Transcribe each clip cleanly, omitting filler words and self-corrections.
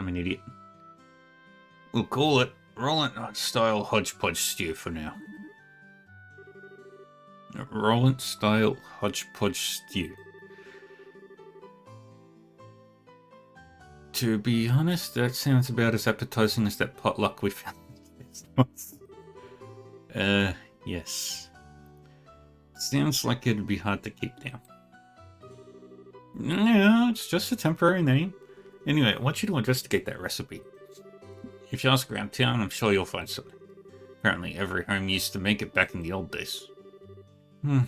I'm an idiot. We'll call it Roland-style hodgepodge stew for now. Roland-style hodgepodge stew. To be honest, that sounds about as appetizing as that potluck we found. Yes. Sounds like it'd be hard to keep down. No, it's just a temporary name. Anyway, I want you to investigate that recipe. If you ask around town, I'm sure you'll find something. Apparently every home used to make it back in the old days. I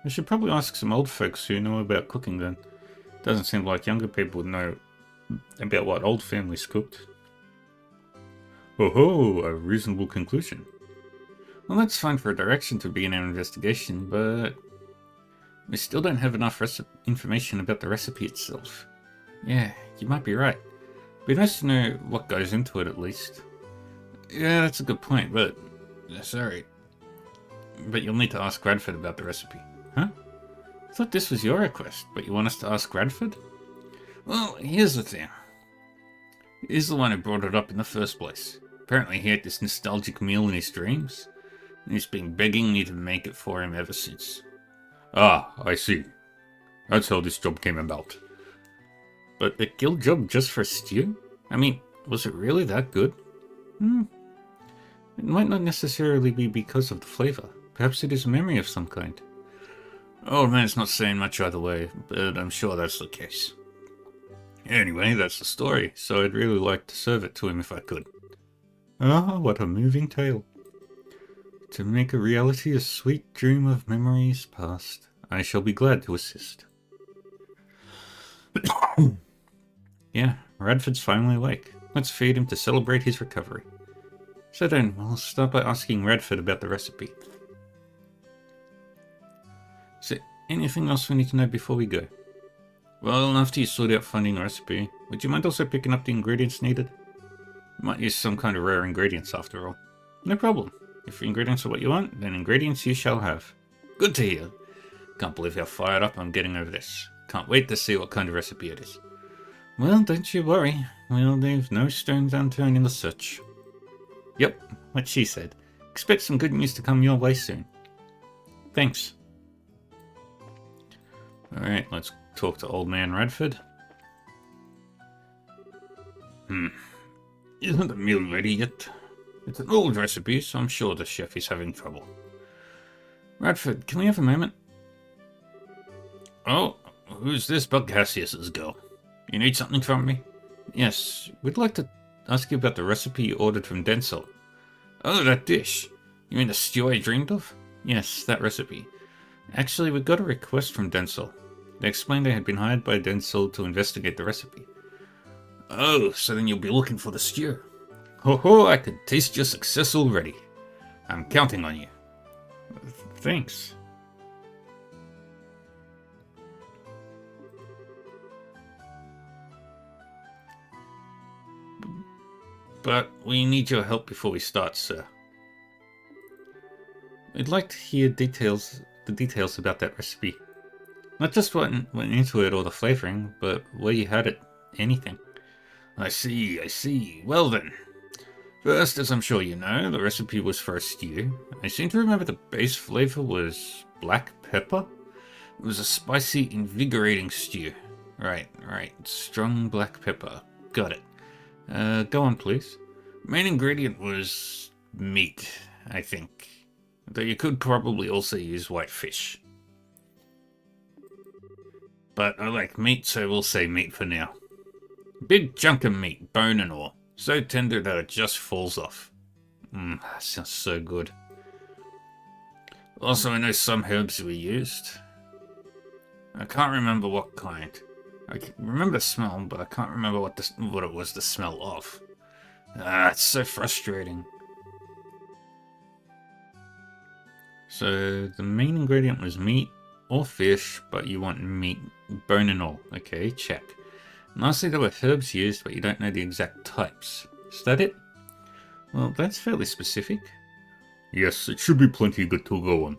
should probably ask some old folks who know about cooking then. Doesn't seem like younger people would know about what old families cooked. Oh ho, a reasonable conclusion. Well, that's fine for a direction to begin our investigation, but we still don't have enough information about the recipe itself. Yeah, you might be right. It'd be nice to know what goes into it at least. Yeah, that's a good point, but... sorry. But you'll need to ask Radford about the recipe. Huh? I thought this was your request, but you want us to ask Radford? Well, here's the thing. He's the one who brought it up in the first place. Apparently he had this nostalgic meal in his dreams, and he's been begging me to make it for him ever since. Ah, I see. That's how this job came about. But a guild job just for stew? I mean, was it really that good? It might not necessarily be because of the flavor. Perhaps it is a memory of some kind. Old man's not saying much either way, but I'm sure that's the case. Anyway, that's the story, so I'd really like to serve it to him if I could. Ah, what a moving tale. To make a reality a sweet dream of memories past, I shall be glad to assist. Yeah, Radford's finally awake. Let's feed him to celebrate his recovery. So then, we'll start by asking Radford about the recipe. Is there anything else we need to know before we go? Well, after you sort out finding the recipe, would you mind also picking up the ingredients needed? You might use some kind of rare ingredients after all. No problem. If ingredients are what you want, then ingredients you shall have. Good to hear. Can't believe how fired up I'm getting over this. Can't wait to see what kind of recipe it is. Well, don't you worry. We'll leave no stones unturned in the search. Yep, what she said. Expect some good news to come your way soon. Thanks. Alright, let's talk to old man Radford. Isn't the meal ready yet? It's an old recipe, so I'm sure the chef is having trouble. Radford, can we have a moment? Oh, who's this Bugcassius's girl? You need something from me? Yes, we'd like to ask you about the recipe you ordered from Denzel. Oh, that dish. You mean the stew I dreamed of? Yes, that recipe. Actually, we got a request from Denzel. They explained they had been hired by Denzel to investigate the recipe. Oh, so then you'll be looking for the stew. Ho ho, I could taste your success already. I'm counting on you. Thanks. But we need your help before we start, sir. I'd like to hear the details about that recipe. Not just what went into it or the flavoring, but where you had it, anything. I see. Well then. First, as I'm sure you know, the recipe was for a stew. I seem to remember the base flavor was black pepper. It was a spicy, invigorating stew. Right. Strong black pepper. Got it. Go on, please. Main ingredient was meat, I think. Though you could probably also use white fish. But I like meat, so we'll say meat for now. Big chunk of meat, bone and all. So tender that it just falls off. That sounds so good. Also, I know some herbs were used. I can't remember what kind. I can remember the smell, but I can't remember what it was the smell of. It's so frustrating. So the main ingredient was meat or fish, but you want meat, bone and all. Okay, check. And lastly, there were herbs used, but you don't know the exact types. Is that it? Well, that's fairly specific. Yes, it should be plenty good to go on.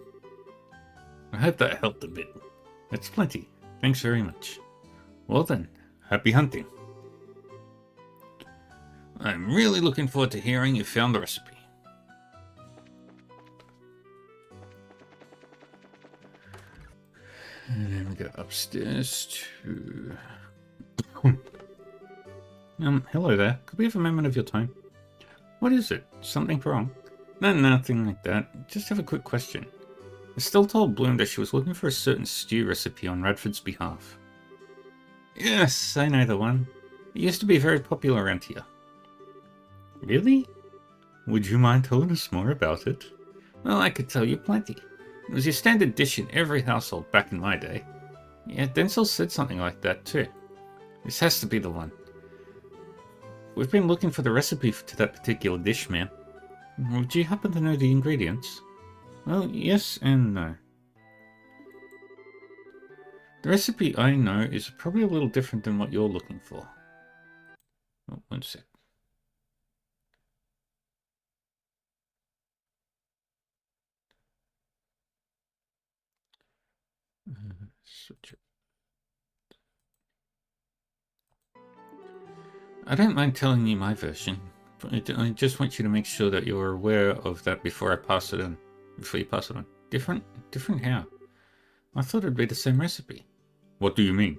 I hope that helped a bit. That's plenty. Thanks very much. Well then, happy hunting. I'm really looking forward to hearing you found the recipe. And then we go upstairs to... hello there. Could we have a moment of your time? What is it? Something wrong? No, nothing like that. Just have a quick question. Estelle told Bloom that she was looking for a certain stew recipe on Radford's behalf. Yes, I know the one. It used to be very popular around here. Really? Would you mind telling us more about it? Well, I could tell you plenty. It was your standard dish in every household back in my day. Yeah, Denzel said something like that too. This has to be the one. We've been looking for the recipe to that particular dish, man. Would you happen to know the ingredients? Well, yes and no. The recipe I know is probably a little different than what you're looking for. Oh, one sec. Switch it. I don't mind telling you my version, but I just want you to make sure that you're aware of that before I pass it on. Before you pass it on. Different? Different how? I thought it'd be the same recipe. What do you mean?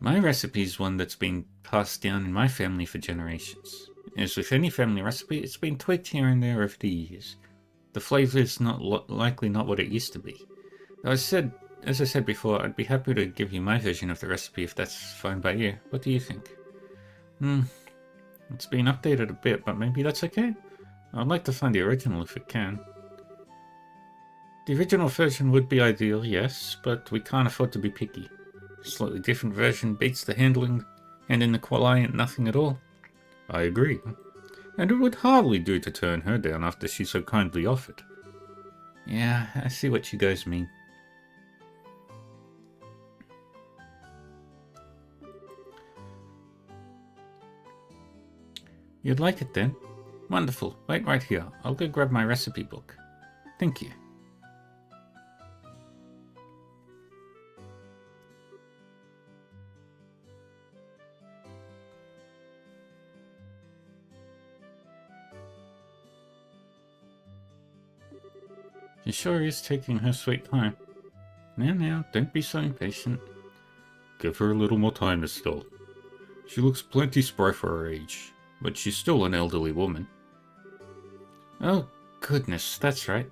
My recipe is one that's been passed down in my family for generations. As with any family recipe, it's been tweaked here and there over the years. The flavour is likely not what it used to be. As I said before, I'd be happy to give you my version of the recipe if that's fine by you. What do you think? It's been updated a bit, but maybe that's okay? I'd like to find the original if it can. The original version would be ideal, yes, but we can't afford to be picky. A slightly different version beats the handling, and in the client nothing at all. I agree. And it would hardly do to turn her down after she so kindly offered. Yeah, I see what you guys mean. You'd like it then? Wonderful. Wait right here. I'll go grab my recipe book. Thank you. She sure is taking her sweet time. Now, don't be so impatient. Give her a little more time, Estelle. She looks plenty spry for her age, but she's still an elderly woman. Oh, goodness, that's right.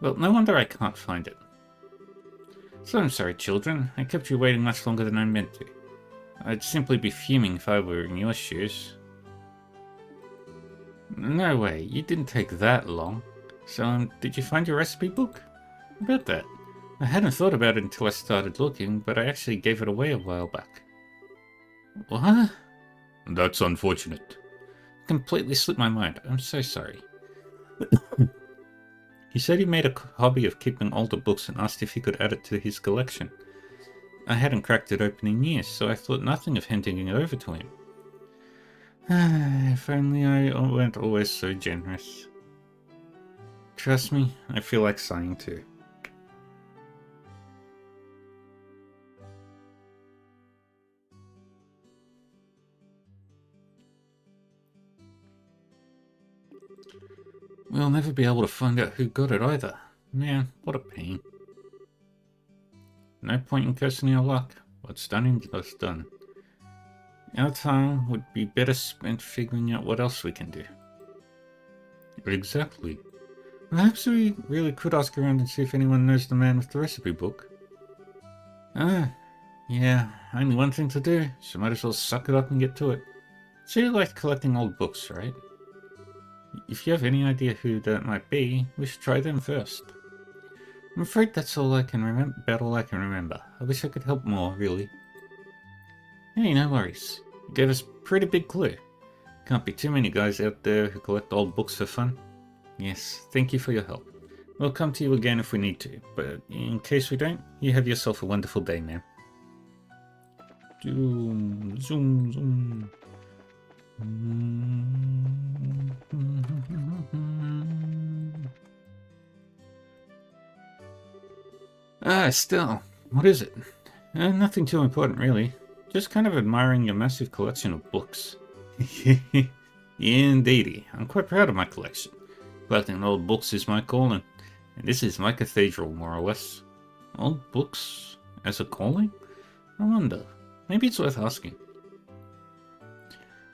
Well, no wonder I can't find it. So I'm sorry, children. I kept you waiting much longer than I meant to. I'd simply be fuming if I were in your shoes. No way, you didn't take that long. So, did you find your recipe book? About that. I hadn't thought about it until I started looking, but I actually gave it away a while back. What? That's unfortunate. Completely slipped my mind. I'm so sorry. He said he made a hobby of keeping older books and asked if he could add it to his collection. I hadn't cracked it open in years, so I thought nothing of handing it over to him. If only I weren't always so generous. Trust me, I feel like sighing too. We'll never be able to find out who got it either. Man, what a pain. No point in cursing your luck. What's done is done. Our time would be better spent figuring out what else we can do. Exactly. Perhaps we really could ask around and see if anyone knows the man with the recipe book. Yeah, only one thing to do, so might as well suck it up and get to it. So you like collecting old books, right? If you have any idea who that might be, we should try them first. I'm afraid that's all I can remember. I wish I could help more, really. Hey, no worries. You gave us a pretty big clue. Can't be too many guys out there who collect old books for fun. Yes, thank you for your help. We'll come to you again if we need to, but in case we don't, you have yourself a wonderful day, man. Zoom, zoom, zoom. Estelle, what is it? Nothing too important, really. Just kind of admiring your massive collection of books. Indeedy, I'm quite proud of my collection. Collecting old books is my calling, and this is my cathedral, more or less. Old books as a calling? I wonder. Maybe it's worth asking.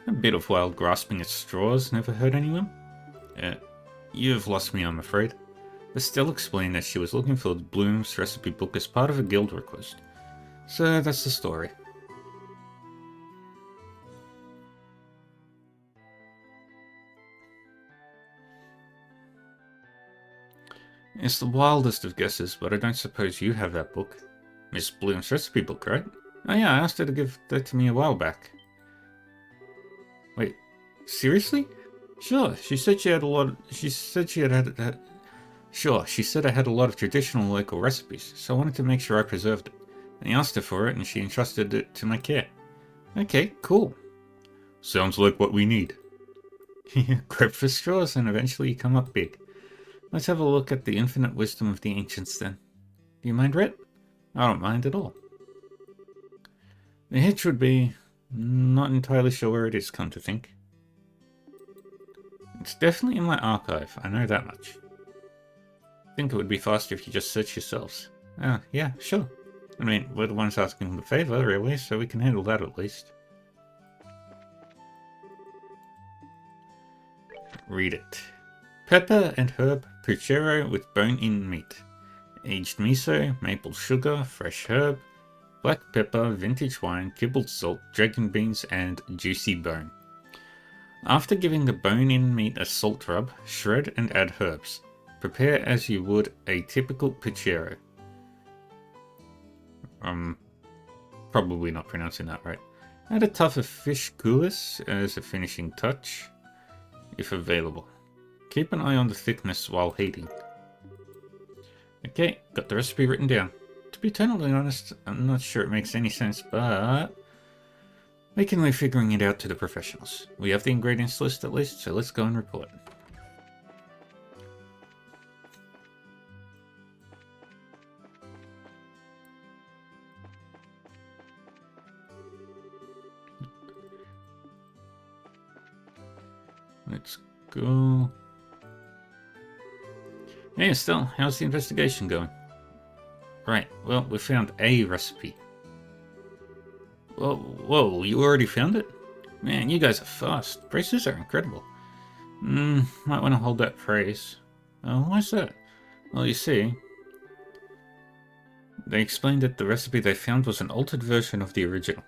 A bit of wild grasping at straws never hurt anyone. You've lost me, I'm afraid. Estelle explained that she was looking for Bloom's recipe book as part of a guild request. So that's the story. It's the wildest of guesses, but I don't suppose you have that book. Miss Bloom's recipe book, right? Oh yeah, I asked her to give that to me a while back. Wait, seriously? Sure, she said she had a lot. She said she had. Sure, she said I had a lot of traditional local recipes, so I wanted to make sure I preserved it. And I asked her for it, and she entrusted it to my care. Okay, cool. Sounds like what we need. Grab for straws, and eventually you come up big. Let's have a look at the infinite wisdom of the ancients then. Do you mind, Rhett? I don't mind at all. The hitch would be... not entirely sure where it is, come to think. It's definitely in my archive, I know that much. I think it would be faster if you just search yourselves. Yeah, sure. I mean, we're the ones asking the favor, really, so we can handle that at least. Read it. Pepper and herb puchero with bone-in meat. Aged miso, maple sugar, fresh herb, black pepper, vintage wine, kibbled salt, dragon beans, and juicy bone. After giving the bone-in meat a salt rub, shred and add herbs. Prepare as you would a typical puchero. Probably not pronouncing that right. Add a tuft of fish coulis as a finishing touch, if available. Keep an eye on the thickness while heating. Okay, got the recipe written down. To be totally honest, I'm not sure it makes any sense, but we can leave figuring it out to the professionals. We have the ingredients list at least, so let's go and report. Let's go. Hey Estelle, how's the investigation going? Right, well, we found a recipe. Whoa, you already found it? Man, you guys are fast. Praise are incredible. Might want to hold that praise. Why's that? Well, you see, they explained that the recipe they found was an altered version of the original.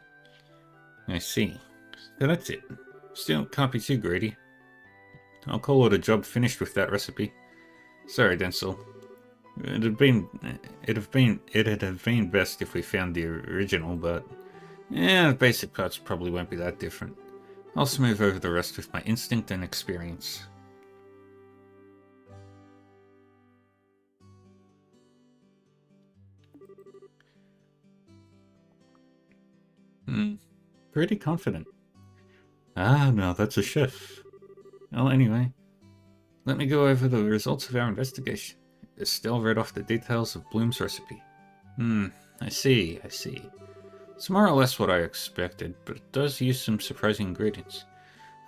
I see. So that's it. Still, can't be too greedy. I'll call it a job finished with that recipe. Sorry, Denzel. It'd have been best if we found the original, but yeah, the basic parts probably won't be that different. I'll smooth over the rest with my instinct and experience. Pretty confident. No, that's a chef. Well, anyway, let me go over the results of our investigation. Estelle read off the details of Bloom's recipe. I see. It's more or less what I expected, but it does use some surprising ingredients.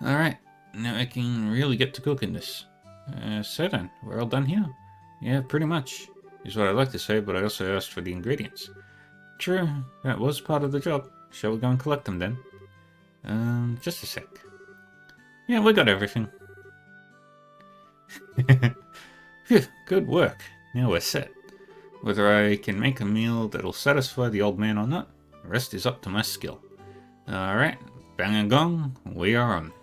Alright, now I can really get to cooking this. So then, we're all done here? Yeah, pretty much, is what I'd like to say, but I also asked for the ingredients. True, that was part of the job. Shall we go and collect them then? Just a sec. Yeah, we got everything. Phew, good work. Now we're set. Whether I can make a meal that'll satisfy the old man or not, the rest is up to my skill. Alright, bang and gong, we are on.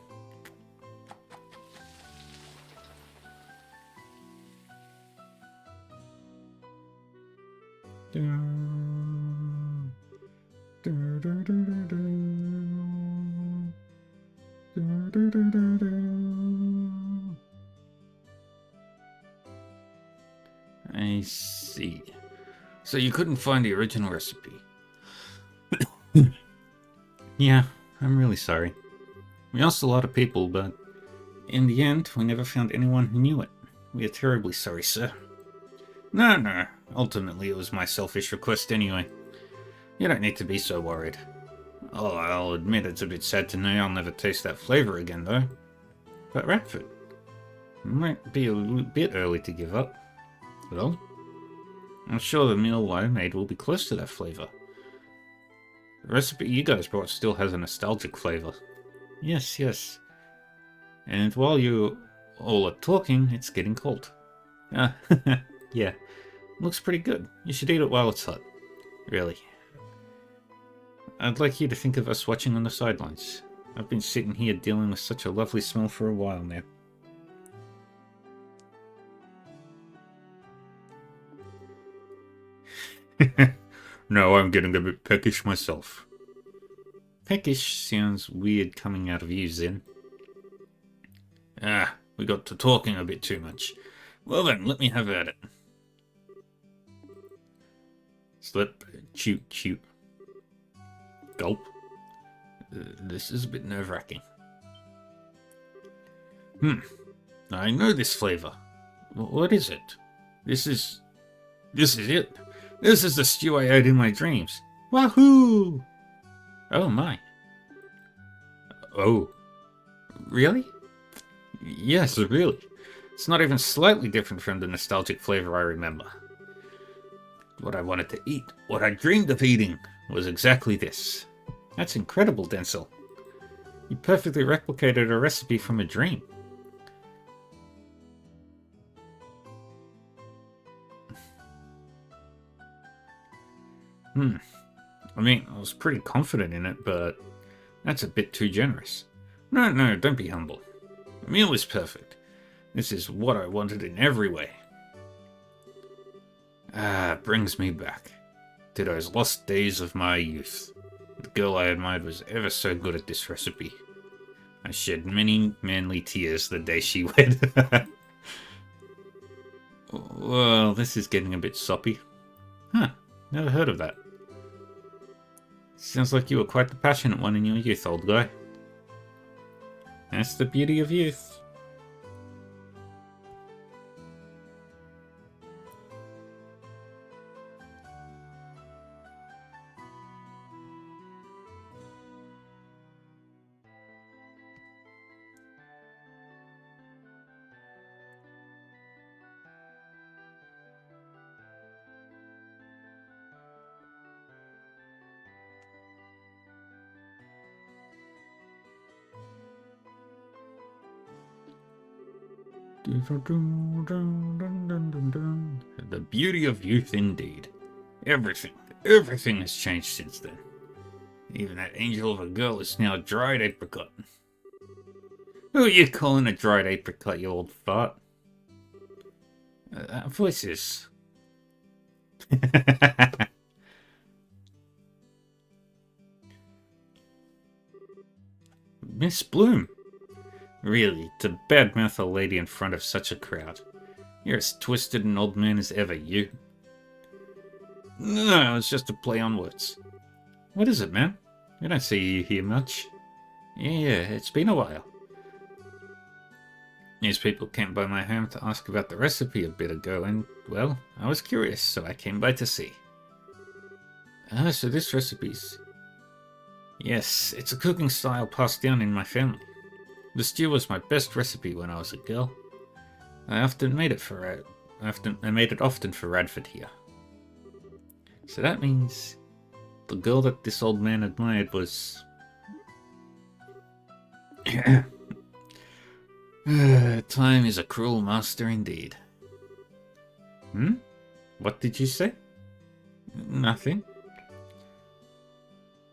I see. So you couldn't find the original recipe? Yeah, I'm really sorry. We asked a lot of people, but in the end, we never found anyone who knew it. We are terribly sorry, sir. No. Ultimately, it was my selfish request anyway. You don't need to be so worried. Oh, I'll admit it's a bit sad to know I'll never taste that flavor again, though. But Radford, it might be a bit early to give up. Well, I'm sure the meal I made will be close to that flavor. The recipe you guys brought still has a nostalgic flavor. Yes, yes. And while you all are talking, it's getting cold. Ah, yeah. Looks pretty good. You should eat it while it's hot. Really. I'd like you to think of us watching on the sidelines. I've been sitting here dealing with such a lovely smell for a while now. No, I'm getting a bit peckish myself. Peckish sounds weird coming out of you, Zen. Ah, we got to talking a bit too much. Well then, let me have at it. Slip, chew, chew. Gulp. This is a bit nerve-wracking. I know this flavor. What is it? This is it. This is the stew I ate in my dreams. Wahoo! Oh my. Oh. Really? Yes, really. It's not even slightly different from the nostalgic flavor I remember. What I wanted to eat, what I dreamed of eating, was exactly this. That's incredible, Denzel. You perfectly replicated a recipe from a dream. I mean, I was pretty confident in it, but that's a bit too generous. No, don't be humble. The meal is perfect. This is what I wanted in every way. Ah, it brings me back to those lost days of my youth. The girl I admired was ever so good at this recipe. I shed many manly tears the day she wed. Well, this is getting a bit soppy. Huh, never heard of that. Sounds like you were quite the passionate one in your youth, old guy. That's the beauty of youth. The beauty of youth indeed. Everything has changed since then. Even that angel of a girl is now a dried apricot. Who are you calling a dried apricot, you old fart? Voices. Miss Bloom. Really, to badmouth a lady in front of such a crowd. You're as twisted an old man as ever, you. No, it's just a play on words. What is it, man? I don't see you here much. Yeah, it's been a while. These people came by my home to ask about the recipe a bit ago, and, well, I was curious, so I came by to see. Ah, so this recipe's... Yes, it's a cooking style passed down in my family. The stew was my best recipe when I was a girl. I made it often for Radford here. So that means the girl that this old man admired was... Time is a cruel master indeed. What did you say? Nothing.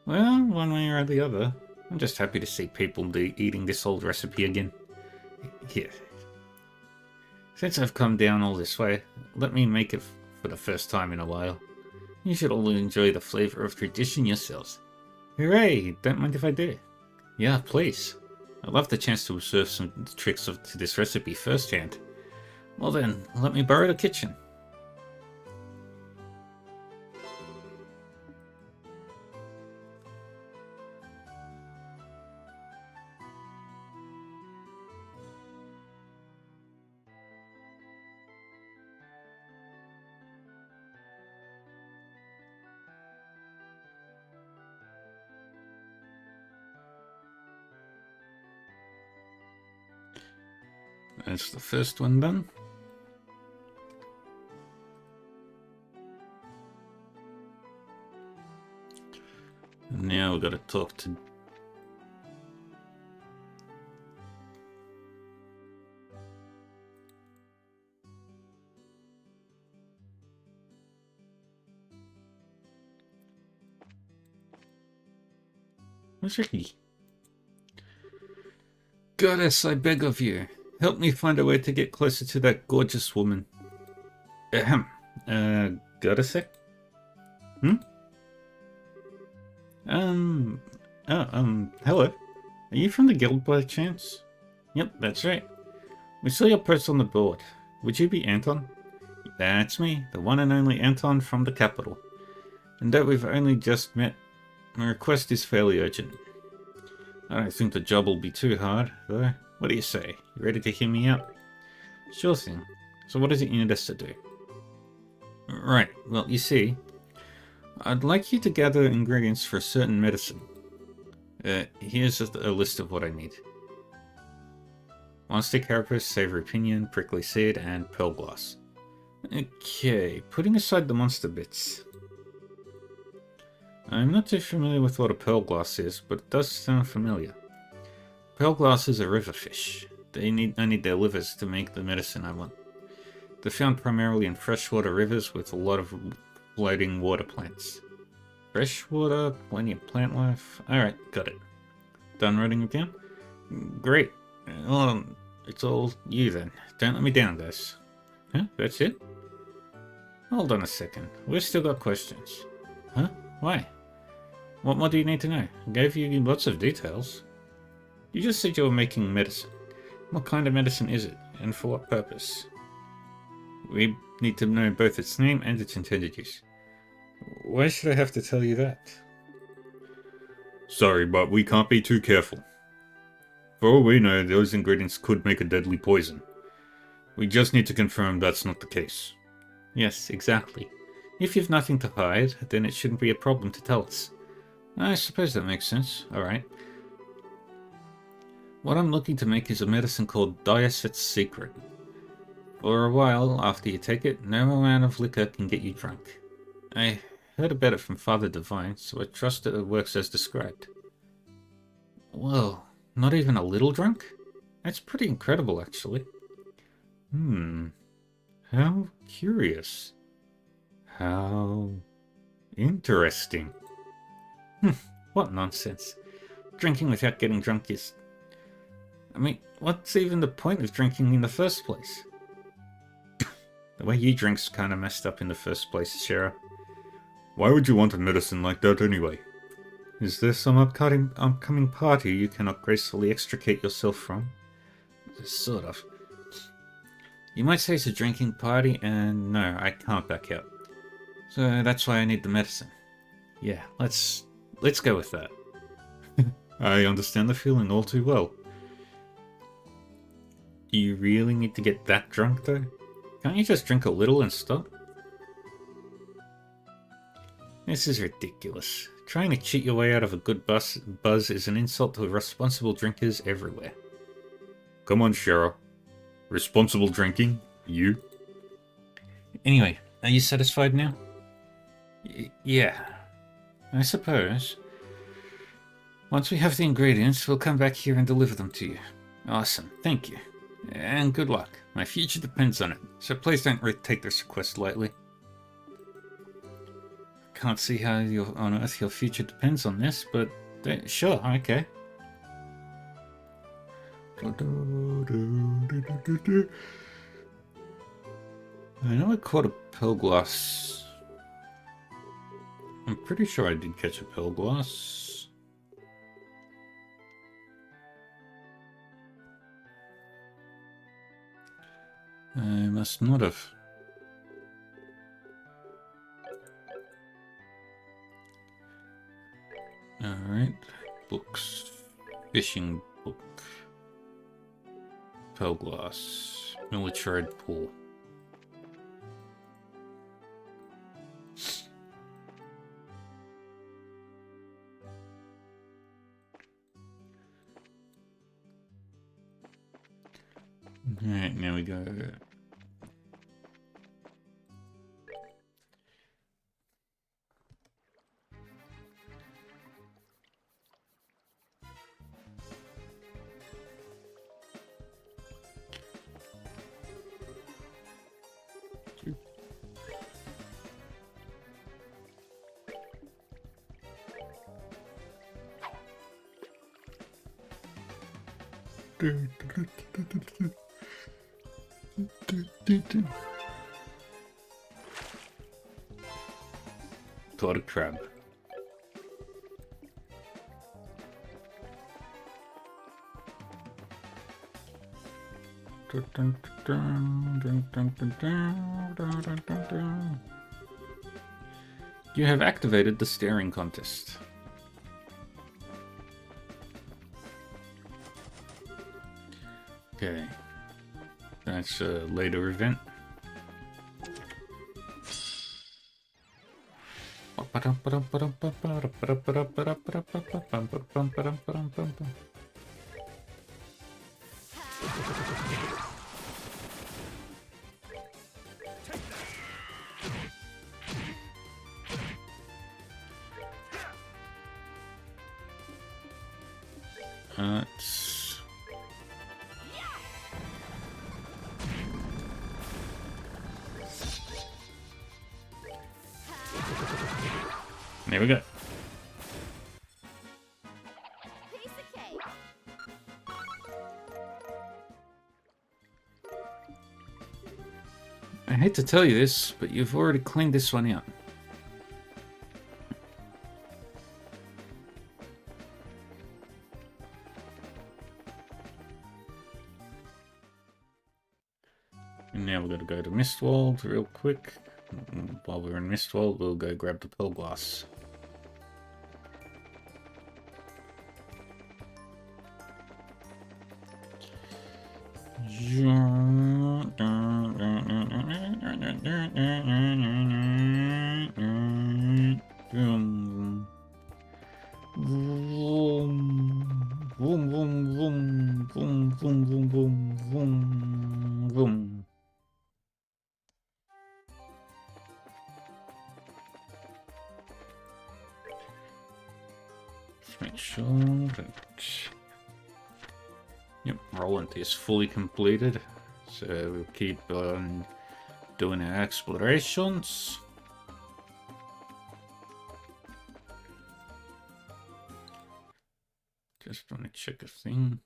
Well, one way or the other, I'm just happy to see people eating this old recipe again. Here. Since I've come down all this way, let me make it for the first time in a while. You should all enjoy the flavor of tradition yourselves. Hooray! Don't mind if I do. Yeah, please. I'd love the chance to observe some tricks to this recipe firsthand. Well then, let me borrow the kitchen. That's the first one done. And now we've got to talk to... Where's Ricky? Goddess, I beg of you, help me find a way to get closer to that gorgeous woman. Ahem. Got a sec? Hello. Are you from the guild by chance? Yep, that's right. We saw your post on the board. Would you be Anton? That's me, the one and only Anton from the capital. And that we've only just met. My request is fairly urgent. I don't think the job will be too hard, though. What do you say? You ready to hear me out? Sure thing. So what is it you need us to do? Right, well, you see, I'd like you to gather ingredients for a certain medicine. Here's a list of what I need. Monster carapace, savory pinion, prickly seed, and pearl glass. Okay, putting aside the monster bits. I'm not too familiar with what a pearl glass is, but it does sound familiar. Pearl glasses are river fish. I need their livers to make the medicine I want. They're found primarily in freshwater rivers with a lot of floating water plants. Freshwater, plenty of plant life. Alright, got it. Done writing it down? Great. Well, it's all you then. Don't let me down, guys. Huh? That's it? Hold on a second. We've still got questions. Huh? Why? What more do you need to know? I gave you lots of details. You just said you were making medicine. What kind of medicine is it, and for what purpose? We need to know both its name and its intended use. Why should I have to tell you that? Sorry, but we can't be too careful. For all we know, those ingredients could make a deadly poison. We just need to confirm that's not the case. Yes, exactly. If you've nothing to hide, then it shouldn't be a problem to tell us. I suppose that makes sense. Alright. What I'm looking to make is a medicine called Diaset's Secret. For a while after you take it, no amount of liquor can get you drunk. I heard about it from Father Divine, so I trust that it works as described. Whoa, not even a little drunk? That's pretty incredible, actually. How curious. How interesting. What nonsense. Drinking without getting drunk is... I mean, what's even the point of drinking in the first place? The way you drink's kinda messed up in the first place, Shara. Why would you want a medicine like that anyway? Is there some upcoming party you cannot gracefully extricate yourself from? Sort of. You might say it's a drinking party, and no, I can't back out. So that's why I need the medicine. Yeah, let's go with that. I understand the feeling all too well. Do you really need to get that drunk, though? Can't you just drink a little and stop? This is ridiculous. Trying to cheat your way out of a good buzz is an insult to responsible drinkers everywhere. Come on, Shara. Responsible drinking? You? Anyway, are you satisfied now? Yeah. I suppose. Once we have the ingredients, we'll come back here and deliver them to you. Awesome, thank you. And good luck. My future depends on it, so please don't take this request lightly. Can't see how on earth your future depends on this, but sure, okay. I know I caught a pearl glass. I'm pretty sure I did catch a pearl glass. I must not have. Alright. Books. Fishing book. Pearl glass. Military pool. Alright, now we go. Caught a crab. You have activated the staring contest. Okay. That's a later event. There we go. I hate to tell you this, but you've already cleaned this one out. And now we're going to go to Mistwald real quick. While we're in Mistwald, we'll go grab the Pearl Glass. Make sure that... Yep, Roland is fully completed, so we'll keep on doing our explorations. Just want to check a thing.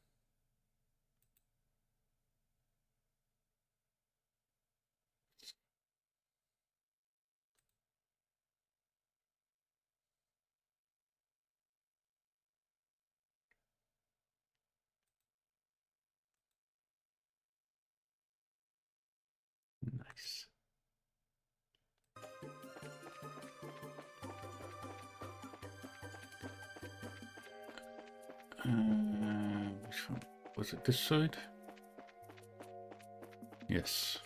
Nice. Which one? Was it this side? Yes.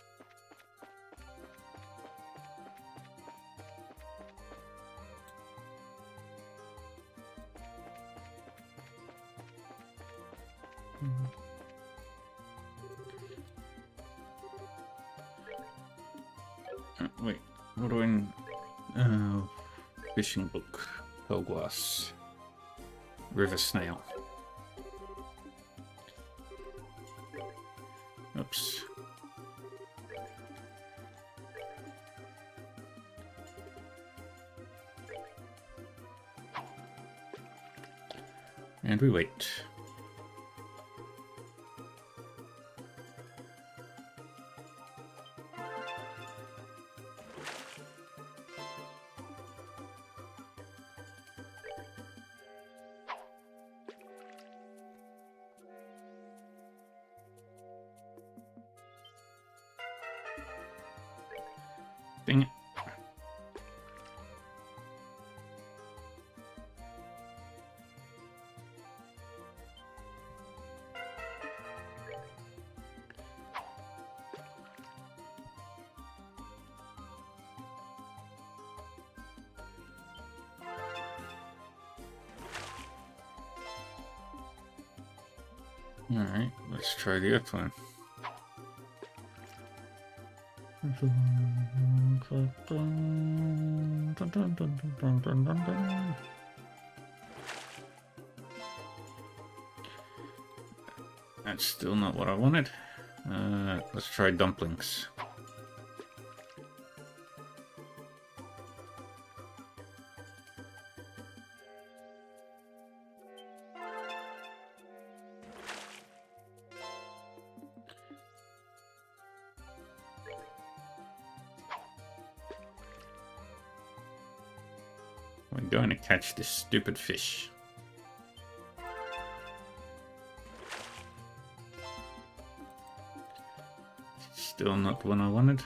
Wait, what do I... fishing book. Pearl Glass. River Snail. Oops. And we wait. Dang it. Alright, let's try the other one. That's still not what I wanted. Let's try dumplings. We're going to catch this stupid fish. Still not the one I wanted.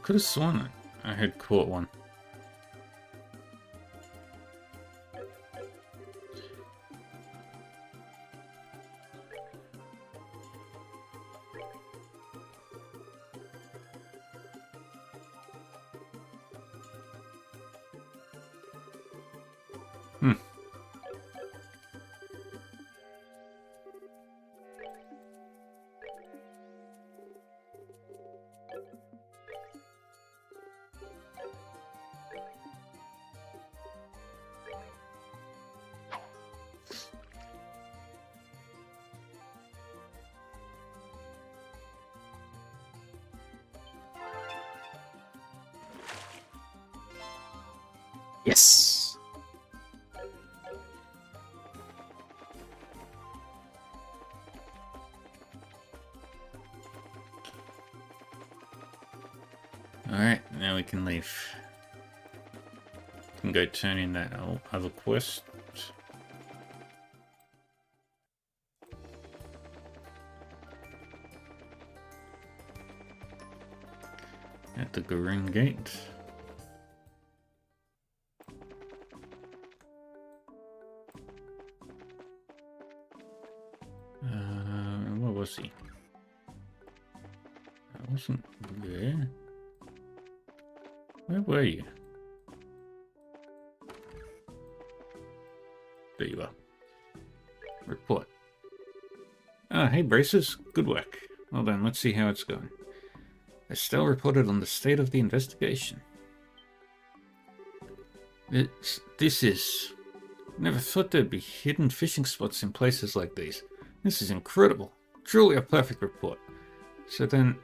Could have sworn I had caught one. Yes! Alright, now we can leave. We can go turn in that other quest. At the Garoon Gate. Where was he? I wasn't there. Where were you? There you are. Report. Hey Braces, good work. Well done, let's see how it's going. Estelle reported on the state of the investigation. This is... Never thought there'd be hidden fishing spots in places like these. This is incredible. Truly a perfect report. So then,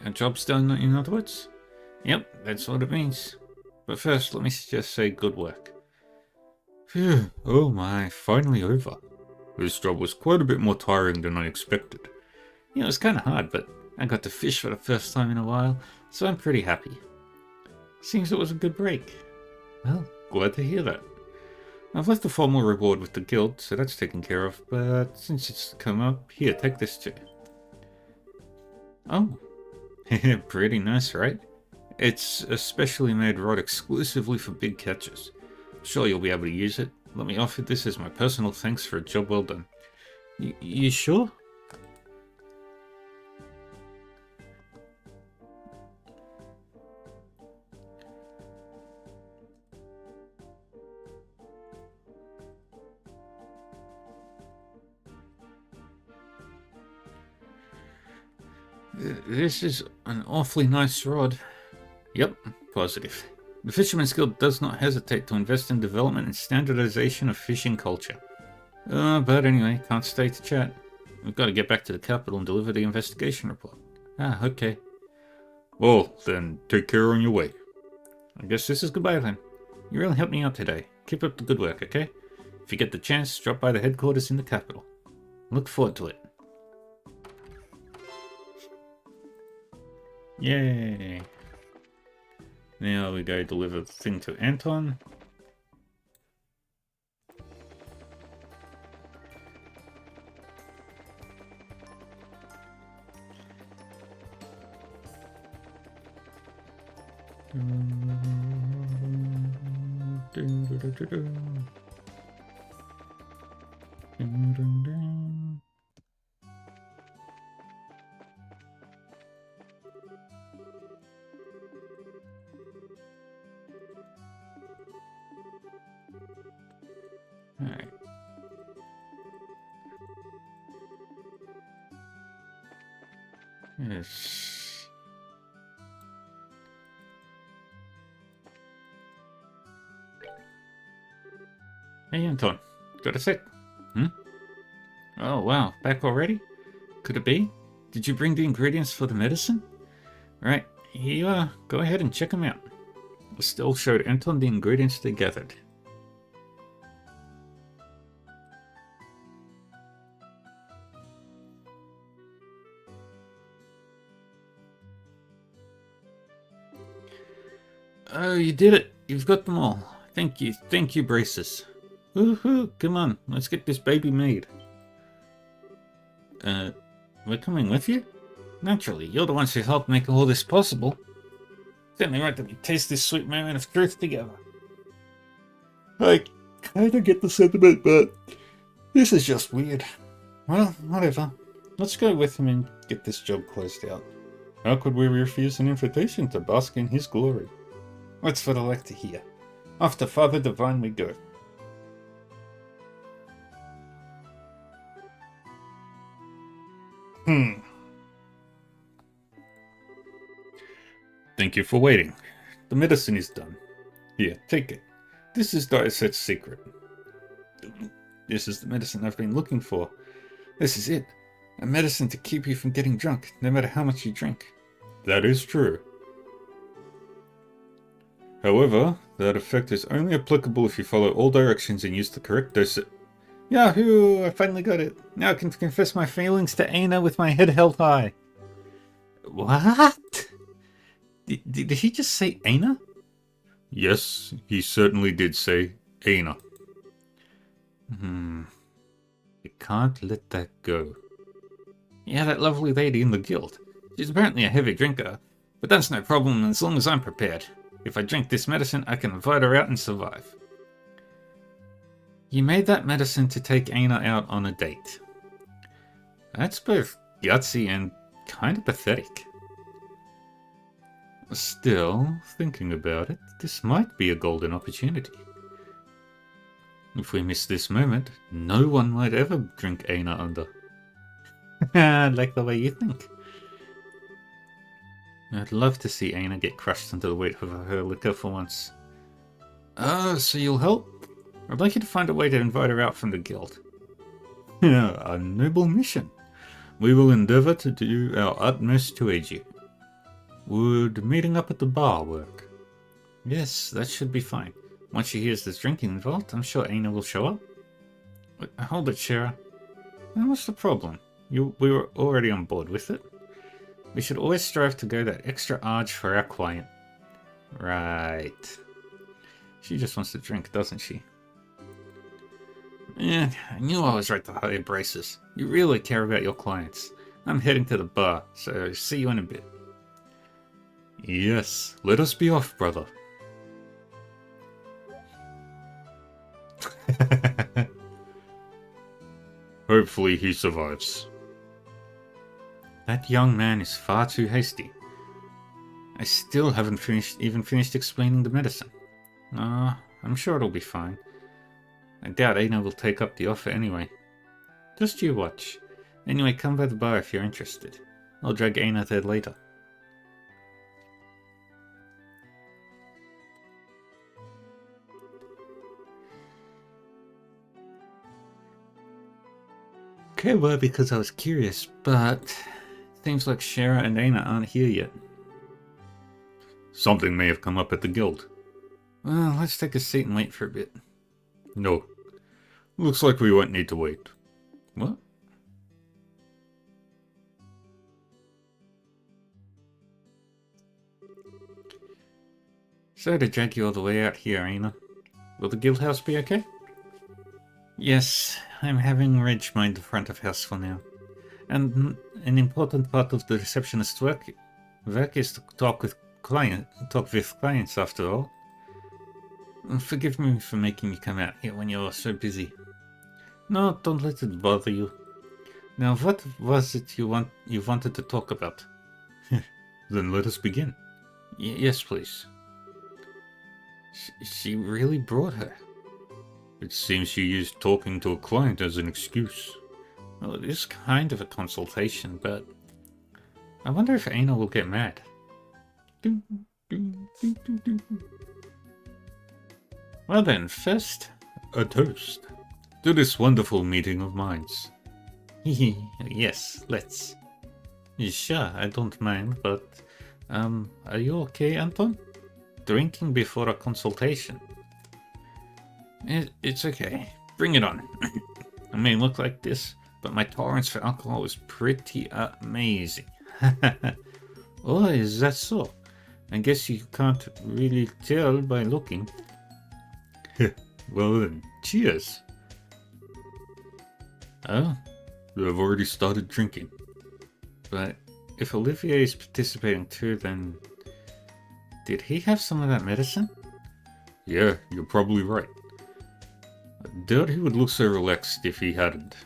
a job's done in other words? Yep, that's what it means. But first, let me just say good work. Phew, oh my, finally over. This job was quite a bit more tiring than I expected. You know, it was kind of hard, but I got to fish for the first time in a while, so I'm pretty happy. Seems it was a good break. Well, glad to hear that. I've left a formal reward with the guild, so that's taken care of, but since it's come up, here, take this too. Oh, pretty nice, right? It's a specially made rod exclusively for big catches. Sure you'll be able to use it. Let me offer this as my personal thanks for a job well done. You sure? This is an awfully nice rod. Yep, positive. The Fisherman's Guild does not hesitate to invest in development and standardization of fishing culture. But anyway, can't stay to chat. We've got to get back to the capital and deliver the investigation report. Ah, okay. Well, then take care on your way. I guess this is goodbye then. You really helped me out today. Keep up the good work, okay? If you get the chance, drop by the headquarters in the capital. Look forward to it. Yay! Now we go deliver the thing to Anton. Yes. Hey, Anton. Got a sec? Hmm? Oh, wow. Back already? Could it be? Did you bring the ingredients for the medicine? Right. Here you are. Go ahead and check them out. Estelle showed Anton the ingredients they gathered. Oh, you did it. You've got them all. Thank you. Thank you, Braces. Woohoo! Come on. Let's get this baby made. We're coming with you? Naturally. You're the ones who helped make all this possible. It's only right that we taste this sweet moment of truth together. I kinda get the sentiment, but this is just weird. Well, whatever. Let's go with him and get this job closed out. How could we refuse an invitation to bask in his glory? That's what I like to hear. After Father Divine we go. Thank you for waiting. The medicine is done. Here, take it. This is Diaset's secret. This is the medicine I've been looking for. This is it. A medicine to keep you from getting drunk, no matter how much you drink. That is true. However, that effect is only applicable if you follow all directions and use the correct dose. Yahoo! I finally got it. Now I can confess my feelings to Aina with my head held high. What? Did he just say Aina? Yes, he certainly did say Aina. You can't let that go. Yeah, that lovely lady in the guild. She's apparently a heavy drinker, but that's no problem as long as I'm prepared. If I drink this medicine, I can invite her out and survive. You made that medicine to take Aina out on a date. That's both gutsy and kind of pathetic. Still, thinking about it, this might be a golden opportunity. If we miss this moment, no one might ever drink Aina under. I like the way you think. I'd love to see Aina get crushed under the weight of her liquor for once. So you'll help? I'd like you to find a way to invite her out from the guild. A noble mission. We will endeavour to do our utmost to aid you. Would meeting up at the bar work? Yes, that should be fine. Once she hears there's drinking involved, I'm sure Aina will show up. Hold it, Shara. What's the problem? We were already on board with it. We should always strive to go that extra arge for our client. Right. She just wants to drink, doesn't she? Yeah, I knew I was right to hire Braces. You really care about your clients. I'm heading to the bar, so see you in a bit. Yes, let us be off, brother. Hopefully he survives. That young man is far too hasty. I still haven't even finished explaining the medicine. I'm sure it'll be fine. I doubt Aina will take up the offer anyway. Just you watch. Anyway, come by the bar if you're interested. I'll drag Aina there later. Okay, well, because I was curious, but seems like Shara and Aina aren't here yet. Something may have come up at the guild. Well, let's take a seat and wait for a bit. No. Looks like we won't need to wait. What? Sorry to drag you all the way out here, Aina. Will the guild house be okay? Yes, I'm having Reg mind the front of house for now. And an important part of the receptionist's work is to talk with clients after all. Forgive me for making you come out here when you're so busy. No, don't let it bother you. Now, what was it you wanted to talk about? Then let us begin. Yes, please. She really brought her. It seems she used talking to a client as an excuse. Well, it is kind of a consultation, but I wonder if Aina will get mad. Well then, first, a toast to this wonderful meeting of minds. Yes, let's. Sure, I don't mind, but, are you okay, Anton? Drinking before a consultation? It's okay. Bring it on. I may look like this, but my tolerance for alcohol is pretty amazing. Oh, is that so? I guess you can't really tell by looking. Well then, cheers. Oh, I've already started drinking. But if Olivier is participating too, then... Did he have some of that medicine? Yeah, you're probably right. I doubt he would look so relaxed if he hadn't.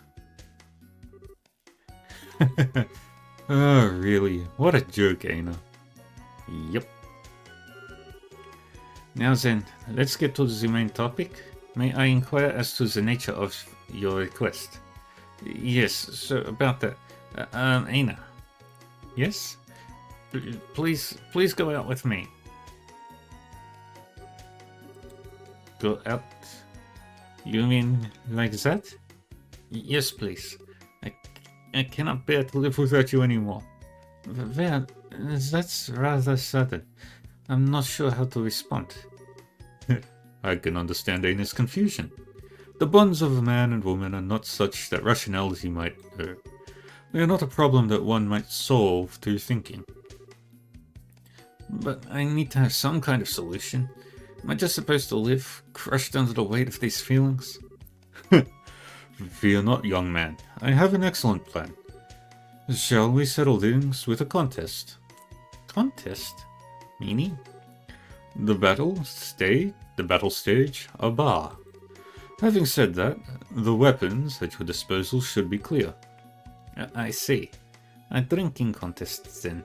Oh, really? What a joke, Aina. Yep. Now then, let's get to the main topic. May I inquire as to the nature of your request? Yes, so about that. Aina. Yes? Please go out with me. Go out? You mean like that? Yes, please. I cannot bear to live without you anymore. Well, that's rather sudden. I'm not sure how to respond. I can understand Aina's confusion. The bonds of a man and woman are not such that rationality might hurt. They are not a problem that one might solve through thinking. But I need to have some kind of solution. Am I just supposed to live, crushed under the weight of these feelings? Fear not, young man. I have an excellent plan. Shall we settle things with a contest? Contest? Meaning? The battle stage, a bar. Having said that, the weapons at your disposal should be clear. I see. A drinking contest, then.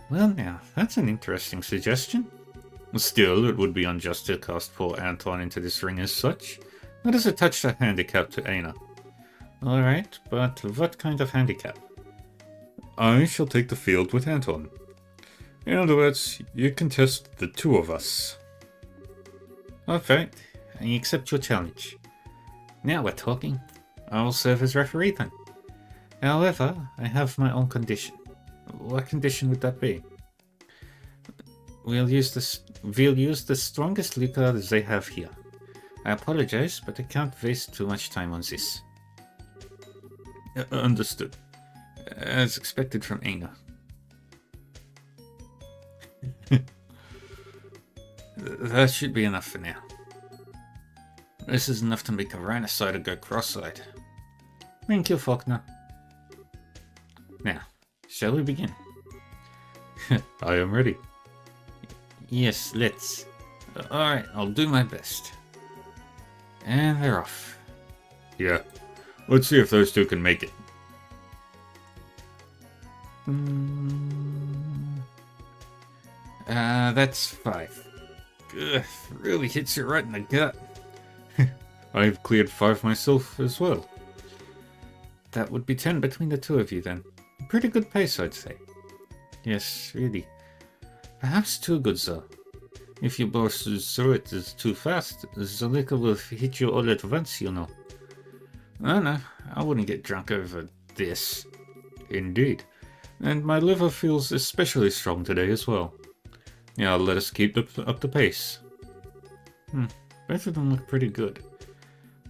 Well now, that's an interesting suggestion. Still, it would be unjust to cast poor Anton into this ring as such. That is a touch of handicap to Aina. Alright, but what kind of handicap? I shall take the field with Anton. In other words, you contest the two of us. Alright, I accept your challenge. Now we're talking. I will serve as referee then. However, I have my own condition. What condition would that be? We'll use the strongest liquor they have here. I apologize, but I can't waste too much time on this. Understood. As expected from Aina. That should be enough for now. This is enough to make a rhinocyder go cross-eyed. Thank you, Faulkner. Now, shall we begin? I am ready. Yes, let's. Alright, I'll do my best. And they're off. Yeah, let's see if those two can make it. That's 5. Ugh, really hits you right in the gut. I've cleared 5 myself as well. That would be 10 between the two of you then. Pretty good pace, I'd say. Yes, really. Perhaps too good, though. If you burst through it too fast, the liquor will hit you all at once, you know. No, I wouldn't get drunk over this. Indeed. And my liver feels especially strong today as well. Yeah, let us keep up the pace. Both of them look pretty good.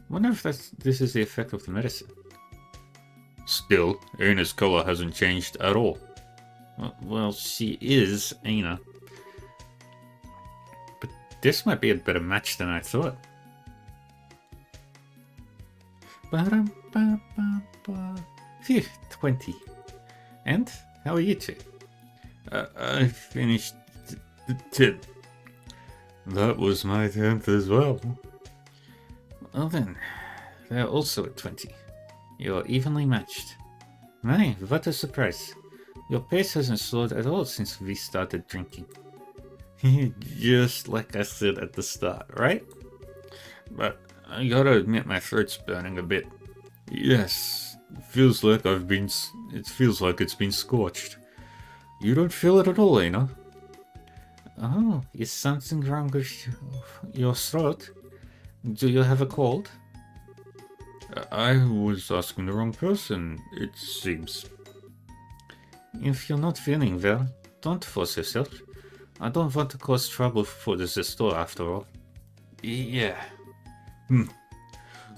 Wonder if this is the effect of the medicine. Still, Aina's color hasn't changed at all. Well, she is Aina. But this might be a better match than I thought. Phew, 20. And, how are you two? I finished 10. That was my 10th as well. Well then, they're also at 20. You're evenly matched. My, what a surprise. Your pace hasn't slowed at all since we started drinking. Just like I said at the start, right? But I gotta admit my throat's burning a bit. Yes, it feels like it's been scorched. You don't feel it at all, Aina. Oh, is something wrong with your throat? Do you have a cold? I was asking the wrong person, it seems. If you're not feeling well, don't force yourself. I don't want to cause trouble for the store after all. Yeah.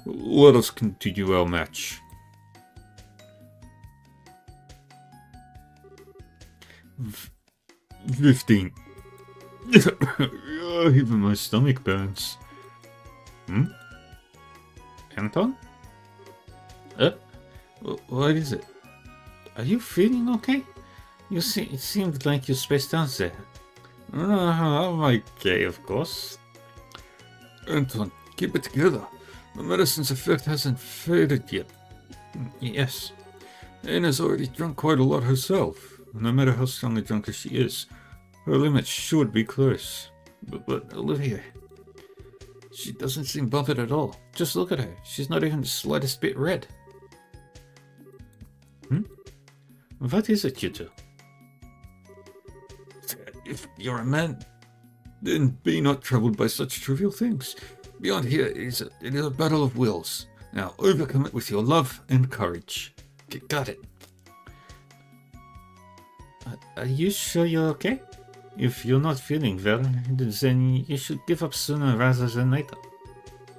Let us continue our match. V 15. Even my stomach burns. Anton? What is it? Are you feeling okay? It seemed like you spaced out there. I'm okay, of course. Anton, keep it together. The medicine's effect hasn't faded yet. Yes. Aina's already drunk quite a lot herself. No matter how strongly drunk she is, her limit should be close. But Olivia, she doesn't seem bothered at all. Just look at her. She's not even the slightest bit red. What is it, you two? If you're a man, then be not troubled by such trivial things. Beyond here it is a battle of wills. Now overcome it with your love and courage. Got it. Are you sure you're okay? If you're not feeling well, then you should give up sooner rather than later.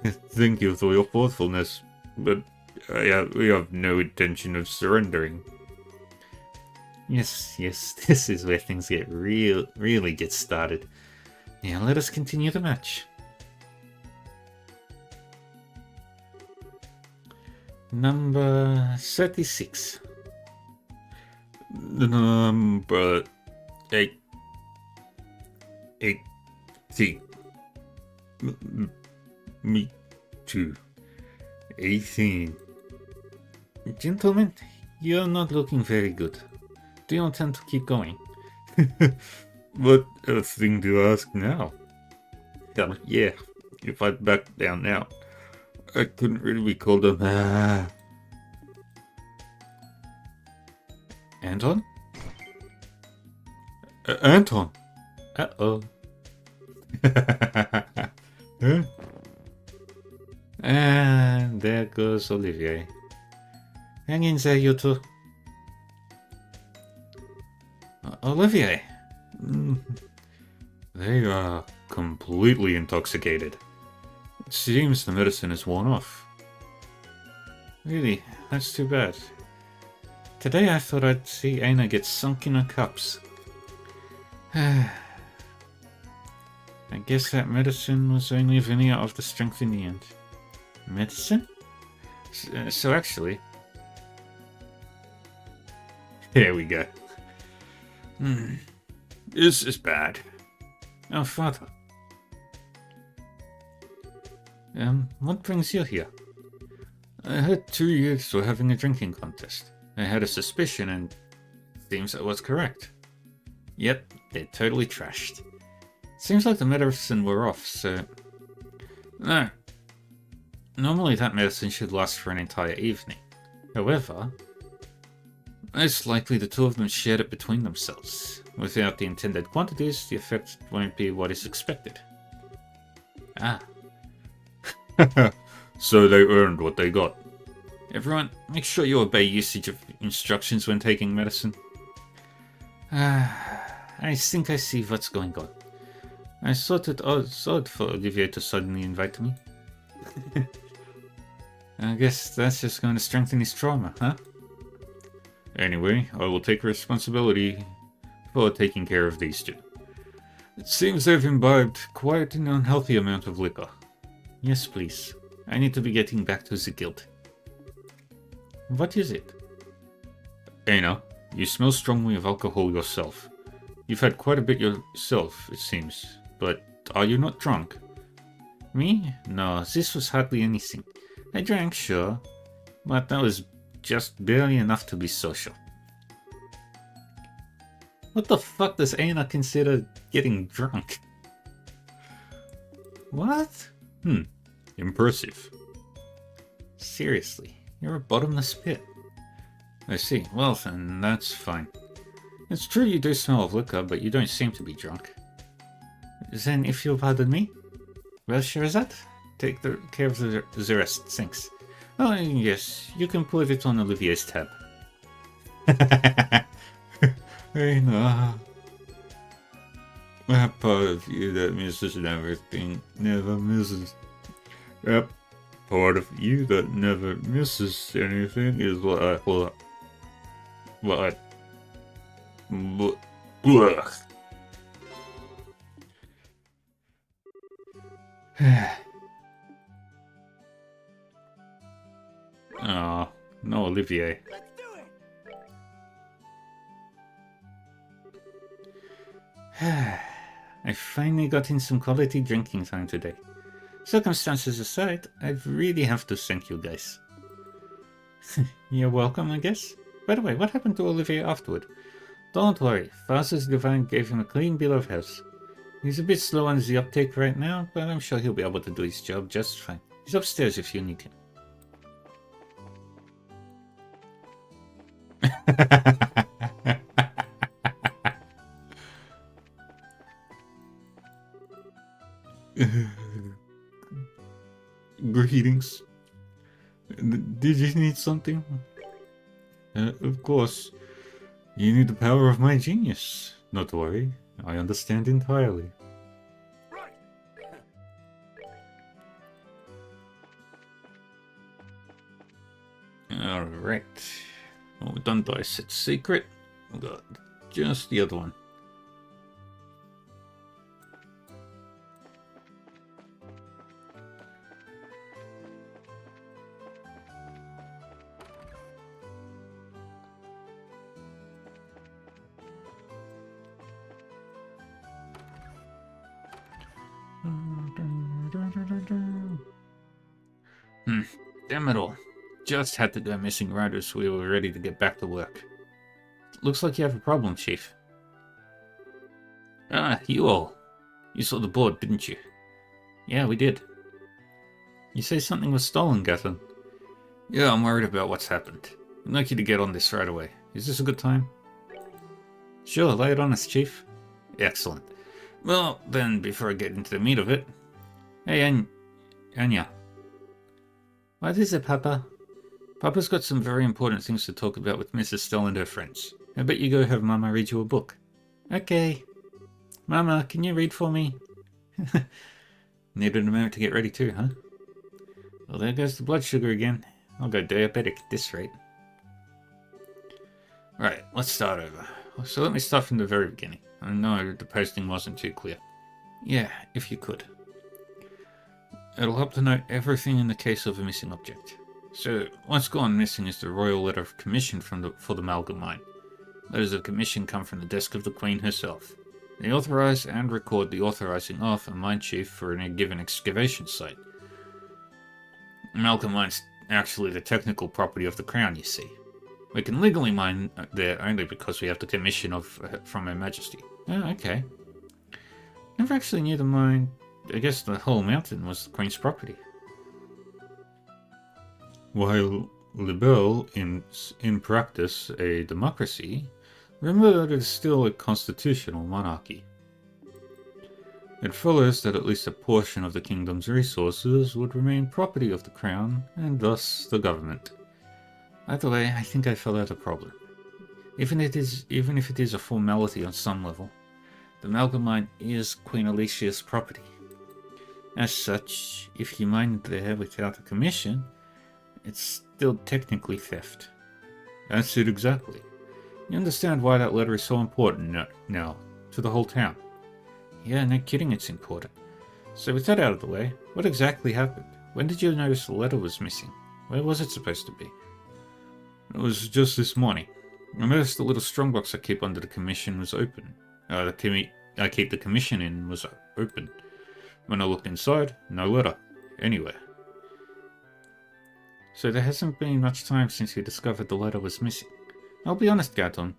Thank you for your thoughtfulness, but we have no intention of surrendering. Yes, this is where things get really get started. Now let us continue the match. Number 36. Number 18. Me too. 18. Gentlemen, you're not looking very good. Do you intend to keep going? What a thing to ask now. Yeah, if I back down now, I couldn't really be called a... Anton? Anton! Uh-oh. Huh? And there goes Olivier. Hang in there, you two. Olivier. They are completely intoxicated. It seems the medicine is worn off. Really, that's too bad. Today I thought I'd see Aina get sunk in her cups. I guess that medicine was only a veneer of the strength in the end. Medicine? So actually... Here we go. This is bad. Oh, father. What brings you here? I heard 2 youths were having a drinking contest. I had a suspicion and it seems I was correct. Yep, they're totally trashed. Seems like the medicine were off, so... No. Normally that medicine should last for an entire evening. However, most likely the two of them shared it between themselves. Without the intended quantities, the effect won't be what is expected. Ah. So they earned what they got. Everyone, make sure you obey usage of instructions when taking medicine. I think I see what's going on. I thought it odd for Olivier to suddenly invite me. I guess that's just going to strengthen his trauma, huh? Anyway, I will take responsibility for taking care of these two. It seems they've imbibed quite an unhealthy amount of liquor. Yes, please. I need to be getting back to the guild. What is it? Aina, you smell strongly of alcohol yourself. You've had quite a bit yourself, it seems. But are you not drunk? Me? No, this was hardly anything. I drank, sure. But that was just barely enough to be social. What the fuck does Aina consider getting drunk? What? Impressive. Seriously, you're a bottomless pit. I see. Well then, that's fine. It's true you do smell of liquor, but you don't seem to be drunk. Then, if you'll pardon me? Well, Sherazad, take care of the rest, thanks. Oh, yes, you can put it on Olivier's tab. I know. That part of you that misses everything never misses. Yep, part of you that never misses anything is what I... Blech. Oh, no Olivier. I finally got in some quality drinking time today. Circumstances aside, I really have to thank you guys. You're welcome, I guess. By the way, what happened to Olivier afterward? Don't worry, Farsus Divine gave him a clean bill of health. He's a bit slow on the uptake right now, but I'm sure he'll be able to do his job just fine. He's upstairs if you need him. Greetings. Did you need something? Of course. You need the power of my genius. Not to worry, I understand entirely. Alright. Well, we've done Dyeset's secret. We've got just the other one. Damn it all. Just had to go missing right as we were ready to get back to work. Looks like you have a problem, Chief. Ah, you all. You saw the board, didn't you? Yeah, we did. You say something was stolen, Gatlin? Yeah, I'm worried about what's happened. I'd like you to get on this right away. Is this a good time? Sure, lay it on us, Chief. Excellent. Well, then, before I get into the meat of it... Hey, Anya. What is it, Papa? Papa's got some very important things to talk about with Mrs. Stell and her friends. I bet you go have Mama read you a book. Okay. Mama, can you read for me? Needed a moment to get ready too, huh? Well, there goes the blood sugar again. I'll go diabetic at this rate. Right, let's start over. So let me start from the very beginning. I know the posting wasn't too clear. Yeah, if you could. It'll help to note everything in the case of a missing object. So, what's gone missing is the royal letter of commission for the Malga mine. Letters of commission come from the desk of the Queen herself. They authorize and record the authorizing of a mine chief for a given excavation site. Malga mine's actually the technical property of the Crown, you see. We can legally mine there only because we have the commission from Her Majesty. Oh, okay. Never actually knew the mine. I guess the whole mountain was the Queen's property. While Libelle in practice a democracy, remember that it is still a constitutional monarchy. It follows that at least a portion of the kingdom's resources would remain property of the crown, and thus the government. Either way, I think I fell out a problem. Even if it is a formality on some level, the Malga mine is Queen Alicia's property. As such, if you mine there without a commission, it's still technically theft. That's it exactly. You understand why that letter is so important now, to the whole town. Yeah, no kidding, it's important. So with that out of the way, what exactly happened? When did you notice the letter was missing? Where was it supposed to be? It was just this morning. I noticed the little strongbox I keep under the commission was open. I keep the commission in was open. When I looked inside, no letter. Anywhere. So there hasn't been much time since you discovered the letter was missing. I'll be honest, Gaton.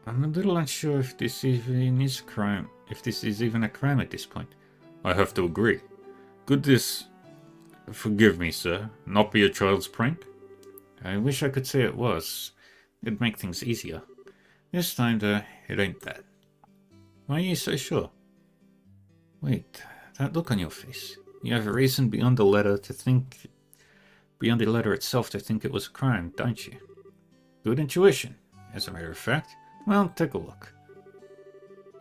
I'm a little unsure if this even is a crime. If this is even a crime at this point. I have to agree. Could this, forgive me, sir, not be a child's prank? I wish I could say it was. It'd make things easier. This time, though, it ain't that. Why are you so sure? Wait, that look on your face. You have a reason beyond the letter itself to think it was a crime, don't you? Good intuition, as a matter of fact. Well, take a look.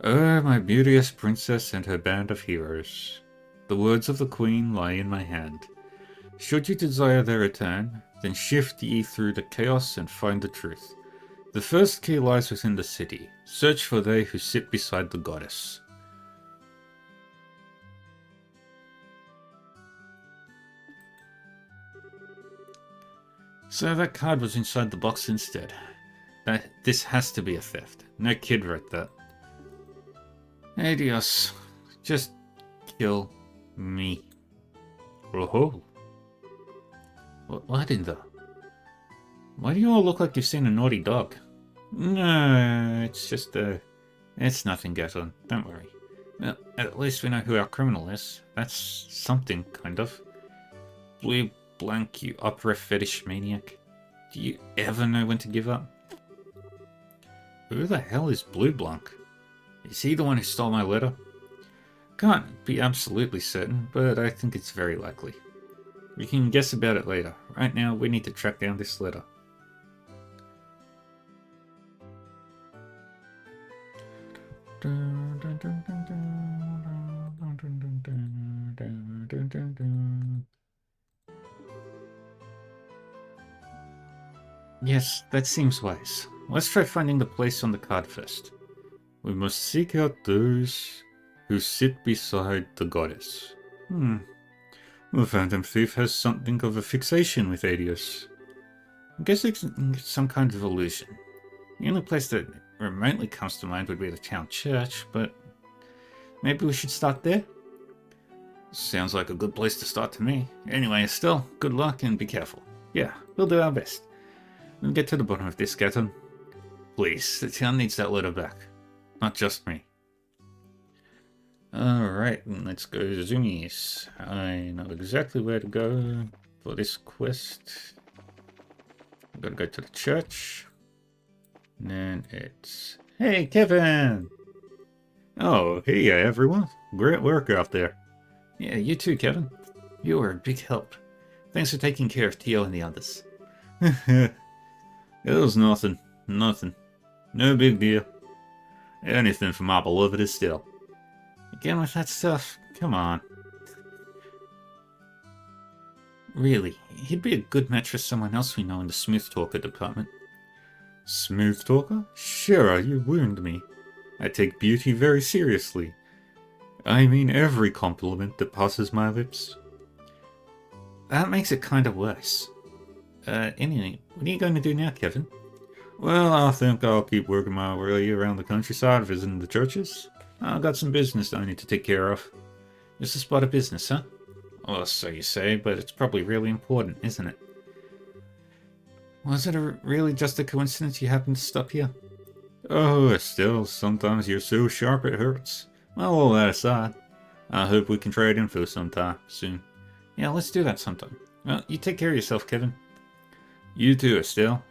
Oh, my beauteous princess and her band of heroes. The words of the queen lie in my hand. Should you desire their return, then shift ye through the chaos and find the truth. The first key lies within the city. Search for they who sit beside the goddess. So that card was inside the box instead. This has to be a theft. No kid wrote that. Hey Dios, just kill me. Oh. What in the... Why do you all look like you've seen a naughty dog? No, it's just it's nothing, Gatlin. Don't worry. Well, at least we know who our criminal is. That's something, kind of. Blue Blank, you opera fetish maniac. Do you ever know when to give up? Who the hell is Blue Blanc? Is he the one who stole my letter? Can't be absolutely certain, but I think it's very likely. We can guess about it later. Right now, we need to track down this letter. Yes, that seems wise. Let's try finding the place on the card first. We must seek out those who sit beside the goddess. The Phantom Thief has something of a fixation with Adios. I guess it's some kind of illusion. The only place that remotely comes to mind would be the town church, but maybe we should start there? Sounds like a good place to start to me. Anyway, Estelle, good luck and be careful. Yeah, we'll do our best. We'll get to the bottom of this, Gatlin. Please, the town needs that letter back. Not just me. Alright, let's go to Zoomies. I know exactly where to go for this quest. I've got to go to the church. And then it's... Hey, Kevin! Oh, hey everyone. Great work out there. Yeah, you too, Kevin. You were a big help. Thanks for taking care of Tio and the others. It was nothing. Nothing. No big deal. Anything for my beloved Estelle. Again with that stuff? Come on. Really, he'd be a good match for someone else we know in the Smooth Talker department. Smooth Talker? Sure, you wound me. I take beauty very seriously. I mean every compliment that passes my lips. That makes it kind of worse. Anyway, what are you going to do now, Kevin? Well, I think I'll keep working my way around the countryside, visiting the churches. I've got some business I need to take care of. Just a spot of business, huh? Well, so you say, but it's probably really important, isn't it? Was it really just a coincidence you happened to stop here? Oh, Estelle, sometimes you're so sharp it hurts. Well, all that aside, I hope we can trade info sometime soon. Yeah, let's do that sometime. Well, you take care of yourself, Kevin. You too, Estelle.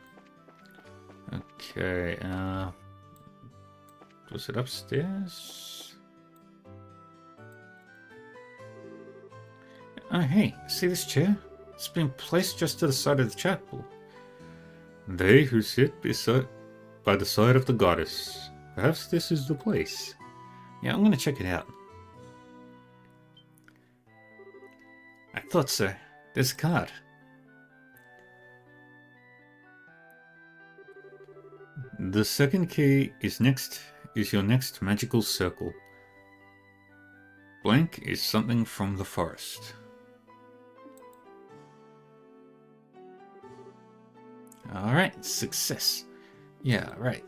Okay, was it upstairs? Oh, hey, see this chair? It's been placed just to the side of the chapel. They who sit by the side of the goddess. Perhaps this is the place. Yeah, I'm gonna check it out. I thought so. There's a card. The second key is your next magical circle. Blank is something from the forest. Alright, success. Yeah, right.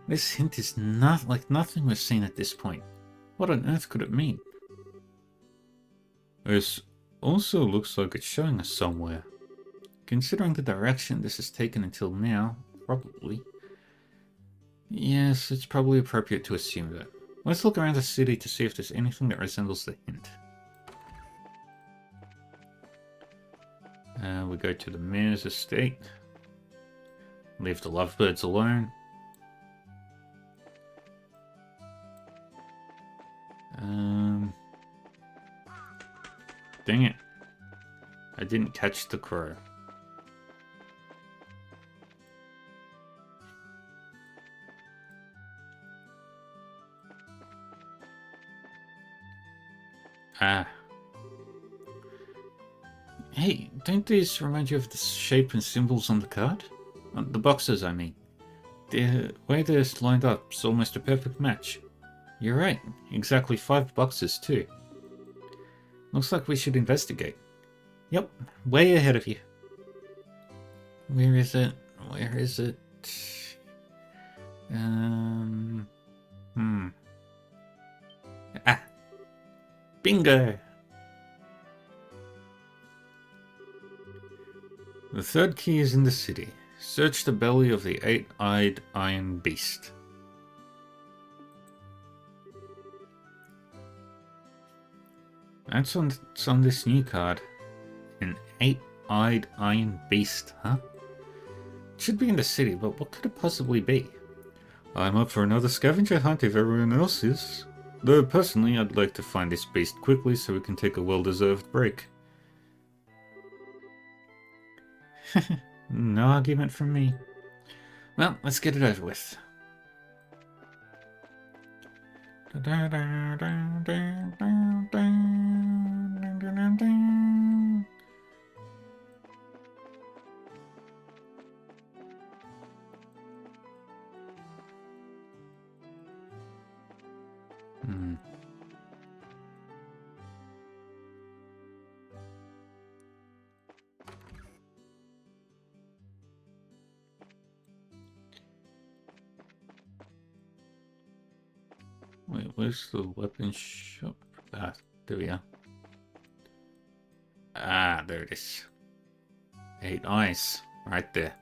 This hint is not like nothing we've seen at this point. What on earth could it mean? This also looks like it's showing us somewhere. Considering the direction this has taken until now, probably. Yes, it's probably appropriate to assume that. Let's look around the city to see if there's anything that resembles the hint. We go to the mayor's estate. Leave the lovebirds alone. Dang it. I didn't catch the crow. Ah. Hey, don't these remind you of the shape and symbols on the card? The boxes, I mean. The way they're lined up is almost a perfect match. You're right. Exactly 5 boxes, too. Looks like we should investigate. Yep, way ahead of you. Where is it? Where is it? Ah! Bingo! The third key is in the city. Search the belly of the 8-eyed iron beast. That's on this new card. An 8-eyed iron beast, huh? It should be in the city, but what could it possibly be? I'm up for another scavenger hunt if everyone else is. Though personally, I'd like to find this beast quickly so we can take a well-deserved break. No argument from me. Well, let's get it over with. Wait, where's the weapon shop? Ah, there we are. Ah, there it is. 8 eyes, right there.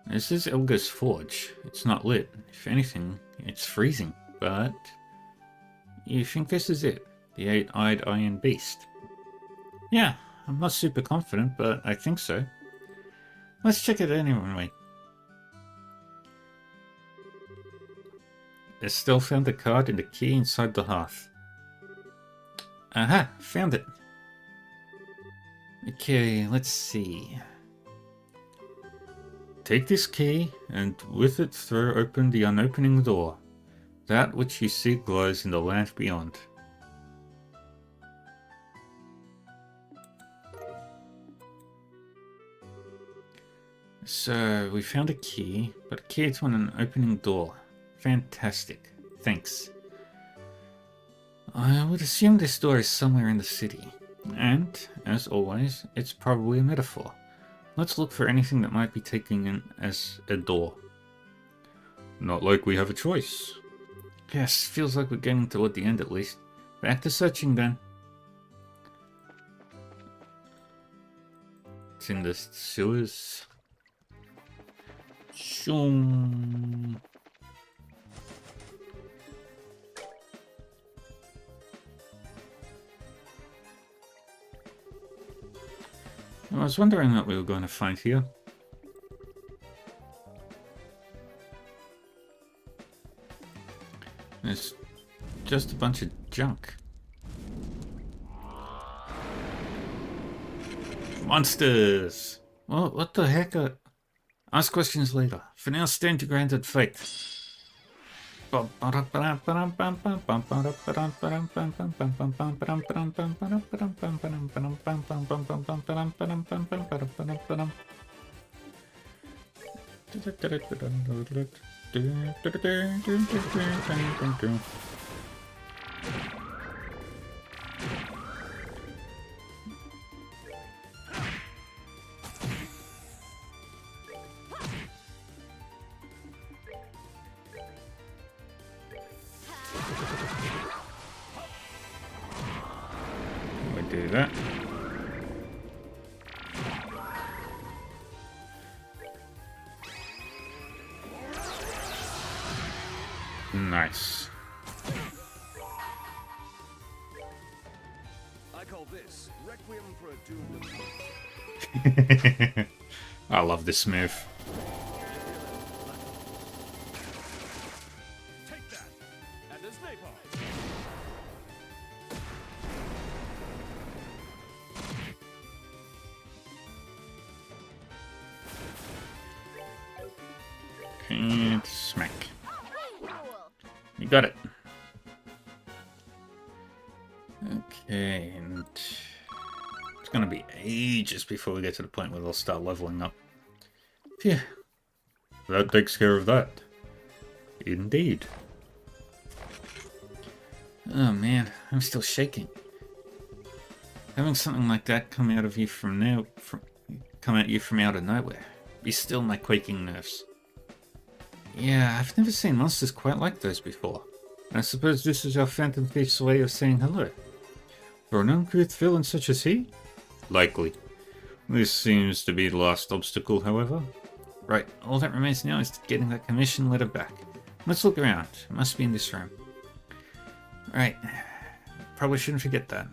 This is Ilga's forge. It's not lit. If anything, it's freezing. But you think this is it? The 8-eyed iron beast? Yeah, I'm not super confident, but I think so. Let's check it anyway. Estelle found the card and the key inside the hearth. Aha, found it. Okay, let's see. Take this key, and with it throw open the unopening door. That which you see glows in the land beyond. So, we found a key, but a key to an opening door. Fantastic. Thanks. I would assume this door is somewhere in the city. And, as always, it's probably a metaphor. Let's look for anything that might be taken in as a door. Not like we have a choice. Yes, feels like we're getting toward the end at least. Back to searching then. It's in the sewers. Shoom. I was wondering what we were going to find here. It's just a bunch of junk. Monsters! Well, what the heck are... Ask questions later. For now, stand your grounded fate. We do that. Nice. I call this Requiem for a Doomed. I love this move. Take that. And there's napalm. And smack. You got it. Okay, and it's gonna be ages before we get to the point where they'll start leveling up. Phew. That takes care of that. Indeed. Oh man, I'm still shaking. Having something like that come out of you come at you from out of nowhere. Be still my quaking nerves. Yeah, I've never seen monsters quite like those before. I suppose this is our Phantom Thief's way of saying hello. For an uncouth villain such as he? Likely. This seems to be the last obstacle, however. Right, all that remains now is getting that commission letter back. Let's look around. It must be in this room. Right. Probably shouldn't forget that.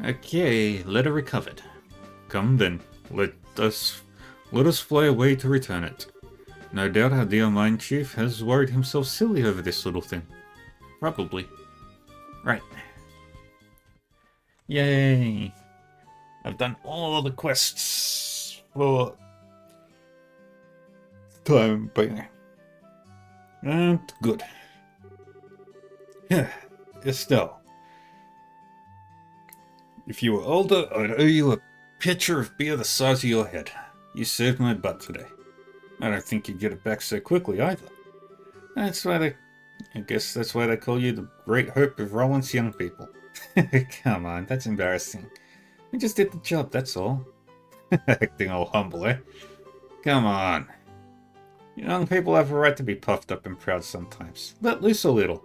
Okay, letter recovered. Come then, let us fly away to return it. No doubt our dear mine chief has worried himself silly over this little thing. Probably. Right. Yay! I've done all the quests for time being. And good. Yeah, Estelle. If you were older, I'd owe you a pitcher of beer the size of your head. You saved my butt today. I don't think you'd get it back so quickly either. I guess that's why they call you the great hope of Roland's young people. Come on, that's embarrassing. We just did the job, that's all. Acting all humble, eh? Come on. Young people have a right to be puffed up and proud sometimes. Let loose a little.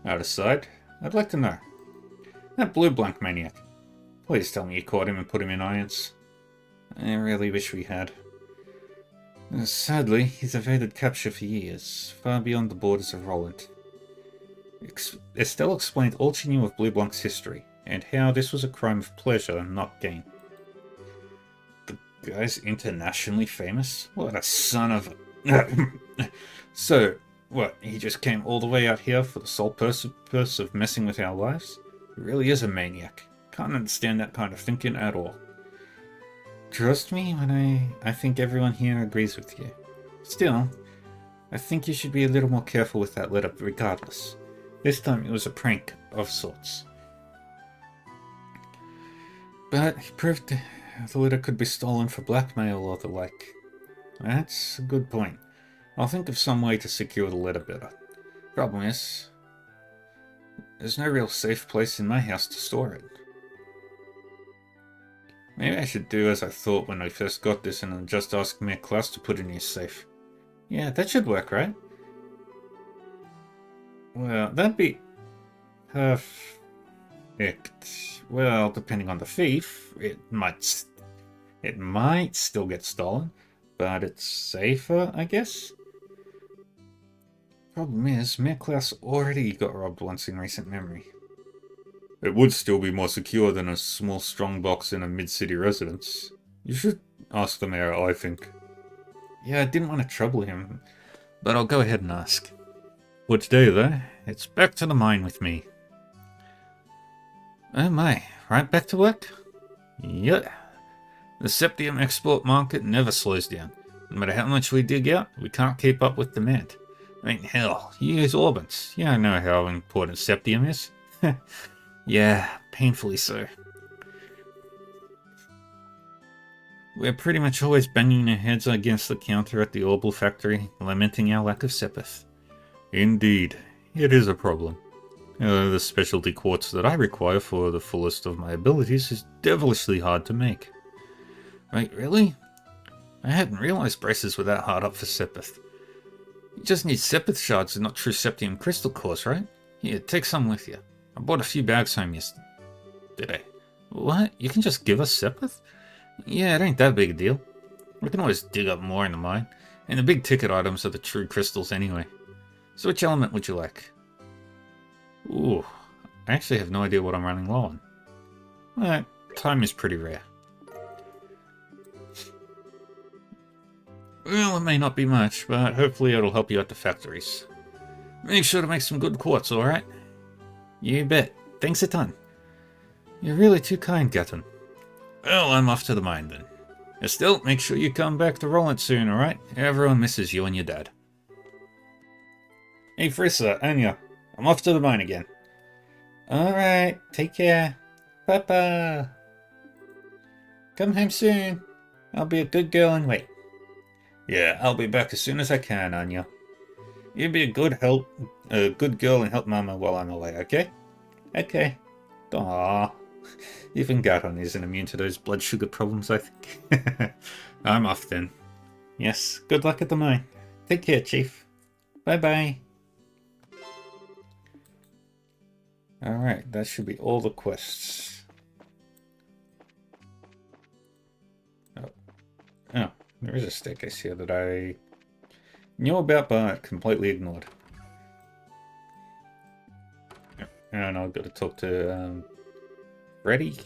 Out aside, I'd like to know. That blue blank maniac. Please tell me you caught him and put him in irons. I really wish we had. Sadly, he's evaded capture for years, far beyond the borders of Roland. Estelle explained all she knew of Blue Blanc's history, and how this was a crime of pleasure, not gain. The guy's internationally famous? What a son of a... So, what, he just came all the way out here for the sole purpose of messing with our lives? He really is a maniac. Can't understand that kind of thinking at all. Trust me when I think everyone here agrees with you. Still, I think you should be a little more careful with that letter regardless. This time it was a prank of sorts. But he proved the letter could be stolen for blackmail or the like. That's a good point. I'll think of some way to secure the letter better. Problem is, there's no real safe place in my house to store it. Maybe I should do as I thought when I first got this and then just ask Mayor Klaus to put it in his safe. Yeah, that should work, right? Well, that'd be... perfect. Well, depending on the thief, it might still get stolen, but it's safer, I guess? Problem is, Mayor Klaus already got robbed once in recent memory. It would still be more secure than a small strong box in a mid-city residence. You should ask the mayor, I think. Yeah, I didn't want to trouble him, but I'll go ahead and ask. For today, though, it's back to the mine with me. Oh my, right back to work? Yeah. The Septium export market never slows down. No matter how much we dig out, we can't keep up with demand. I mean, hell, you use Orbits. Yeah, I know how important Septium is. Yeah, painfully so. We're pretty much always banging our heads against the counter at the Orbital factory, lamenting our lack of Sepith. Indeed, it is a problem. The specialty quartz that I require for the fullest of my abilities is devilishly hard to make. Wait, really? I hadn't realized braces were that hard up for Sepith. You just need Sepith shards and not true Septium crystal cores, right? Here, take some with you. I bought a few bags home yesterday. What? You can just give us Sepith? Yeah, it ain't that big a deal. We can always dig up more in the mine. And the big ticket items are the true crystals anyway. So which element would you like? Ooh, I actually have no idea what I'm running low on. Alright, time is pretty rare. Well, it may not be much, but hopefully it'll help you at the factories. Make sure to make some good quartz, alright? You bet. Thanks a ton. You're really too kind, Gatton. Well, I'm off to the mine then. Still, make sure you come back to Roland soon, alright? Everyone misses you and your dad. Hey Frissa, Anya, I'm off to the mine again. Alright, take care. Papa. Come home soon. I'll be a good girl and wait. Yeah, I'll be back as soon as I can, Anya. You be a good girl and help Mama while I'm away, okay? Okay. Aww. Even Gaton isn't immune to those blood sugar problems, I think. I'm off then. Yes, good luck at the mine. Take care, Chief. Bye-bye. Alright, that should be all the quests. Oh, there is a staircase here that I knew about but completely ignored. And I've got to talk to Freddy.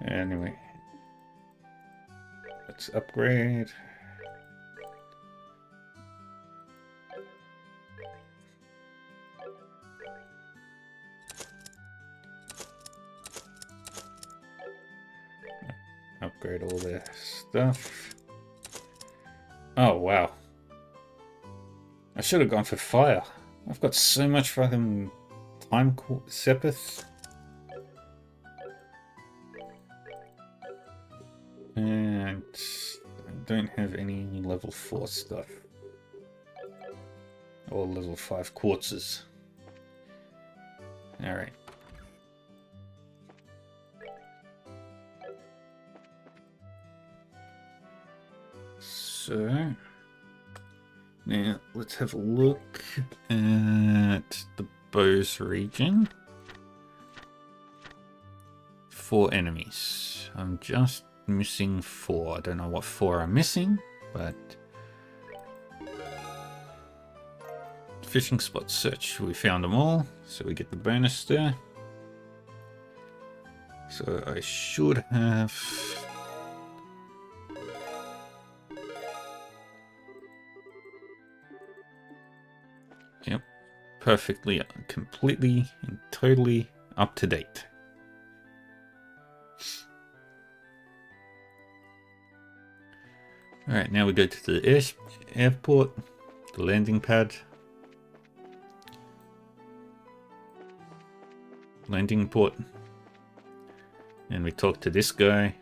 Anyway, let's upgrade. Upgrade all their stuff. Oh, wow. I should have gone for fire. I've got so much fucking time Sepith. And I don't have any level 4 stuff. Or level 5 quartzes. Alright. So, now let's have a look at the Bose region. 4 enemies. I'm just missing 4. I don't know what 4 I'm missing, but fishing spot search. We found them all, so we get the bonus there. So I should have... Yep, perfectly, completely, and totally up to date. Alright, now we go to the airport, the landing pad. Landing port. And we talk to this guy.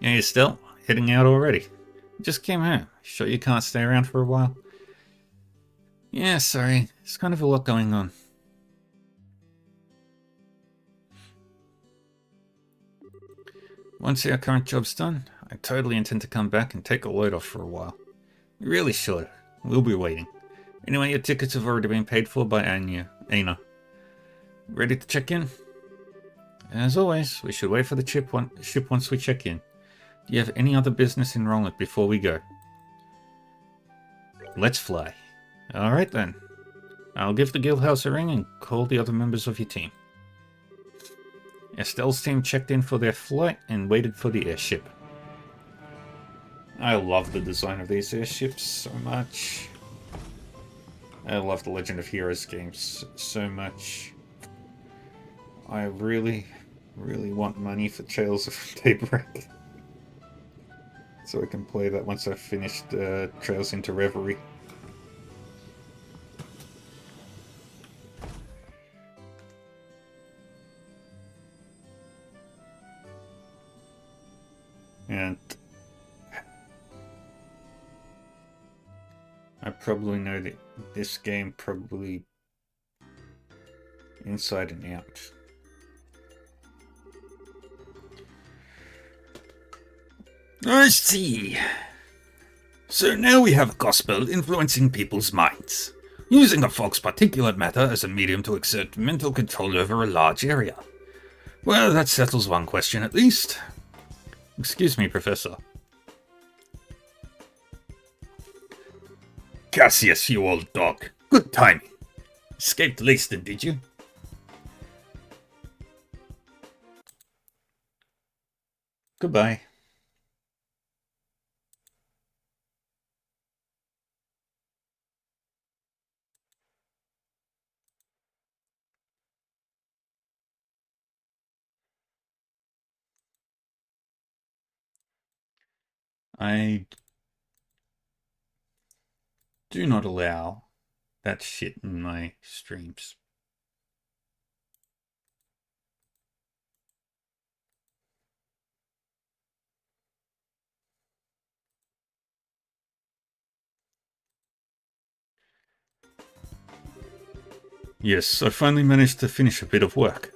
Yeah, you're still heading out already. Just came home. Sure you can't stay around for a while? Yeah, sorry. There's kind of a lot going on. Once our current job's done, I totally intend to come back and take a load off for a while. You really should. We'll be waiting. Anyway, your tickets have already been paid for by Aina. Ready to check in? As always, we should wait for the ship once we check in. Do you have any other business in Roland before we go? Let's fly. Alright then. I'll give the guildhouse a ring and call the other members of your team. Estelle's team checked in for their flight and waited for the airship. I love the design of these airships so much. I love the Legend of Heroes games so much. I really, really want money for Trails of Daybreak. So I can play that once I've finished Trails into Reverie. And I probably know that this game probably inside and out. I see. So now we have a gospel influencing people's minds, using a fog's particulate matter as a medium to exert mental control over a large area. Well, that settles one question at least. Excuse me, Professor. Cassius, you old dog. Good timing. Escaped Leiston, did you? Goodbye. I do not allow that shit in my streams. Yes, I finally managed to finish a bit of work.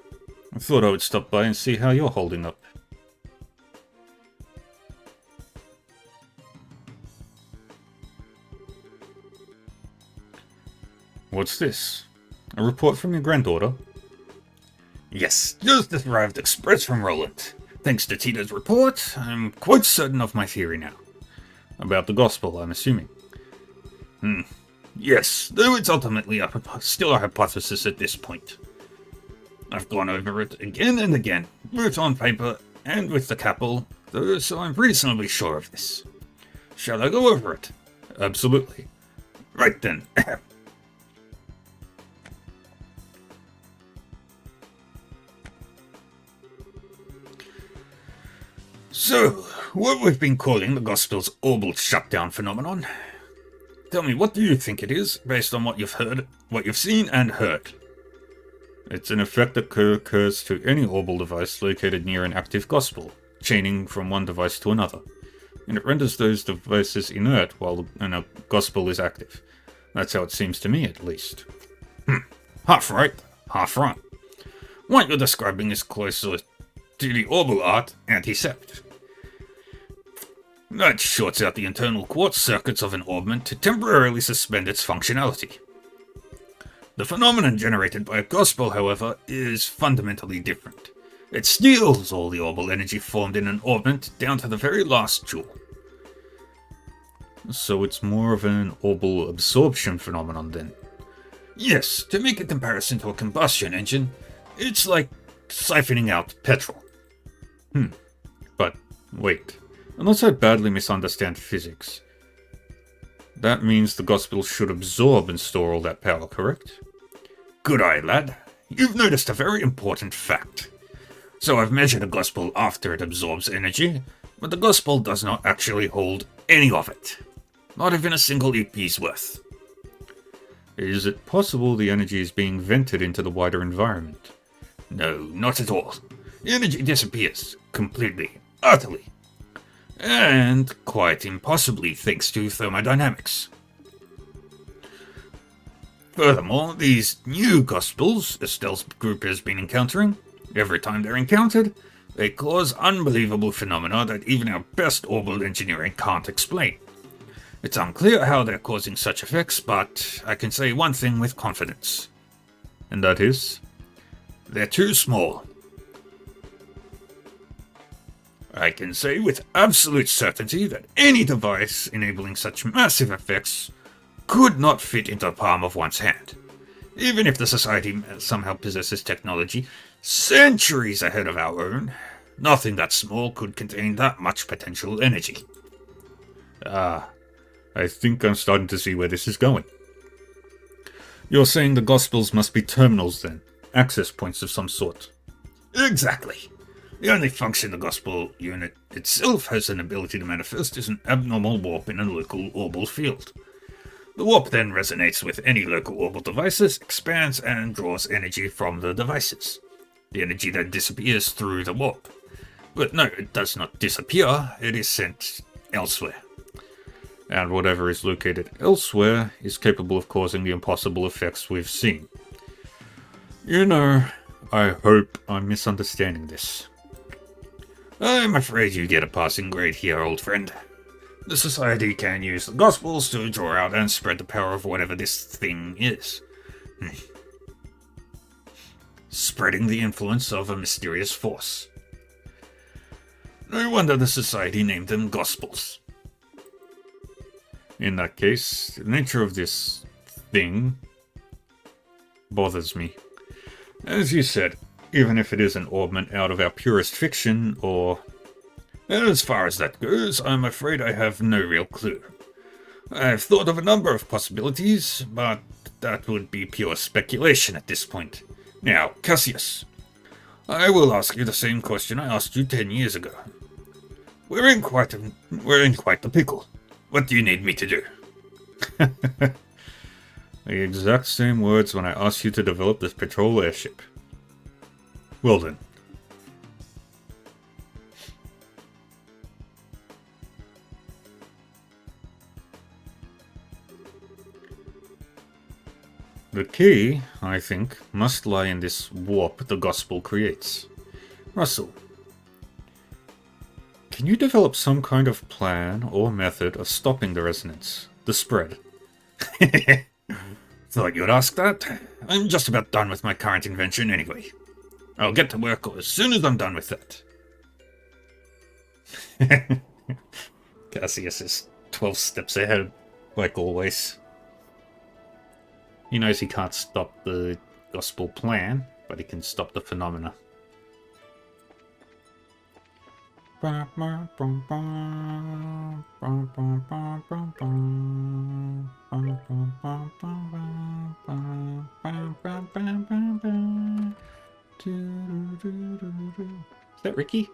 I thought I would stop by and see how you're holding up. What's this? A report from your granddaughter? Yes, just arrived express from Roland. Thanks to Tita's report, I'm quite certain of my theory now. About the gospel, I'm assuming. Yes, though it's ultimately still a hypothesis at this point. I've gone over it again and again, both on paper and with the Capel, though, so I'm reasonably sure of this. Shall I go over it? Absolutely. Right then. So, what we've been calling the Gospel's orbital shutdown phenomenon. Tell me, what do you think it is, based on what you've seen and heard? It's an effect that occurs to any orbital device located near an active Gospel, chaining from one device to another, and it renders those devices inert while a Gospel is active. That's how it seems to me, at least. Half right, half wrong. What you're describing is closer to the orbital art anticept. That shorts out the internal quartz circuits of an orbment to temporarily suspend its functionality. The phenomenon generated by a Gospel, however, is fundamentally different. It steals all the orbital energy formed in an orbment down to the very last joule. So it's more of an orbital absorption phenomenon then? Yes, to make a comparison to a combustion engine, it's like siphoning out petrol. But wait, unless I badly misunderstand physics, that means the Gospel should absorb and store all that power, correct? Good eye, lad. You've noticed a very important fact. So I've measured a Gospel after it absorbs energy, but the Gospel does not actually hold any of it. Not even a single EP's worth. Is it possible the energy is being vented into the wider environment? No, not at all. The energy disappears. Completely. Utterly. And quite impossibly thanks to thermodynamics. Furthermore, these new Gospels Estelle's group has been encountering, every time they're encountered, they cause unbelievable phenomena that even our best orbital engineering can't explain. It's unclear how they're causing such effects, but I can say one thing with confidence. And that is? They're too small. I can say with absolute certainty that any device enabling such massive effects could not fit into the palm of one's hand, even if the Society somehow possesses technology centuries ahead of our own. Nothing that small could contain that much potential energy. I think I'm starting to see where this is going. You're saying the Gospels must be terminals then? Access points of some sort? Exactly. The only function the Gospel unit itself has an ability to manifest is an abnormal warp in a local orbital field. The warp then resonates with any local orbital devices, expands, and draws energy from the devices. The energy then disappears through the warp. But no, it does not disappear, it is sent elsewhere. And whatever is located elsewhere is capable of causing the impossible effects we've seen. You know, I hope I'm misunderstanding this. I'm afraid you get a passing grade here, old friend. The Society can use the Gospels to draw out and spread the power of whatever this thing is. Spreading the influence of a mysterious force. No wonder the Society named them Gospels. In that case, the nature of this thing bothers me. As you said, even if it is an augment out of our purest fiction, or... As far as that goes, I'm afraid I have no real clue. I've thought of a number of possibilities, but that would be pure speculation at this point. Now, Cassius, I will ask you the same question I asked you 10 years ago. We're in quite the pickle. What do you need me to do? The exact same words when I asked you to develop this patrol airship. Well then. The key, I think, must lie in this warp the gospel creates. Russell, can you develop some kind of plan or method of stopping the resonance, the spread? Thought you'd ask that. I'm just about done with my current invention anyway. I'll get to work as soon as I'm done with that. Cassius is 12 steps ahead, like always. He knows he can't stop the gospel plan, but he can stop the phenomena. Is that Ricky?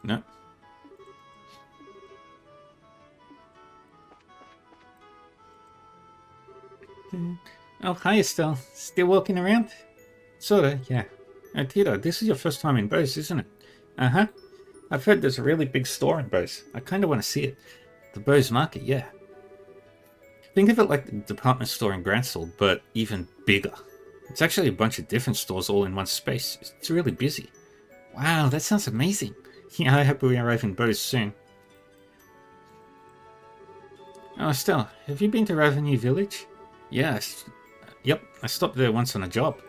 No. Oh, hi, Estelle. Still walking around? Sorta, yeah. Tito, this is your first time in Bose, isn't it? Uh-huh. I've heard there's a really big store in Bose. I kinda want to see it. The Bose Market, yeah. Think of it like the department store in Gransel, but even bigger. It's actually a bunch of different stores all in one space. It's really busy. Wow, that sounds amazing. Yeah, I hope we arrive in Bose soon. Oh, Estelle, have you been to Revenue Village? Yes. Yep, I stopped there once on a job.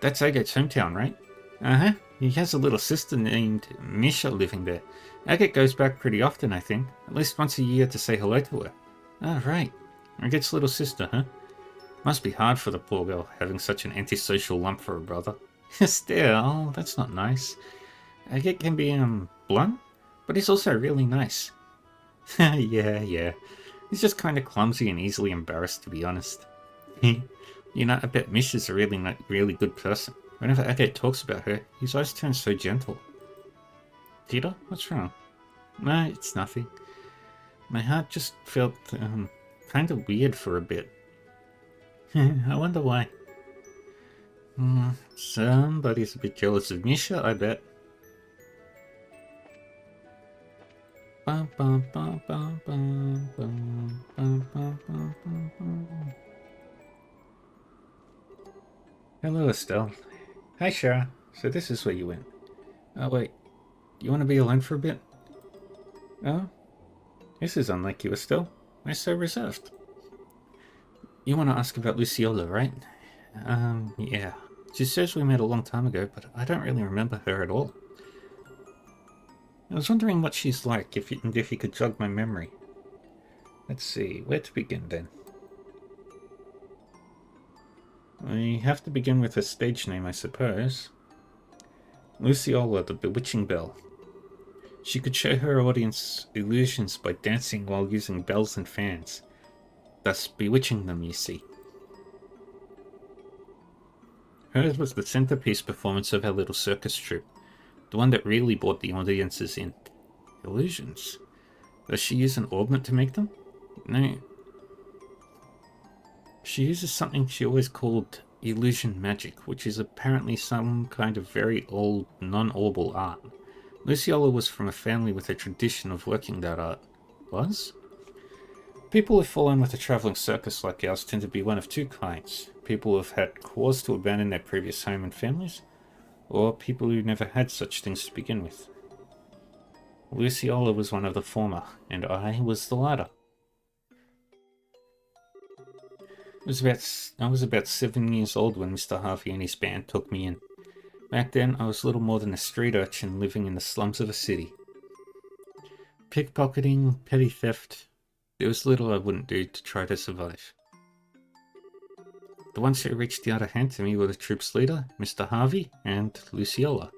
That's Agate's hometown, right? Uh-huh. He has a little sister named Misha living there. Agate goes back pretty often, I think. At least once a year to say hello to her. Oh, right. Agate's little sister, huh? Must be hard for the poor girl, having such an antisocial lump for a brother. Still, that's not nice. Agate can be, blunt, but he's also really nice. Yeah. He's just kind of clumsy and easily embarrassed, to be honest. You know, I bet Misha's a really good person. Whenever Agate talks about her, his eyes turn so gentle. Tita, what's wrong? No, it's nothing. My heart just felt, kind of weird for a bit. I wonder why. Somebody's a bit jealous of Misha, I bet. Hello, Estelle. Hi, Shara. So this is where you went. Oh, wait. You want to be alone for a bit? Oh? This is unlike you, Estelle. Why so reserved? You want to ask about Luciola, right? Yeah. She says we met a long time ago, but I don't really remember her at all. I was wondering what she's like, if you could jog my memory. Let's see, where to begin then? We have to begin with her stage name, I suppose. Luciola, the Bewitching Belle. She could show her audience illusions by dancing while using bells and fans, thus bewitching them, you see. Hers was the centerpiece performance of her little circus troupe, the one that really brought the audiences in. Illusions? Does she use an augment to make them? No. She uses something she always called illusion magic, which is apparently some kind of very old, non-orbal art. Luciola was from a family with a tradition of working that art. Was? People who fall in with a travelling circus like ours tend to be one of two kinds. People who have had cause to abandon their previous home and families, or people who never had such things to begin with. Luciola was one of the former, and I was the latter. I was about 7 years old when Mr. Harvey and his band took me in. Back then, I was little more than a street urchin living in the slums of a city. Pickpocketing, petty theft, There was little I wouldn't do to try to survive. The ones who reached the other hand to me were the troop's leader, Mr. Harvey, and Luciola.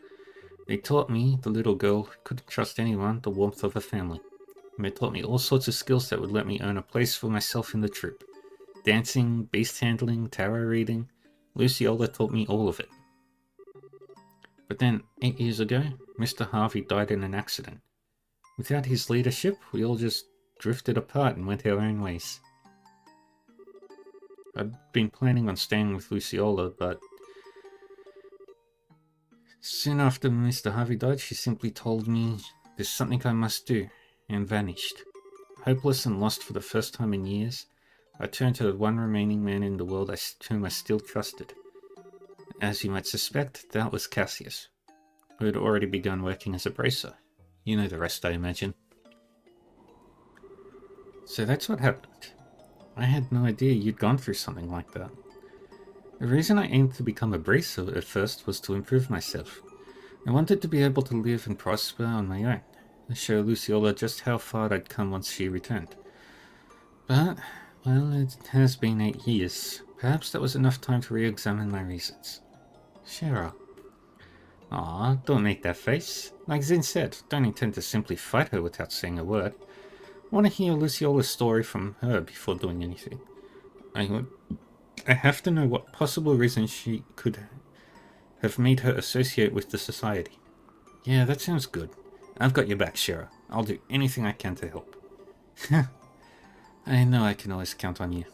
They taught me, the little girl who couldn't trust anyone, the warmth of a family. And they taught me all sorts of skills that would let me earn a place for myself in the troop. Dancing, beast handling, tarot reading. Luciola taught me all of it. But then, 8 years ago, Mr. Harvey died in an accident. Without his leadership, we all just drifted apart and went our own ways. I'd been planning on staying with Luciola, but soon after Mr. Harvey died, she simply told me there's something I must do, and vanished. Hopeless and lost for the first time in years, I turned to the one remaining man in the world whom I still trusted. As you might suspect, that was Cassius, who had already begun working as a bracer. You know the rest, I imagine. So that's what happened. I had no idea you'd gone through something like that. The reason I aimed to become a bracer at first was to improve myself. I wanted to be able to live and prosper on my own, and show Luciola just how far I'd come once she returned. But, well, it has been 8 years. Perhaps that was enough time to re-examine my reasons. Shara. Aw, don't make that face. Like Zin said, don't intend to simply fight her without saying a word. I want to hear Luciola's story from her before doing anything. I have to know what possible reason she could have made her associate with the society. Yeah, that sounds good. I've got your back, Shara. I'll do anything I can to help. I know I can always count on you.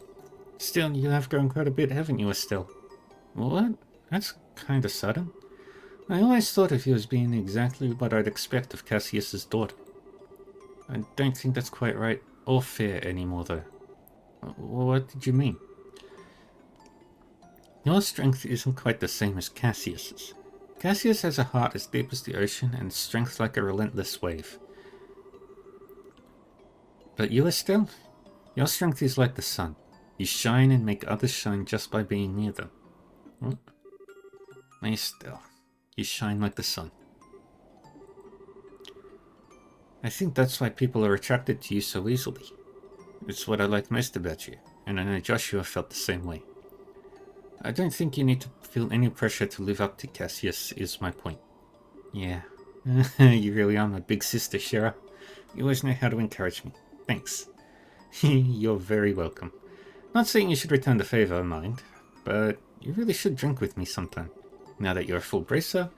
Still, you have grown quite a bit, haven't you, Estelle? What? That's kinda sudden. I always thought of you as being exactly what I'd expect of Cassius's daughter. I don't think that's quite right or fair anymore, though. What did you mean? Your strength isn't quite the same as Cassius's. Cassius has a heart as deep as the ocean and strength like a relentless wave. But you, Estelle? Your strength is like the sun. You shine and make others shine just by being near them. What? Estelle, you shine like the sun. I think that's why people are attracted to you so easily. It's what I like most about you, and I know Joshua felt the same way. I don't think you need to feel any pressure to live up to Cassius, is my point. Yeah. You really are my big sister, Shara. You always know how to encourage me. Thanks. You're very welcome. Not saying you should return the favor, mind, but you really should drink with me sometime. Now that you're a full bracer,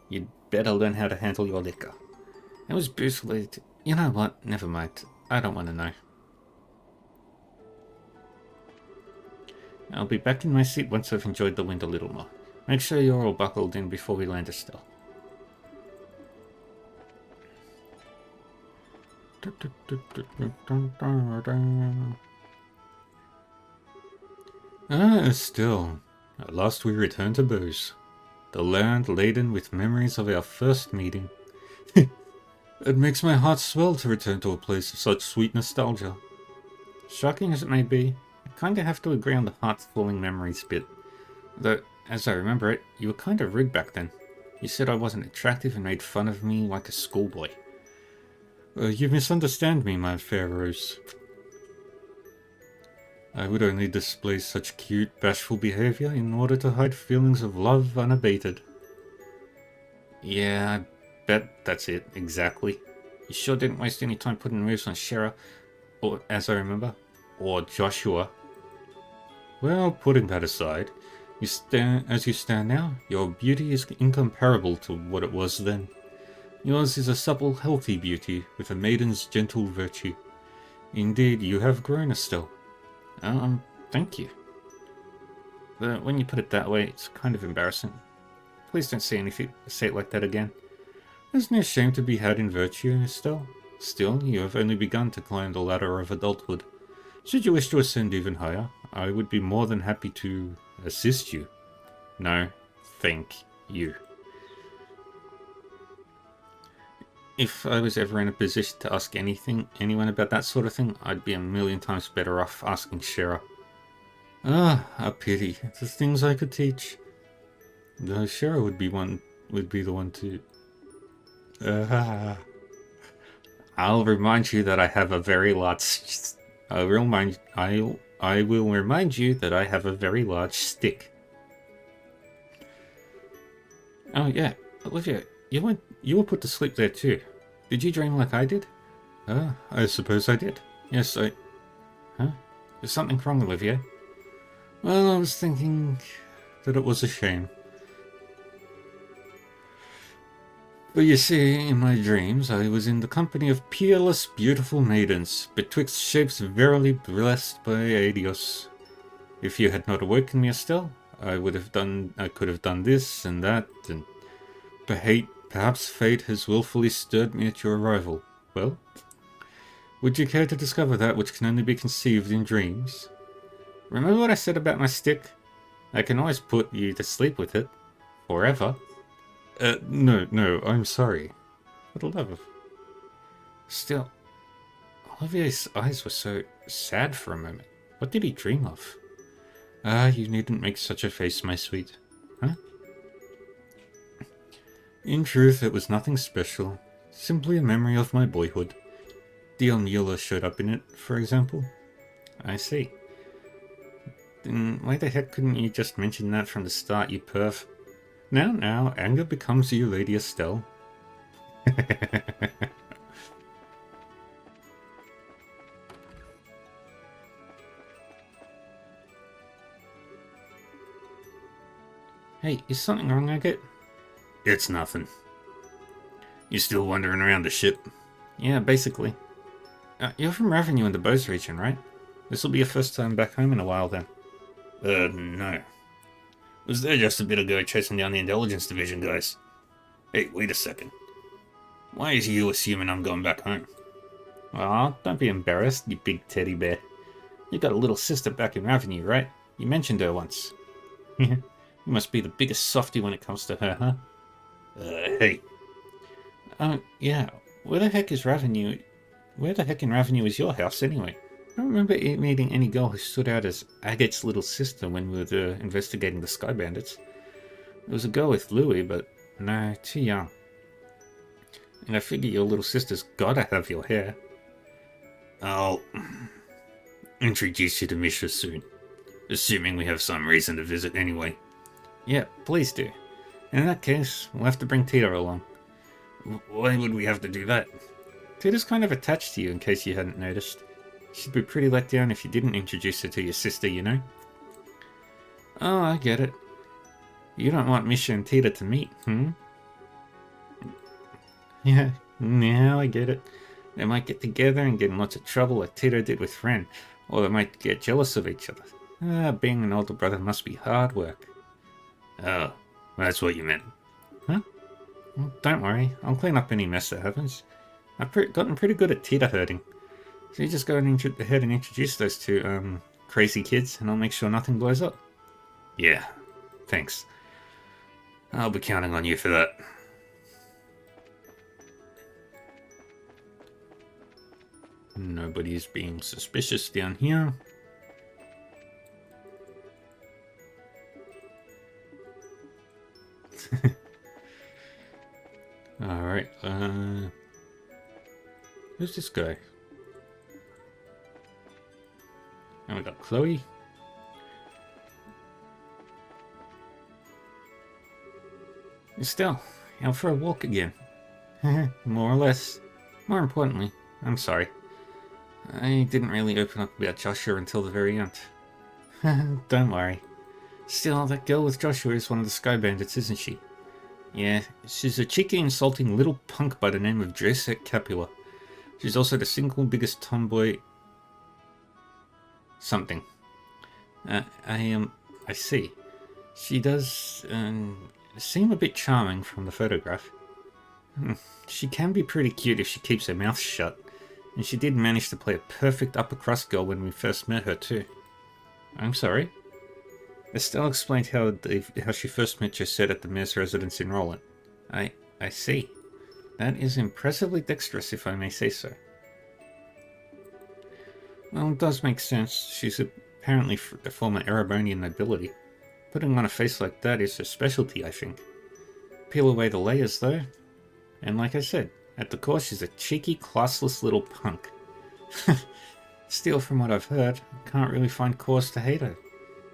you'd better learn how to handle your liquor. It was beautiful. You know what? Never mind. I don't want to know. I'll be back in my seat once I've enjoyed the wind a little more. Make sure you're all buckled in before we land, Estelle. Estelle. At last we return to Booze. The land laden with memories of our first meeting. It makes my heart swell to return to a place of such sweet nostalgia. Shocking as it may be, I kinda have to agree on the heart-falling memories bit. Though, as I remember it, you were kinda rude back then. You said I wasn't attractive and made fun of me like a schoolboy. You misunderstand me, my fair Rose. I would only display such cute, bashful behavior in order to hide feelings of love unabated. Yeah, I bet that's it, exactly. You sure didn't waste any time putting moves on Shara, or as I remember, or Joshua. Well, putting that aside, as you stand now, your beauty is incomparable to what it was then. Yours is a supple, healthy beauty with a maiden's gentle virtue. Indeed, you have grown, Estelle. Thank you. When you put it that way, it's kind of embarrassing. Please don't say it like that again. There's no shame to be had in virtue, Estelle. Still, you have only begun to climb the ladder of adulthood. Should you wish to ascend even higher, I would be more than happy to assist you. No, thank you. If I was ever in a position to ask anyone about that sort of thing, I'd be a million times better off asking Shara. Ah, a pity. The things I could teach. Though Shara would be the one to... I'll remind you that I have a very large I will remind you that I have a very large stick. Oh yeah, Olivia, you were put to sleep there too. Did you dream like I did? I suppose I did. Yes, I... Huh? Is something wrong, Olivia? Well, I was thinking that it was a shame. But you see, in my dreams, I was in the company of peerless, beautiful maidens, betwixt shapes verily blessed by Adios. If you had not awoken me, Estelle, I could have done this and that, and perhaps fate has willfully stirred me at your arrival. Well, would you care to discover that which can only be conceived in dreams? Remember what I said about my stick? I can always put you to sleep with it. Forever. No, I'm sorry. For the love of... Still, Olivier's eyes were so sad for a moment. What did he dream of? You needn't make such a face, my sweet. Huh? In truth, it was nothing special. Simply a memory of my boyhood. Dion Mueller showed up in it, for example. I see. Then why the heck couldn't you just mention that from the start, you perv? Now, anger becomes you, Lady Estelle. Hey, is something wrong, Agate? It's nothing. You still wandering around the ship? Yeah, basically. You're from Revenue in the Bose region, right? This'll be your first time back home in a while, then. No. Was there just a bit ago chasing down the intelligence division guys? Hey, wait a second. Why is you assuming I'm going back home? Aw, don't be embarrassed, you big teddy bear. You got a little sister back in Revenue, right? You mentioned her once. You must be the biggest softy when it comes to her, huh? Hey. Yeah. Where the heck in Revenue is your house, anyway? I don't remember meeting any girl who stood out as Agate's little sister when we were investigating the Sky Bandits. There was a girl with Louis, but no, too young. And I figure your little sister's gotta have your hair. I'll introduce you to Misha soon, assuming we have some reason to visit anyway. Yeah, please do. In that case, we'll have to bring Tita along. Why would we have to do that? Tita's kind of attached to you, in case you hadn't noticed. She'd be pretty let down if you didn't introduce her to your sister, you know? Oh, I get it. You don't want Misha and Tita to meet, Yeah, now I get it. They might get together and get in lots of trouble like Tita did with Ren, or they might get jealous of each other. Being an older brother must be hard work. Oh, that's what you meant. Huh? Well, don't worry, I'll clean up any mess that happens. I've gotten pretty good at Tita herding. So you just go ahead and introduce those two, crazy kids, and I'll make sure nothing blows up. Yeah, thanks. I'll be counting on you for that. Nobody's being suspicious down here. Alright, who's this guy? And we got Chloe. Estelle, out for a walk again. More or less. More importantly, I'm sorry. I didn't really open up about Joshua until the very end. Don't worry. Still, that girl with Joshua is one of the Sky Bandits, isn't she? Yeah, she's a cheeky, insulting little punk by the name of Dresek Capua. She's also the single biggest tomboy... something. I see. She does seem a bit charming from the photograph. She can be pretty cute if she keeps her mouth shut, and she did manage to play a perfect upper crust girl when we first met her too. I'm sorry? Estelle explained how she first met Josette at the mayor's residence in Roland. I see. That is impressively dexterous, if I may say so. Well, it does make sense. She's apparently a former Erebonian nobility. Putting on a face like that is her specialty, I think. Peel away the layers, though, and like I said, at the core she's a cheeky, classless little punk. Still, from what I've heard, I can't really find cause to hate her.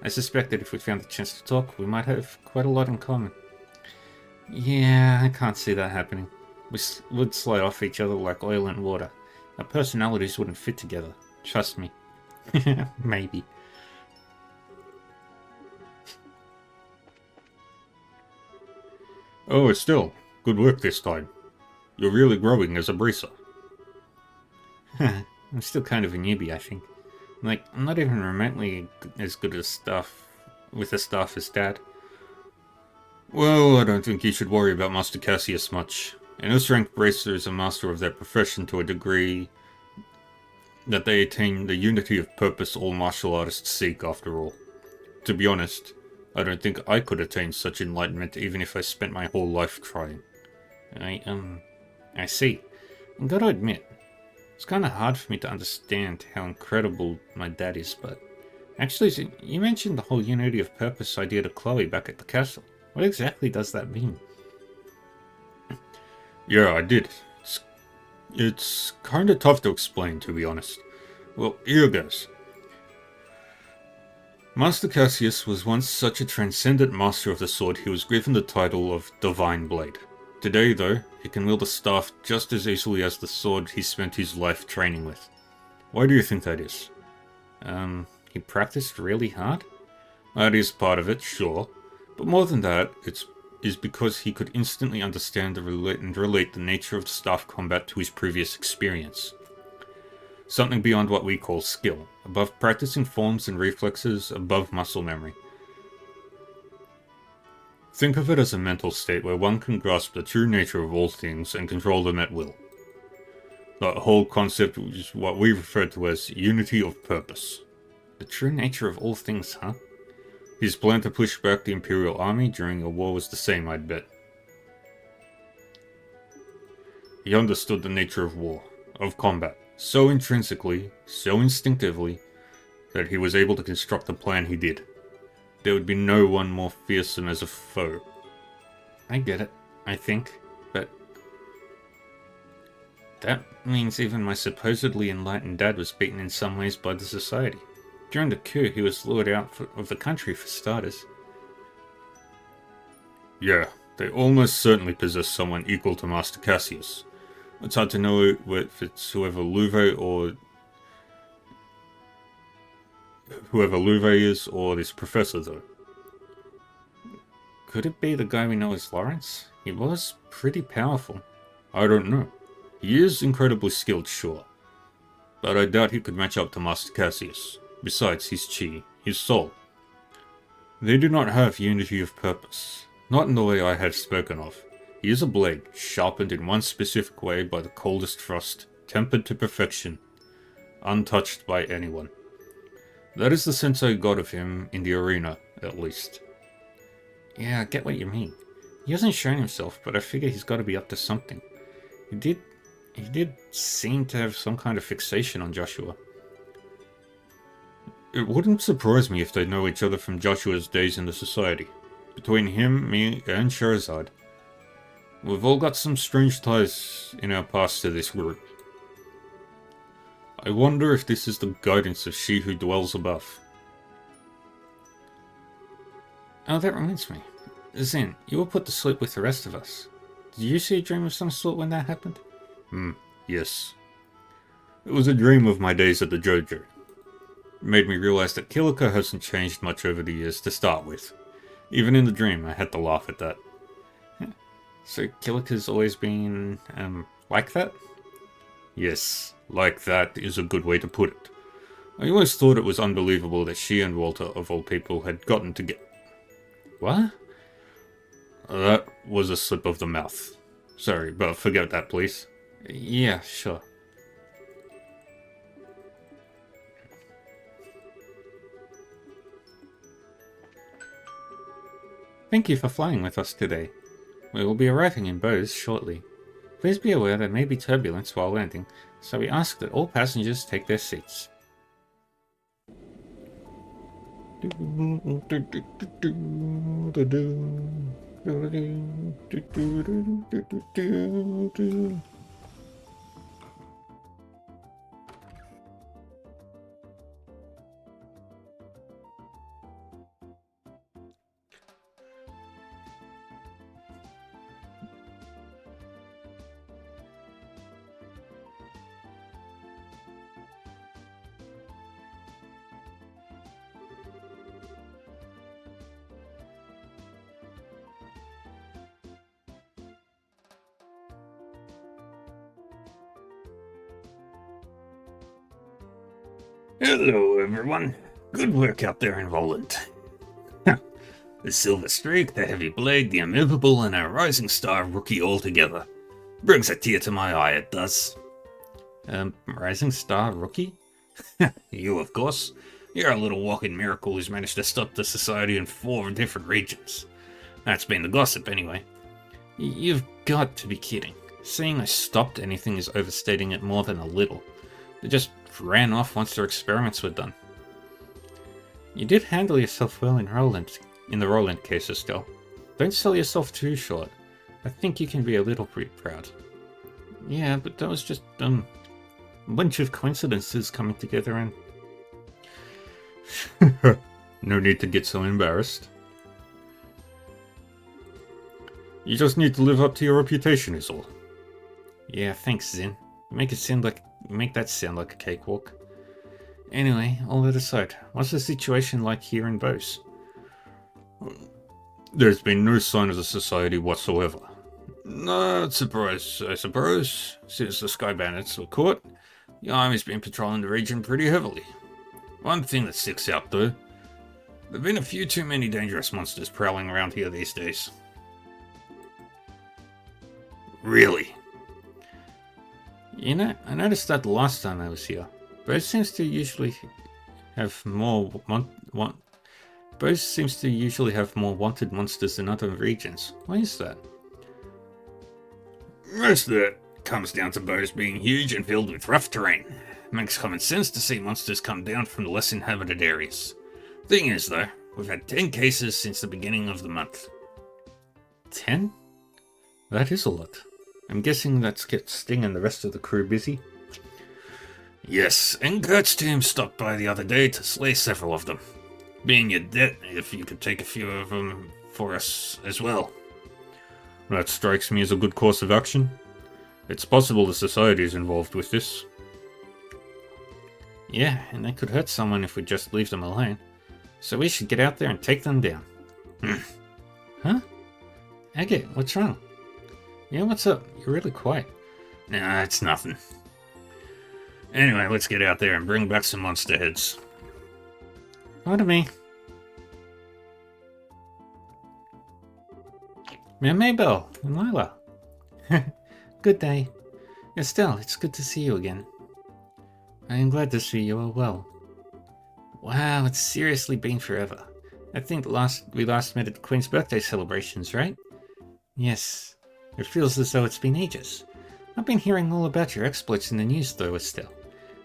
I suspect that if we found the chance to talk, we might have quite a lot in common. Yeah, I can't see that happening. We would slide off each other like oil and water. Our personalities wouldn't fit together. Trust me. Maybe. Oh, Estelle. Good work this time. You're really growing as a bracer. I'm still kind of a newbie, I think. Like, I'm not even remotely as good as with the staff as Dad. Well, I don't think you should worry about Master Cassius much. An S-rank bracer is a master of their profession to a degree that they attain the unity of purpose all martial artists seek, after all. To be honest, I don't think I could attain such enlightenment even if I spent my whole life trying. I see. I gotta admit, it's kinda hard for me to understand how incredible my dad is, but... Actually, you mentioned the whole unity of purpose idea to Chloe back at the castle. What exactly does that mean? Yeah, I did. It's kinda tough to explain, to be honest. Well, here goes. Master Cassius was once such a transcendent master of the sword he was given the title of Divine Blade. Today, though, he can wield the staff just as easily as the sword he spent his life training with. Why do you think that is? He practiced really hard? That is part of it, sure. But more than that, it is because he could instantly understand and relate the nature of staff combat to his previous experience. Something beyond what we call skill, above practicing forms and reflexes, above muscle memory. Think of it as a mental state where one can grasp the true nature of all things and control them at will. That whole concept is what we refer to as unity of purpose. The true nature of all things, huh? His plan to push back the Imperial Army during a war was the same, I'd bet. He understood the nature of war, of combat, so intrinsically, so instinctively, that he was able to construct the plan he did. There would be no one more fearsome as a foe. I get it, I think, but... that means even my supposedly enlightened dad was beaten in some ways by the society. During the coup, he was lured out of the country for starters. Yeah, they almost certainly possess someone equal to Master Cassius. It's hard to know if it's whoever Louve is, or this professor, though. Could it be the guy we know as Lawrence? He was pretty powerful. I don't know. He is incredibly skilled, sure. But I doubt he could match up to Master Cassius. Besides, his chi, his soul. They do not have unity of purpose. Not in the way I have spoken of. He is a blade, sharpened in one specific way by the coldest frost, tempered to perfection, untouched by anyone. That is the sense I got of him in the arena, at least. Yeah, I get what you mean. He hasn't shown himself, but I figure he's got to be up to something. He did seem to have some kind of fixation on Joshua. It wouldn't surprise me if they know each other from Joshua's days in the society. Between him, me, and Scheherazade. We've all got some strange ties in our past to this group. I wonder if this is the guidance of she who dwells above. Oh, that reminds me. Zen, you were put to sleep with the rest of us. Did you see a dream of some sort when that happened? Yes. It was a dream of my days at the Jojo. It made me realize that Kilika hasn't changed much over the years to start with. Even in the dream, I had to laugh at that. So Kilika's always been, like that? Yes, like that is a good way to put it. I always thought it was unbelievable that she and Walter, of all people, had gotten together. What? That was a slip of the mouth. Sorry, but forget that, please. Yeah, sure. Thank you for flying with us today. We will be arriving in Bose shortly. Please be aware there may be turbulence while landing, so we ask that all passengers take their seats. Hello, everyone. Good work out there in Roland. The Silver Streak, the Heavy Blade, the Immovable, and our Rising Star rookie all together. Brings a tear to my eye, it does. Rising Star rookie? You, of course. You're a little walking miracle who's managed to stop the society in 4 different regions. That's been the gossip, anyway. You've got to be kidding. Saying I stopped anything is overstating it more than a little. They just ran off once their experiments were done. You did handle yourself well in the Roland case, Estelle. Don't sell yourself too short. I think you can be a little pretty proud. Yeah, but that was just, a bunch of coincidences coming together and... No need to get so embarrassed. You just need to live up to your reputation is all. Yeah, thanks, Zin. You make that sound like a cakewalk. Anyway, all that aside, what's the situation like here in Bose? There's been no sign of the society whatsoever. Not surprised, I suppose. Since the Sky Bandits were caught, the Army's been patrolling the region pretty heavily. One thing that sticks out, though, there've been a few too many dangerous monsters prowling around here these days. Really? You know, I noticed that the last time I was here. Bose seems to usually have more wanted monsters than other regions. Why is that? Most of that comes down to Bose being huge and filled with rough terrain. Makes common sense to see monsters come down from the less inhabited areas. Thing is, though, we've had 10 cases since the beginning of the month. 10? That is a lot. I'm guessing that's kept Sting and the rest of the crew busy. Yes, and Kurt's team stopped by the other day to slay several of them. Being your debt if you could take a few of them for us as well. That strikes me as a good course of action. It's possible the society is involved with this. Yeah, and they could hurt someone if we just leave them alone. So we should get out there and take them down. Huh? Agate, what's wrong? Yeah, what's up? You're really quiet. Nah, it's nothing. Anyway, let's get out there and bring back some monster heads. On to me. Maybelle and Lila. Good day. Estelle, it's good to see you again. I am glad to see you are well. Wow, it's seriously been forever. I think we last met at the Queen's birthday celebrations, right? Yes. It feels as though it's been ages. I've been hearing all about your exploits in the news though, Estelle.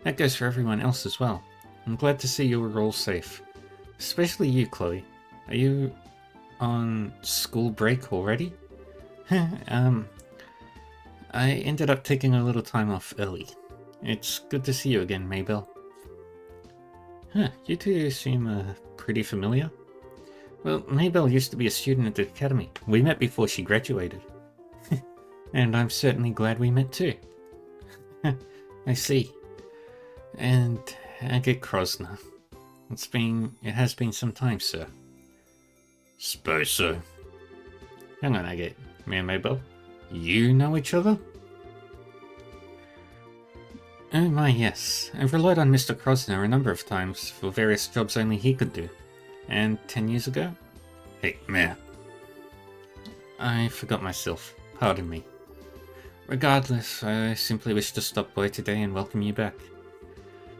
That goes for everyone else as well. I'm glad to see you were all safe. Especially you, Chloe. Are you on school break already? I ended up taking a little time off early. It's good to see you again, Maybelle. Huh, you two seem pretty familiar. Well, Maybelle used to be a student at the academy. We met before she graduated. And I'm certainly glad we met too. I see. And Agate Krosner. It has been some time, sir. Suppose so. Hang on, Agate. Me and Maybelle. You know each other? Oh my, yes. I've relied on Mr. Krosner a number of times for various jobs only he could do. And 10 years ago? Hey, Mare. I forgot myself. Pardon me. Regardless, I simply wish to stop by today and welcome you back.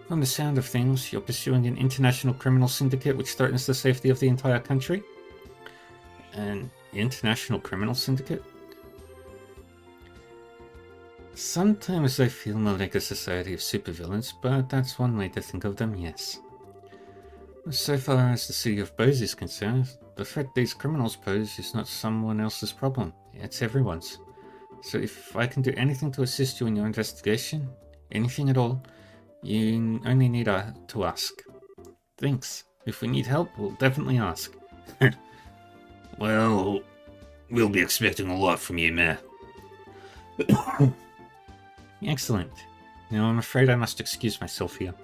From the sound of things, you're pursuing an international criminal syndicate which threatens the safety of the entire country? An international criminal syndicate? Sometimes I feel more like a society of supervillains, but that's one way to think of them, yes. So far as the city of Bose is concerned, the threat these criminals pose is not someone else's problem, it's everyone's. So if I can do anything to assist you in your investigation, anything at all, you only need to ask. Thanks. If we need help, we'll definitely ask. Well, we'll be expecting a lot from you, Mayor. Excellent. Now I'm afraid I must excuse myself here.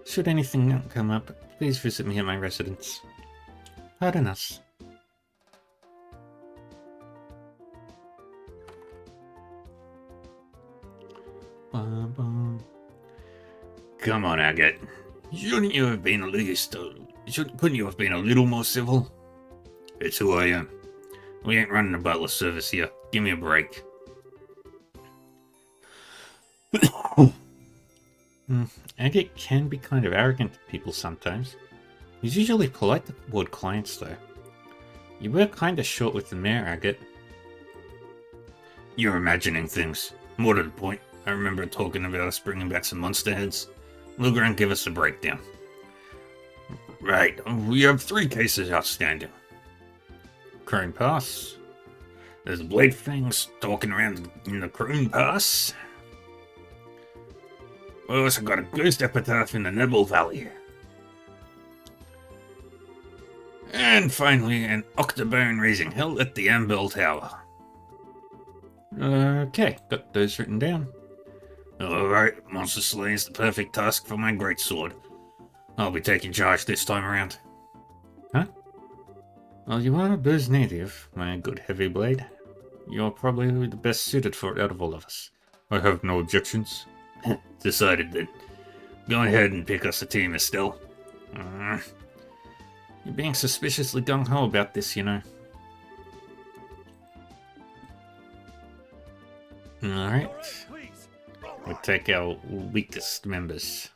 Should anything come up, please visit me at my residence. Pardon us. Come on, Agate. Shouldn't you have been at least, couldn't you have been a little more civil? It's who I am. We ain't running a butler service here. Give me a break. Agate can be kind of arrogant to people sometimes. He's usually polite toward clients, though. You were kinda short with the mayor, Agate. You're imagining things. More to the point, I remember talking about us bringing back some monster heads. Lugran, give us a breakdown. Right, we have 3 cases outstanding. Crone Pass. There's Blade Fangs talking around in the Crone Pass. We also got a Ghost Epitaph in the Nebel Valley. And finally, an Octobone raising hell at the Ambel Tower. Okay, got those written down. Alright, monster slaying's the perfect task for my greatsword. I'll be taking charge this time around. Huh? Well, you are a Booze native, my good heavy blade. You're probably the best suited for it out of all of us. I have no objections. Decided then. Go ahead and pick us a team, Estelle. You're being suspiciously gung-ho about this, you know. Alright. We'll take our weakest members.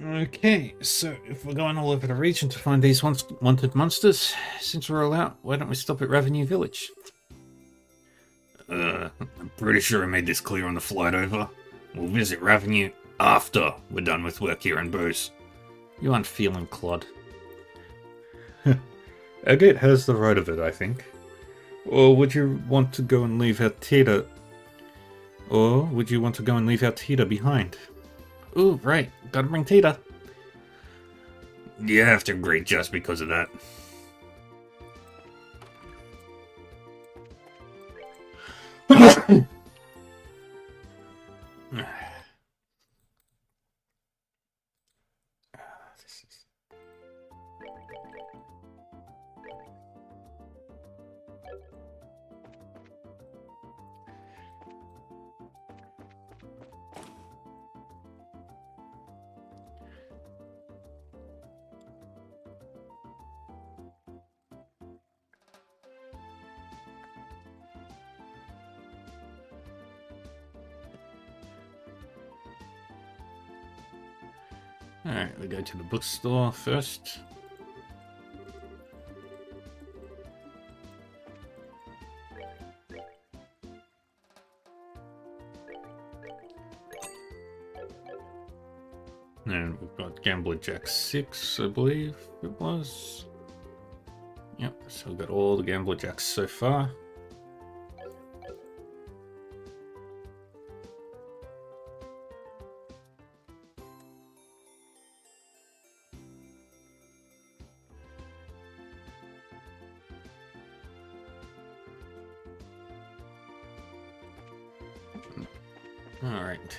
Okay, so if we're going all over the region to find these wanted monsters, since we're all out, why don't we stop at Revenue Village? I'm pretty sure I made this clear on the flight over. We'll visit Revenue after we're done with work here in Booze. You aren't feeling Clod. Agate has the right of it, I think. Or would you want to go and leave our Tita? Or would you want to go and leave our Tita behind? Ooh, right. Gotta bring Tita. You have to agree just because of that. Alright, we go to the bookstore first. And we've got Gambler Jack 6, I believe it was. Yep, so we've got all the Gambler Jacks so far. Alright,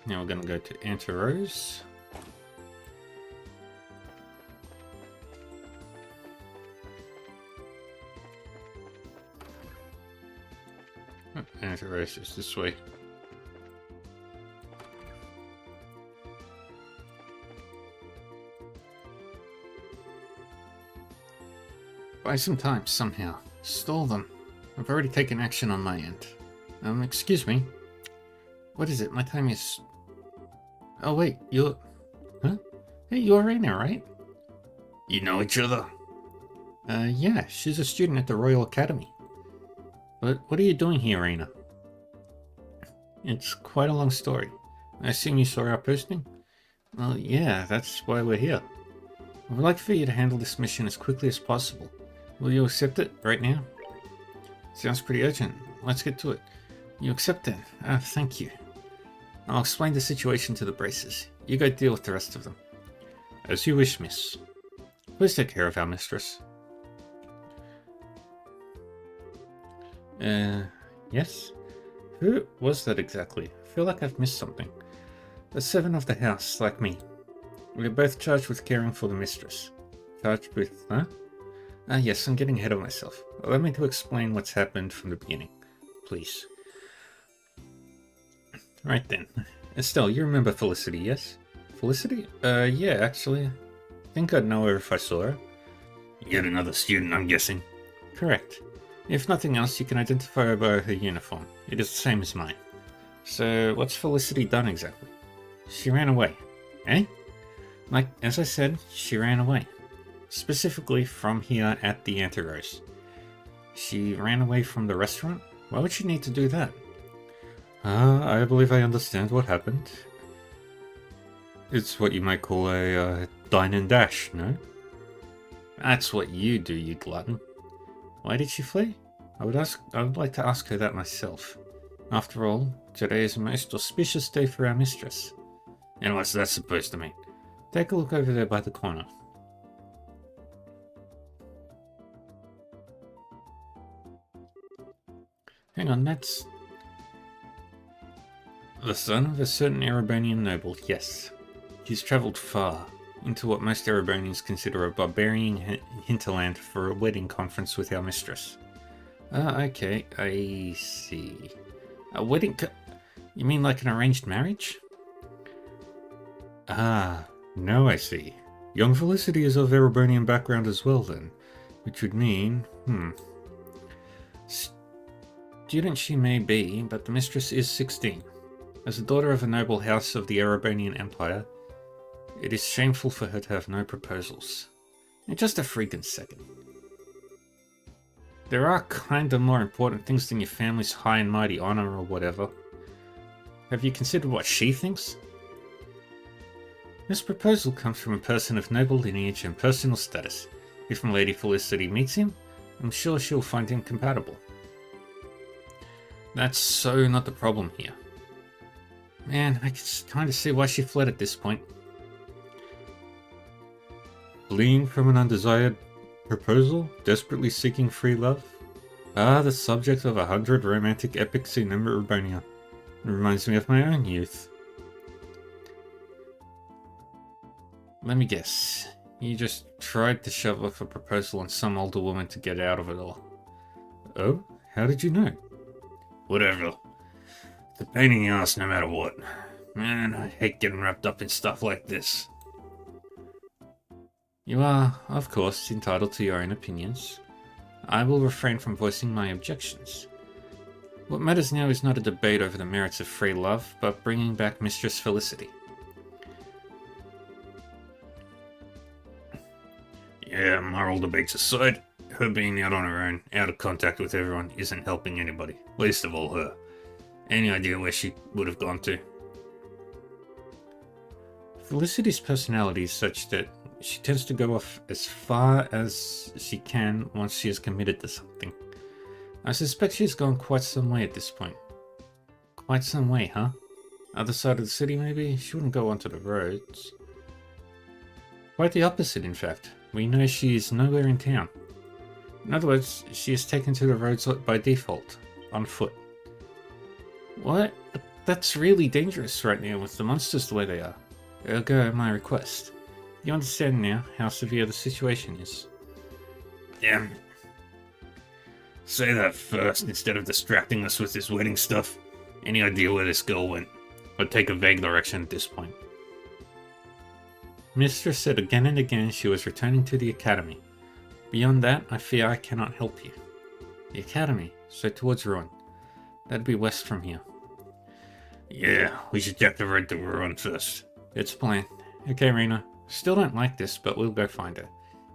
now we're going to go to Anterose. Anterose is this way. Buy some time, somehow. Stall them. I've already taken action on my end. Excuse me. What is it? My time is... Oh, wait, you're... Huh? Hey, you're Raina, right? You know each other? Yeah, she's a student at the Royal Academy. But what are you doing here, Raina? It's quite a long story. I assume you saw our posting? Well, yeah, that's why we're here. I would like for you to handle this mission as quickly as possible. Will you accept it right now? Sounds pretty urgent. Let's get to it. You accept it? Thank you. I'll explain the situation to the Braces. You go deal with the rest of them. As you wish, miss. Please take care of our mistress. Yes? Who was that exactly? I feel like I've missed something. The 7 of the house, like me. We are both charged with caring for the mistress. Charged with, huh? Ah, yes, I'm getting ahead of myself. Allow me to explain what's happened from the beginning. Please. Right then. Estelle, you remember Felicity, yes? Felicity? Yeah, actually. I think I'd know her if I saw her. Yet another student, I'm guessing. Correct. If nothing else, you can identify her by her uniform. It is the same as mine. So, what's Felicity done exactly? She ran away. Eh? Like, as I said, she ran away. Specifically from here at the Antirose. She ran away from the restaurant? Why would she need to do that? I believe I understand what happened. It's what you might call a dine and dash, no? That's what you do, you glutton. Why did she flee? I would like to ask her that myself. After all, today is a most auspicious day for our mistress. And what's that supposed to mean? Take a look over there by the corner. Hang on, that's... the son of a certain Erebonian noble, yes. He's travelled far, into what most Erebonians consider a barbarian hinterland for a wedding conference with our mistress. Okay, I see. A wedding you mean like an arranged marriage? Ah, now I see. Young Felicity is of Erebonian background as well then, which would mean, Student she may be, but the mistress is 16. As a daughter of a noble house of the Erebonian Empire, it is shameful for her to have no proposals. In just a freaking second. There are kinda more important things than your family's high and mighty honor or whatever. Have you considered what she thinks? This proposal comes from a person of noble lineage and personal status. If my Lady Felicity meets him, I'm sure she'll find him compatible. That's so not the problem here. Man, I can kind of see why she fled at this point. Fleeing from an undesired proposal? Desperately seeking free love? Ah, the subject of 100 romantic epics in Erebonia. It reminds me of my own youth. Let me guess. You just tried to shove off a proposal on some older woman to get out of it all. Oh? How did you know? Whatever. It's a pain in the ass no matter what. Man, I hate getting wrapped up in stuff like this. You are, of course, entitled to your own opinions. I will refrain from voicing my objections. What matters now is not a debate over the merits of free love, but bringing back Mistress Felicity. Yeah, moral debates aside, her being out on her own, out of contact with everyone, isn't helping anybody. Least of all her. Any idea where she would have gone to? Felicity's personality is such that she tends to go off as far as she can once she is committed to something. I suspect she's gone quite some way at this point. Quite some way, huh? Other side of the city, maybe? She wouldn't go onto the roads. Quite the opposite, in fact. We know she is nowhere in town. In other words, she is taken to the roads by default, on foot. What? That's really dangerous right now with the monsters the way they are. Ergo, my request. You understand now how severe the situation is. Damn. Say that first instead of distracting us with this wedding stuff. Any idea where this girl went? I'd take a vague direction at this point. Mistress said again and again she was returning to the academy. Beyond that, I fear I cannot help you. The academy, so towards Ruin. That'd be west from here. Yeah, we should check the road to Ruin first. It's a plan. Okay, Rena. Still don't like this, but we'll go find her.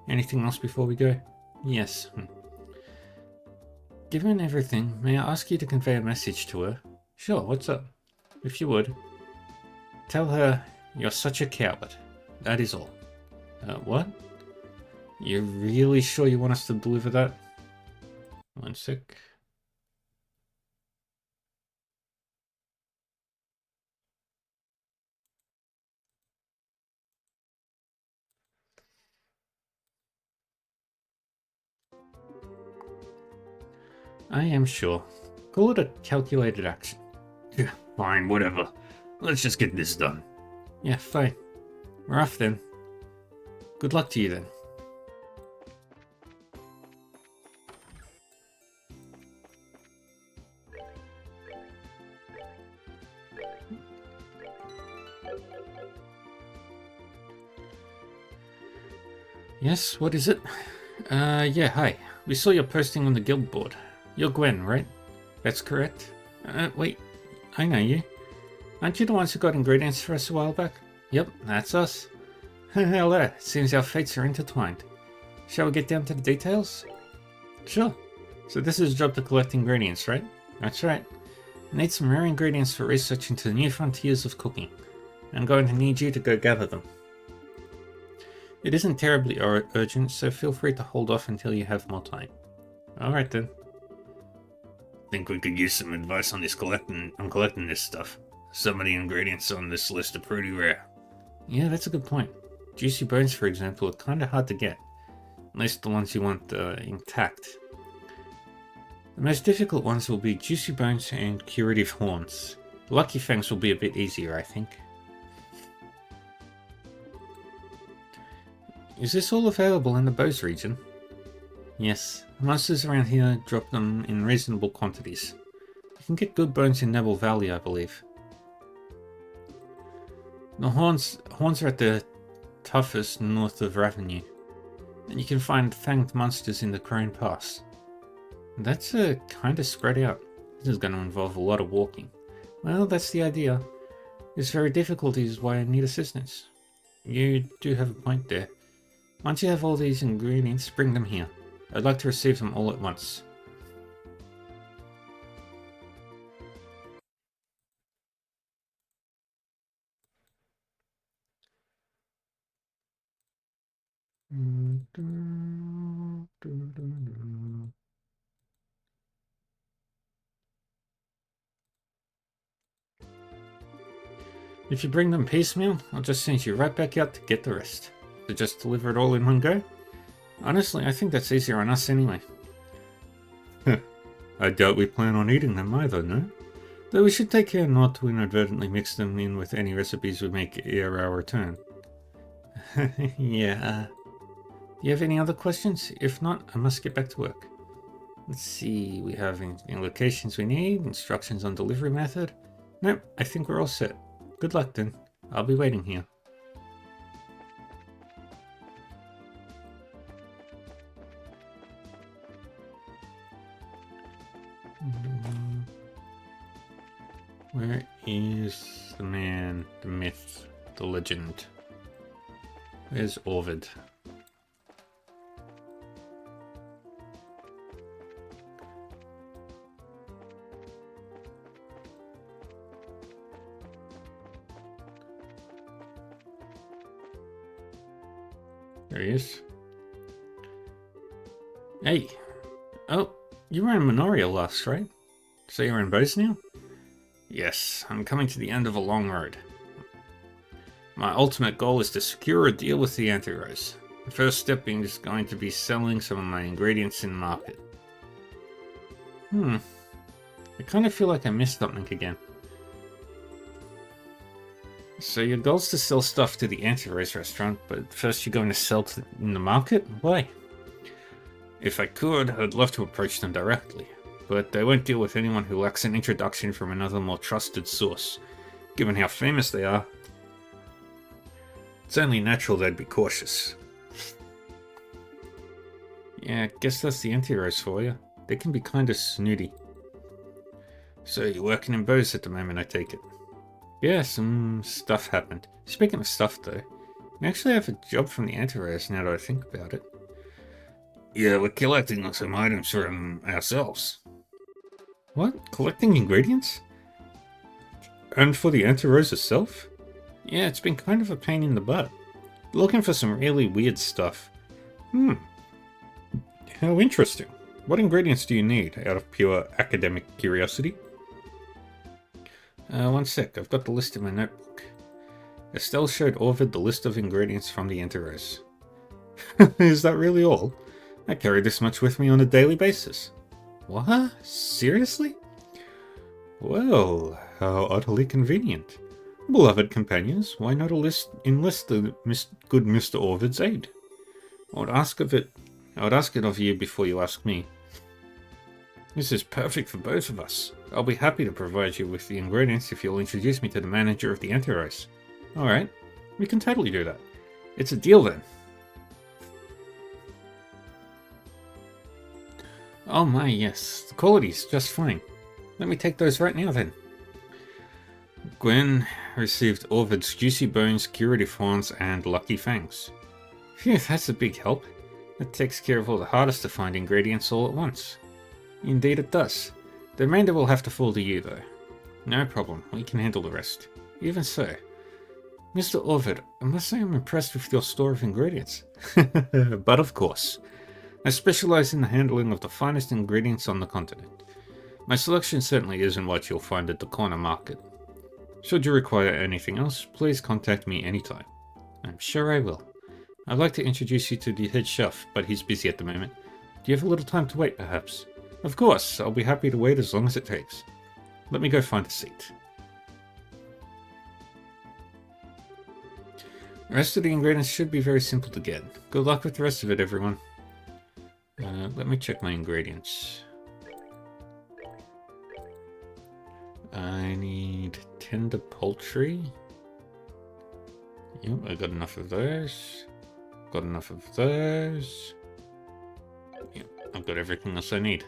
Anything else before we go? Yes. Given everything, may I ask you to convey a message to her? Sure, what's up? If you would. Tell her you're such a coward. That is all. What? You're really sure you want us to deliver that? One sec. I am sure. Call it a calculated action. Yeah, fine, whatever. Let's just get this done. Yeah, fine. We're off then. Good luck to you then. Yes, what is it? Yeah, hi. We saw your posting on the guild board. You're Gwen, right? That's correct. Wait, I know you. Aren't you the ones who got ingredients for us a while back? Yep, that's us. Hello, seems our fates are intertwined. Shall we get down to the details? Sure. So this is a job to collect ingredients, right? That's right. I need some rare ingredients for research into the new frontiers of cooking. I'm going to need you to go gather them. It isn't terribly urgent, so feel free to hold off until you have more time. Alright then. Think we could use some advice on collecting this stuff. Some of the ingredients on this list are pretty rare. Yeah, that's a good point. Juicy bones, for example, are kinda hard to get. At least the ones you want intact. The most difficult ones will be juicy bones and curative horns. Lucky fangs will be a bit easier, I think. Is this all available in the Bose region? Yes, monsters around here drop them in reasonable quantities. You can get good bones in Nebel Valley, I believe. The horns are at the toughest north of Ravenue. And you can find fanged monsters in the Crane Pass. That's kinda spread out. This is gonna involve a lot of walking. Well, that's the idea. This very difficulty is why I need assistance. You do have a point there. Once you have all these ingredients, bring them here. I'd like to receive them all at once. If you bring them piecemeal, I'll just send you right back out to get the rest. To just deliver it all in one go? Honestly, I think that's easier on us anyway. I doubt we plan on eating them either, no? Though we should take care not to inadvertently mix them in with any recipes we make ere our return. Yeah. Do you have any other questions? If not, I must get back to work. Let's see, we have in locations we need, instructions on delivery method. Nope, I think we're all set. Good luck then. I'll be waiting here. Where is the man, the myth, the legend? Where's Orvid? There he is. Hey! Oh, you were in Minoria last, right? So you're in Bose now? Yes, I'm coming to the end of a long road. My ultimate goal is to secure a deal with the Anti-Rose. The first step being is going to be selling some of my ingredients in the market. I kind of feel like I missed something again. So your goal's to sell stuff to the Anti-Rose restaurant, but first you're going to sell in the market? Why? If I could, I'd love to approach them directly, but they won't deal with anyone who lacks an introduction from another more trusted source. Given how famous they are, it's only natural they'd be cautious. Yeah, I guess that's the Anti-Rose for you. They can be kinda snooty. So you're working in Bose at the moment, I take it? Yeah, some stuff happened. Speaking of stuff though, we actually have a job from the Anti-Rose now that I think about it. Yeah, we're collecting some items from ourselves. What? Collecting ingredients? And for the Anti-Rose itself? Yeah, it's been kind of a pain in the butt. Looking for some really weird stuff. How interesting. What ingredients do you need, out of pure academic curiosity? One sec, I've got the list in my notebook. Estelle showed Orvid the list of ingredients from the Anti-Rose. Is that really all? I carry this much with me on a daily basis. What? Seriously? Well, how utterly convenient. Beloved companions, why not enlist the good Mr. Orvid's aid? I would ask it of you before you ask me. This is perfect for both of us. I'll be happy to provide you with the ingredients if you'll introduce me to the manager of the Anti-Rice. Alright, we can totally do that. It's a deal then. Oh my, yes. The quality's just fine. Let me take those right now then. Gwen received Orvid's Juicy Bones, Curative Horns, and Lucky Fangs. Phew, that's a big help. That takes care of all the hardest to find ingredients all at once. Indeed it does. The remainder will have to fall to you though. No problem, we can handle the rest. Even so. Mr. Orvid, I must say I'm impressed with your store of ingredients. But of course. I specialize in the handling of the finest ingredients on the continent. My selection certainly isn't what you'll find at the corner market. Should you require anything else, please contact me anytime. I'm sure I will. I'd like to introduce you to the head chef, but he's busy at the moment. Do you have a little time to wait, perhaps? Of course, I'll be happy to wait as long as it takes. Let me go find a seat. The rest of the ingredients should be very simple to get. Good luck with the rest of it, everyone. Let me check my ingredients. I need tender poultry. Yep, I got enough of those. Got enough of those. Yep, I've got everything else I need.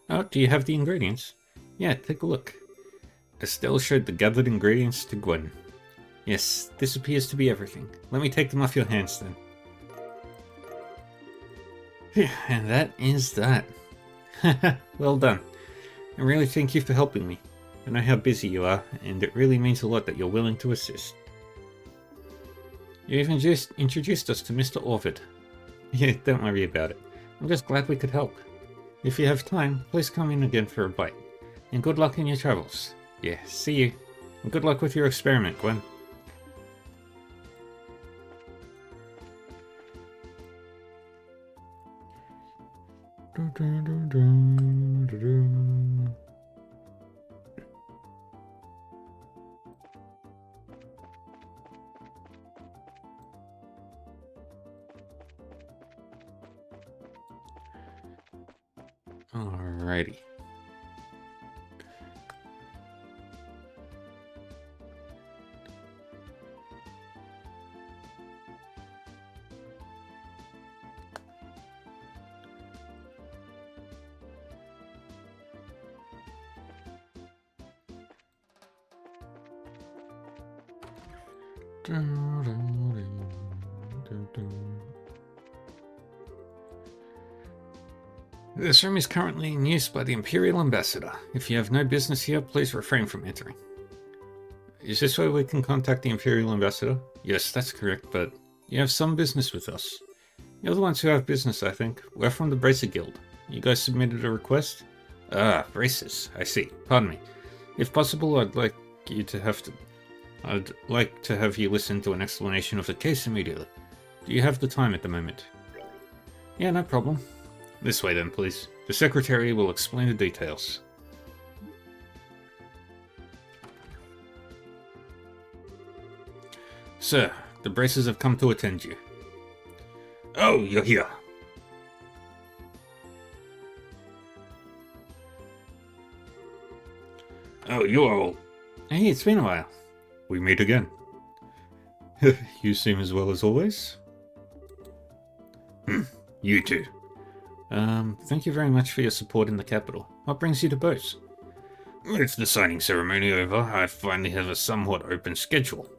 Oh, do you have the ingredients? Yeah, take a look. Estelle showed the gathered ingredients to Gwen. Yes, this appears to be everything. Let me take them off your hands then. Phew, and that is that. Well done. I really thank you for helping me. I know how busy you are, and it really means a lot that you're willing to assist. You even just introduced us to Mr. Orvid. Yeah, don't worry about it. I'm just glad we could help. If you have time, please come in again for a bite. And good luck in your travels. Yeah, see you. And good luck with your experiment, Gwen. Alrighty. This room is currently in use by the Imperial Ambassador. If you have no business here, please refrain from entering. Is this where we can contact the Imperial Ambassador? Yes, that's correct, but you have some business with us. You're the ones who have business, I think. We're from the Bracer Guild. You guys submitted a request? Ah, braces. I see. Pardon me. If possible, I'd like to have you listen to an explanation of the case immediately. Do you have the time at the moment? Yeah, no problem. This way then, please. The secretary will explain the details. Sir, the braces have come to attend you. Oh, you're here. Oh, you're all... Hey, it's been a while. We meet again. You seem as well as always. You too. Thank you very much for your support in the capital. What brings you to Bose? With the signing ceremony over, I finally have a somewhat open schedule.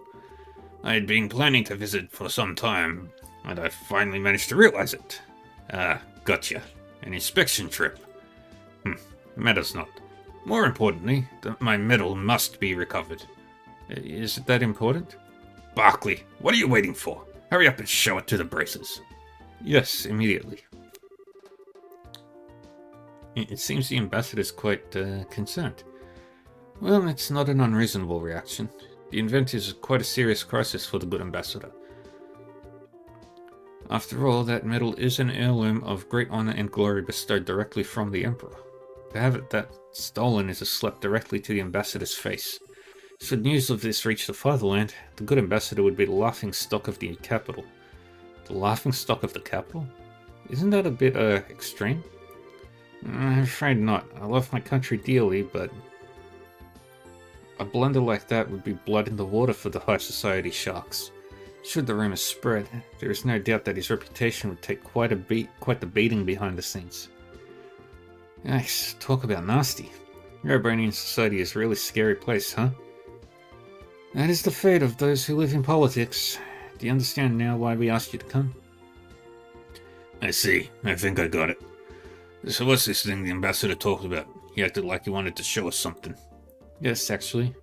I had been planning to visit for some time, and I finally managed to realize it. Gotcha. An inspection trip. Matters not. More importantly, my medal must be recovered. Is it that important? Barkley, what are you waiting for? Hurry up and show it to the braces. Yes, immediately. It seems the ambassador's quite concerned. Well, it's not an unreasonable reaction. The event is quite a serious crisis for the good ambassador. After all, that medal is an heirloom of great honor and glory bestowed directly from the emperor. To Stolen is a slap directly to the ambassador's face. Should news of this reach the fatherland, the good ambassador would be the laughing stock of the capital. The laughing stock of the capital? Isn't that a bit, extreme? I'm afraid not. I love my country dearly, but a blunder like that would be blood in the water for the high society sharks. Should the rumors spread, there is no doubt that his reputation would take quite the beating behind the scenes. Yikes, talk about nasty. Erebranian society is a really scary place, huh? That is the fate of those who live in politics. Do you understand now why we asked you to come? I see. I think I got it. So what's this thing the ambassador talked about? He acted like he wanted to show us something. Yes, actually.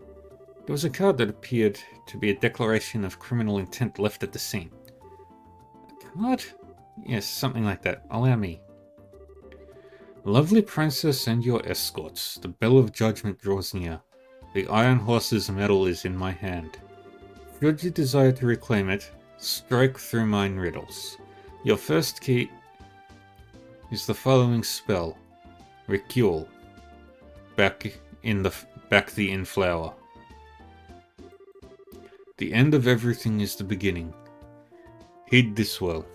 There was a card that appeared to be a declaration of criminal intent left at the scene. A card? Yes, something like that. Allow me. Lovely princess and your escorts. The bell of judgment draws near. The Iron Horse's medal is in my hand. Should you desire to reclaim it, strike through mine riddles. Your first key is the following spell. Recule. Back the in flower. The end of everything is the beginning. Heed this well.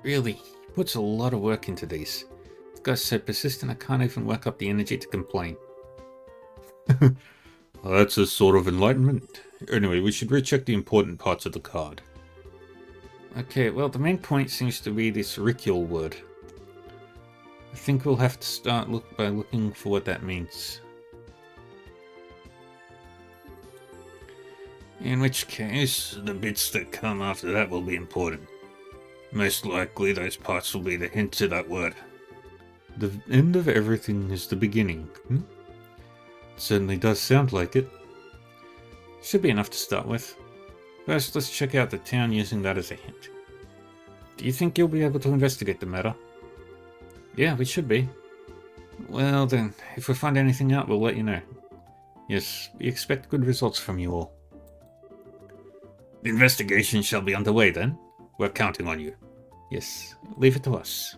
Really, he puts a lot of work into these. This guy's so persistent I can't even work up the energy to complain. Well, that's a sort of enlightenment. Anyway, we should recheck the important parts of the card. Okay, well, the main point seems to be this ritual word. I think we'll have to start by looking for what that means. In which case, the bits that come after that will be important. Most likely, those parts will be the hint to that word. The end of everything is the beginning. It certainly does sound like it. Should be enough to start with. First, let's check out the town using that as a hint. Do you think you'll be able to investigate the matter? Yeah, we should be. Well then, if we find anything out, we'll let you know. Yes, we expect good results from you all. The investigation shall be underway then. We're counting on you. Yes, leave it to us.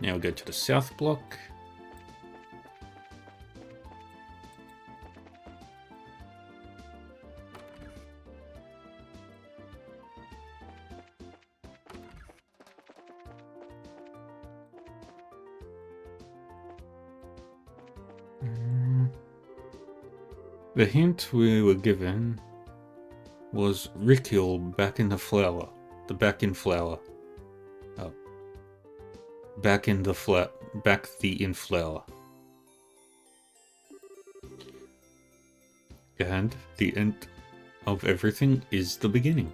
Now we'll go to the south block. The hint we were given was Ricule back in the flower. The back in flower. Back the in flower. And the end of everything is the beginning.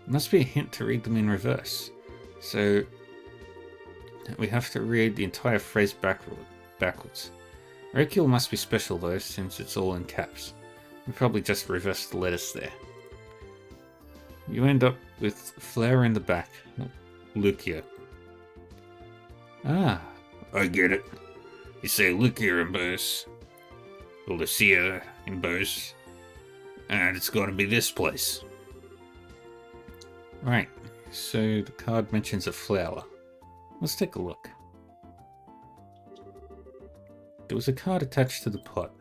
It must be a hint to read them in reverse. So we have to read the entire phrase backwards. Ricule must be special though, since it's all in caps. We probably just reversed the letters there. You end up with flower in the back. Lucia. Ah, I get it. You say Lucia in Bose, or Lucia in Bose, and it's got to be this place. Right, so the card mentions a flower. Let's take a look. There was a card attached to the pot.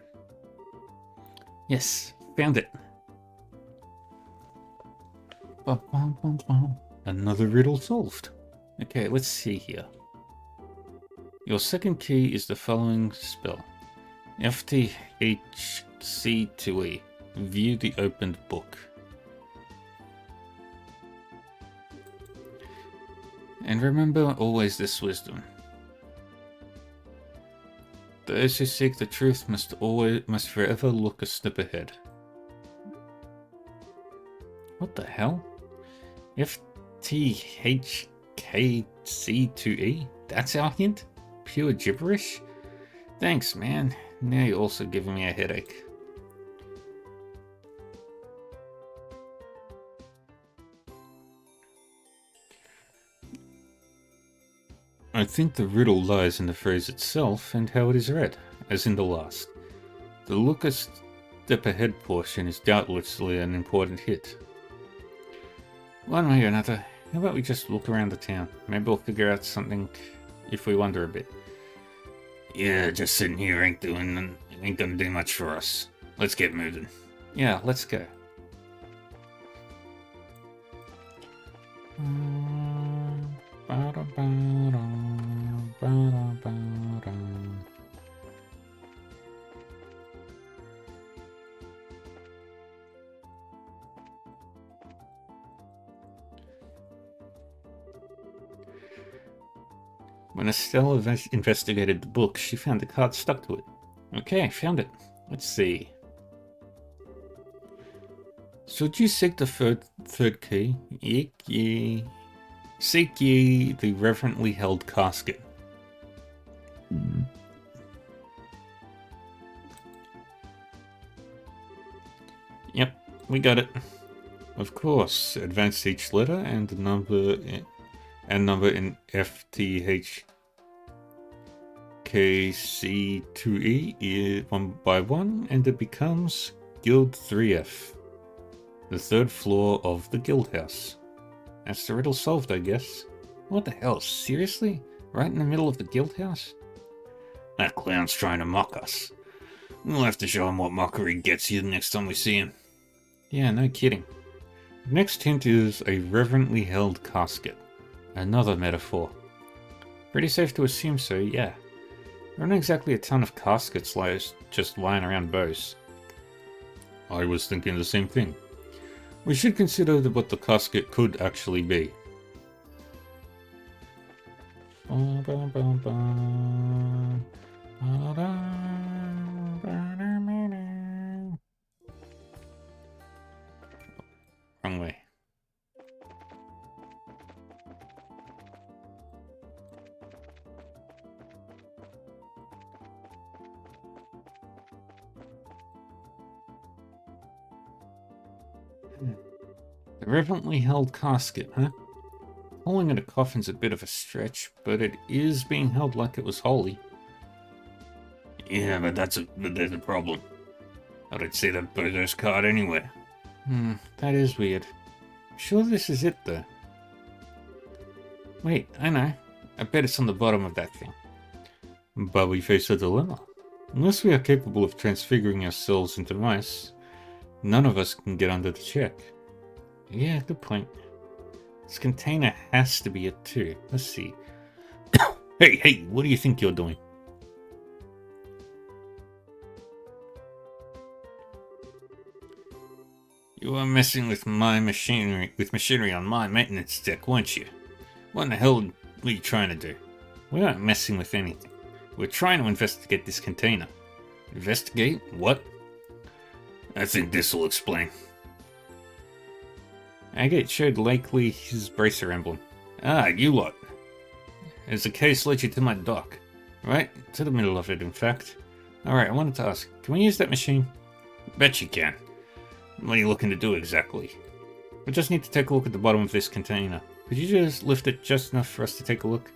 Yes, found it. Another riddle solved. Okay, let's see here. Your second key is the following spell. FTHC2E. View the opened book. And remember always this wisdom. Those who seek the truth must forever look a step ahead. What the hell? FTHKC2E? That's our hint? Pure gibberish? Thanks, man. Now you're also giving me a headache. I think the riddle lies in the phrase itself and how it is read, as in the last. The look a step ahead portion is doubtlessly an important hit. One way or another, how about we just look around the town? Maybe we'll figure out something if we wander a bit. Yeah, just sitting here ain't gonna do much for us. Let's get moving. Yeah, let's go. When Estelle investigated the book, she found the card stuck to it. Okay, found it. Let's see. Should you seek the third key? Seek ye the reverently held casket. Yep, we got it. Of course, advance each letter and the number in FTHKC2E one by one, and it becomes Guild 3F, the third floor of the guild house. That's the riddle solved, I guess. What the hell, seriously? Right in the middle of the guild house? That clown's trying to mock us. We'll have to show him what mockery gets you the next time we see him. Yeah, no kidding. The next hint is a reverently held casket. Another metaphor. Pretty safe to assume so, yeah. There aren't exactly a ton of caskets just lying around Bose. I was thinking the same thing. We should consider what the casket could actually be. Wrong way. The reverently held casket, huh? Calling it a coffin's a bit of a stretch, but it is being held like it was holy. Yeah, but there's a problem. I didn't see that Bozo's card anywhere. That is weird. Sure this is it, though. Wait, I know. I bet it's on the bottom of that thing. But we face a dilemma. Unless we are capable of transfiguring ourselves into mice, none of us can get under the check. Yeah, good point. This container has to be it too. Let's see. Hey, what do you think you're doing? You were messing with my machinery on my maintenance deck, weren't you? What in the hell were you trying to do? We aren't messing with anything. We're trying to investigate this container. Investigate? What? I think this will explain. Agate showed Lakely his bracer emblem. Ah, you lot. As the case led you to my dock. Right to the middle of it, in fact. Alright, I wanted to ask, can we use that machine? Bet you can. What are you looking to do exactly? We just need to take a look at the bottom of this container. Could you just lift it just enough for us to take a look?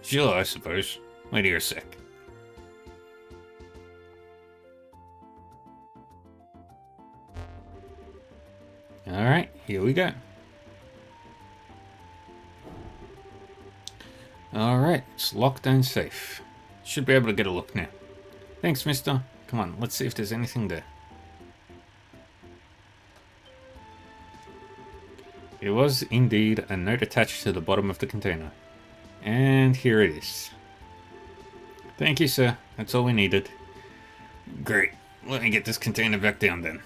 Sure, I suppose. Wait here a sec. Alright, here we go. Alright, it's locked and safe. Should be able to get a look now. Thanks, mister. Come on, let's see if there's anything there. There was indeed a note attached to the bottom of the container. And here it is. Thank you, sir. That's all we needed. Great. Let me get this container back down then.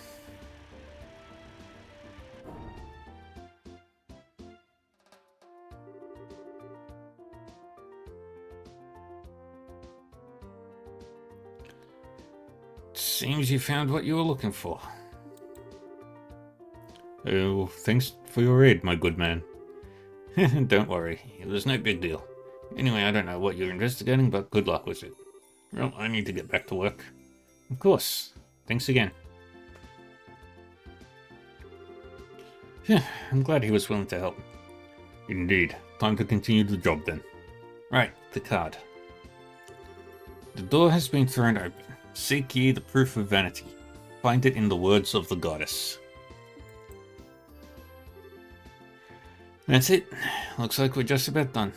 Seems you found what you were looking for. Oh, thanks for your aid, my good man. Don't worry, it was no big deal. Anyway, I don't know what you're investigating, but good luck with it. Well, I need to get back to work. Of course. Thanks again. I'm glad he was willing to help. Indeed. Time to continue the job then. Right, the card. The door has been thrown open. Seek ye the proof of vanity. Find it in the words of the goddess. That's it. Looks like we're just about done.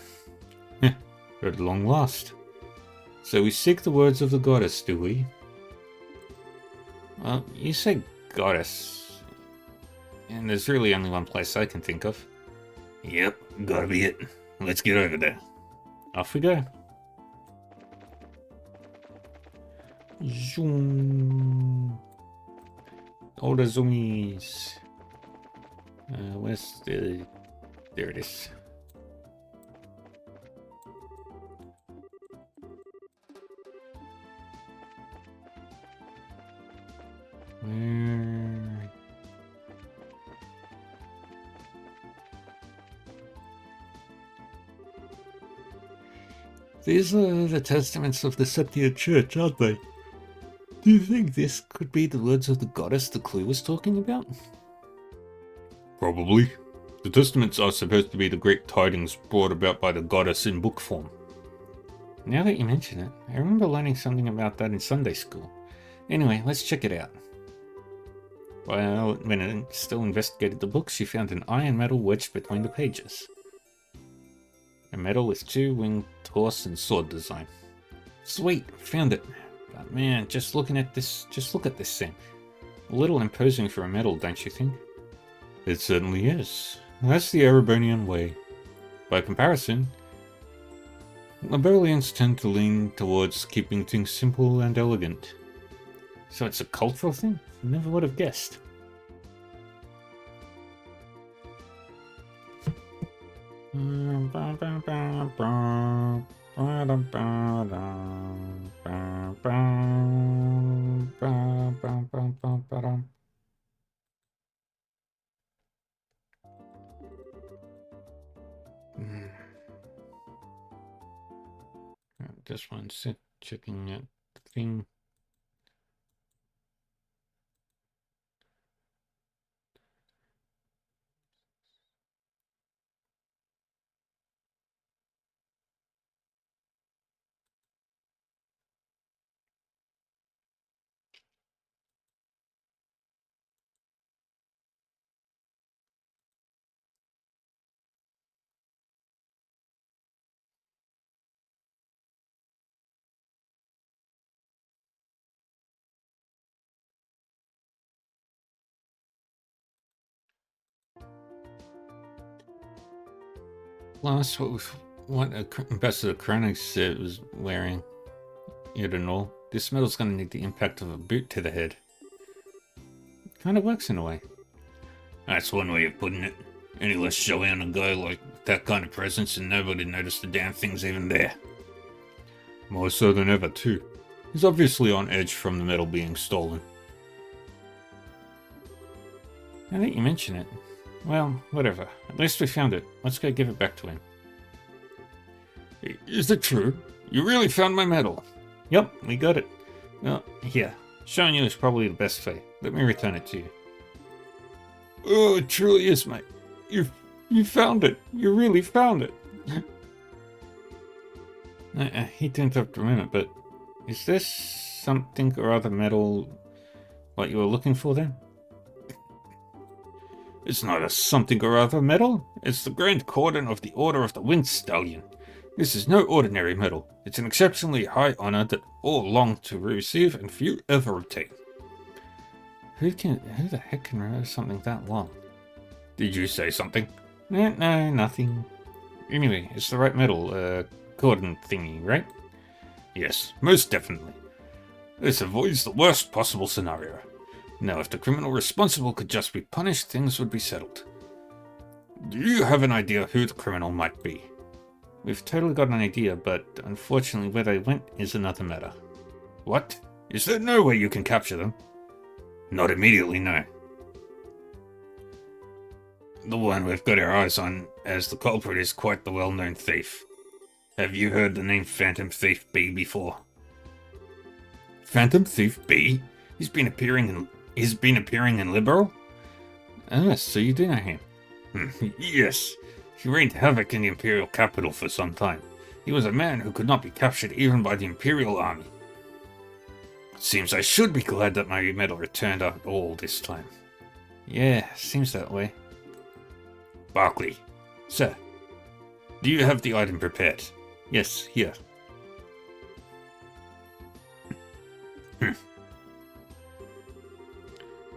At long last. So we seek the words of the goddess, do we? Well, you say goddess. And there's really only one place I can think of. Yep, gotta be it. Let's get over there. Off we go. Zoom. All the zoomies. Where's the... There it is. Where... These are the testaments of the Septia Church, aren't they? Do you think this could be the words of the goddess the clue was talking about? Probably. The testaments are supposed to be the great tidings brought about by the goddess in book form. Now that you mention it, I remember learning something about that in Sunday school. Anyway, let's check it out. Well, when I still investigated the book, she found an iron medal wedged between the pages. A medal with 2 winged horse and sword design. Sweet, found it. But man, just look at this thing. A little imposing for a medal, don't you think? It certainly is. That's the Erebonian way. By comparison, Liberians tend to lean towards keeping things simple and elegant. So it's a cultural thing? Never would have guessed. Just one sec, checking out the thing. Last, what Ambassador Kronos was wearing, you don't know. This medal's gonna need the impact of a boot to the head. Kind of works in a way. That's one way of putting it. Any less showy on a guy like that kind of presence and nobody noticed the damn thing's even there. More so than ever, too. He's obviously on edge from the medal being stolen. Now that you mention it, well, whatever. At least we found it. Let's go give it back to him. Is it true? You really found my medal? Yep, we got it. Well, here. Showing you is probably the best way. Let me return it to you. Oh, it truly is, mate. You found it. You really found it. I hate to interrupt for a minute, but is this something or other medal what you were looking for then? It's not a something or other medal. It's the Grand Cordon of the Order of the Winged Stallion. This is no ordinary medal. It's an exceptionally high honor that all long to receive and few ever obtain. Who the heck can remember something that long? Did you say something? No, nothing. Anyway, it's the right medal, cordon thingy, right? Yes, most definitely. This avoids the worst possible scenario. Now, if the criminal responsible could just be punished, things would be settled. Do you have an idea who the criminal might be? We've totally got an idea, but unfortunately where they went is another matter. What? Is there no way you can capture them? Not immediately, no. The one we've got our eyes on as the culprit is quite the well-known thief. Have you heard the name Phantom Thief B before? Phantom Thief B? He's been appearing in Liberal? Ah, so you do know him. Yes. He reigned havoc in the Imperial capital for some time. He was a man who could not be captured even by the Imperial Army. It seems I should be glad that my medal returned at all this time. Yeah, seems that way. Barclay. Sir. Do you have the item prepared? Yes, here.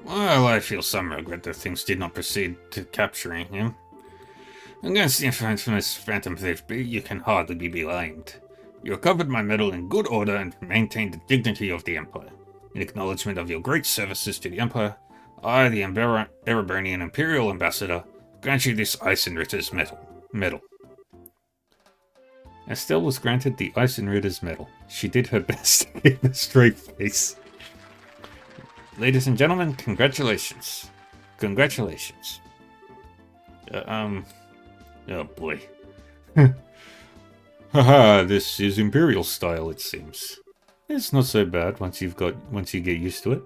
Well, I feel some regret that things did not proceed to capturing him. Against the infamous Phantom Thief, you can hardly be blamed. You recovered my medal in good order and maintained the dignity of the Empire. In acknowledgement of your great services to the Empire, I, the Ereburnian Imperial Ambassador, grant you this Eisenritter's medal. Estelle was granted the Eisenritter's medal. She did her best to keep a straight face. Ladies and gentlemen, congratulations. Congratulations. Oh boy. Haha, this is Imperial style, it seems. It's not so bad once you get used to it.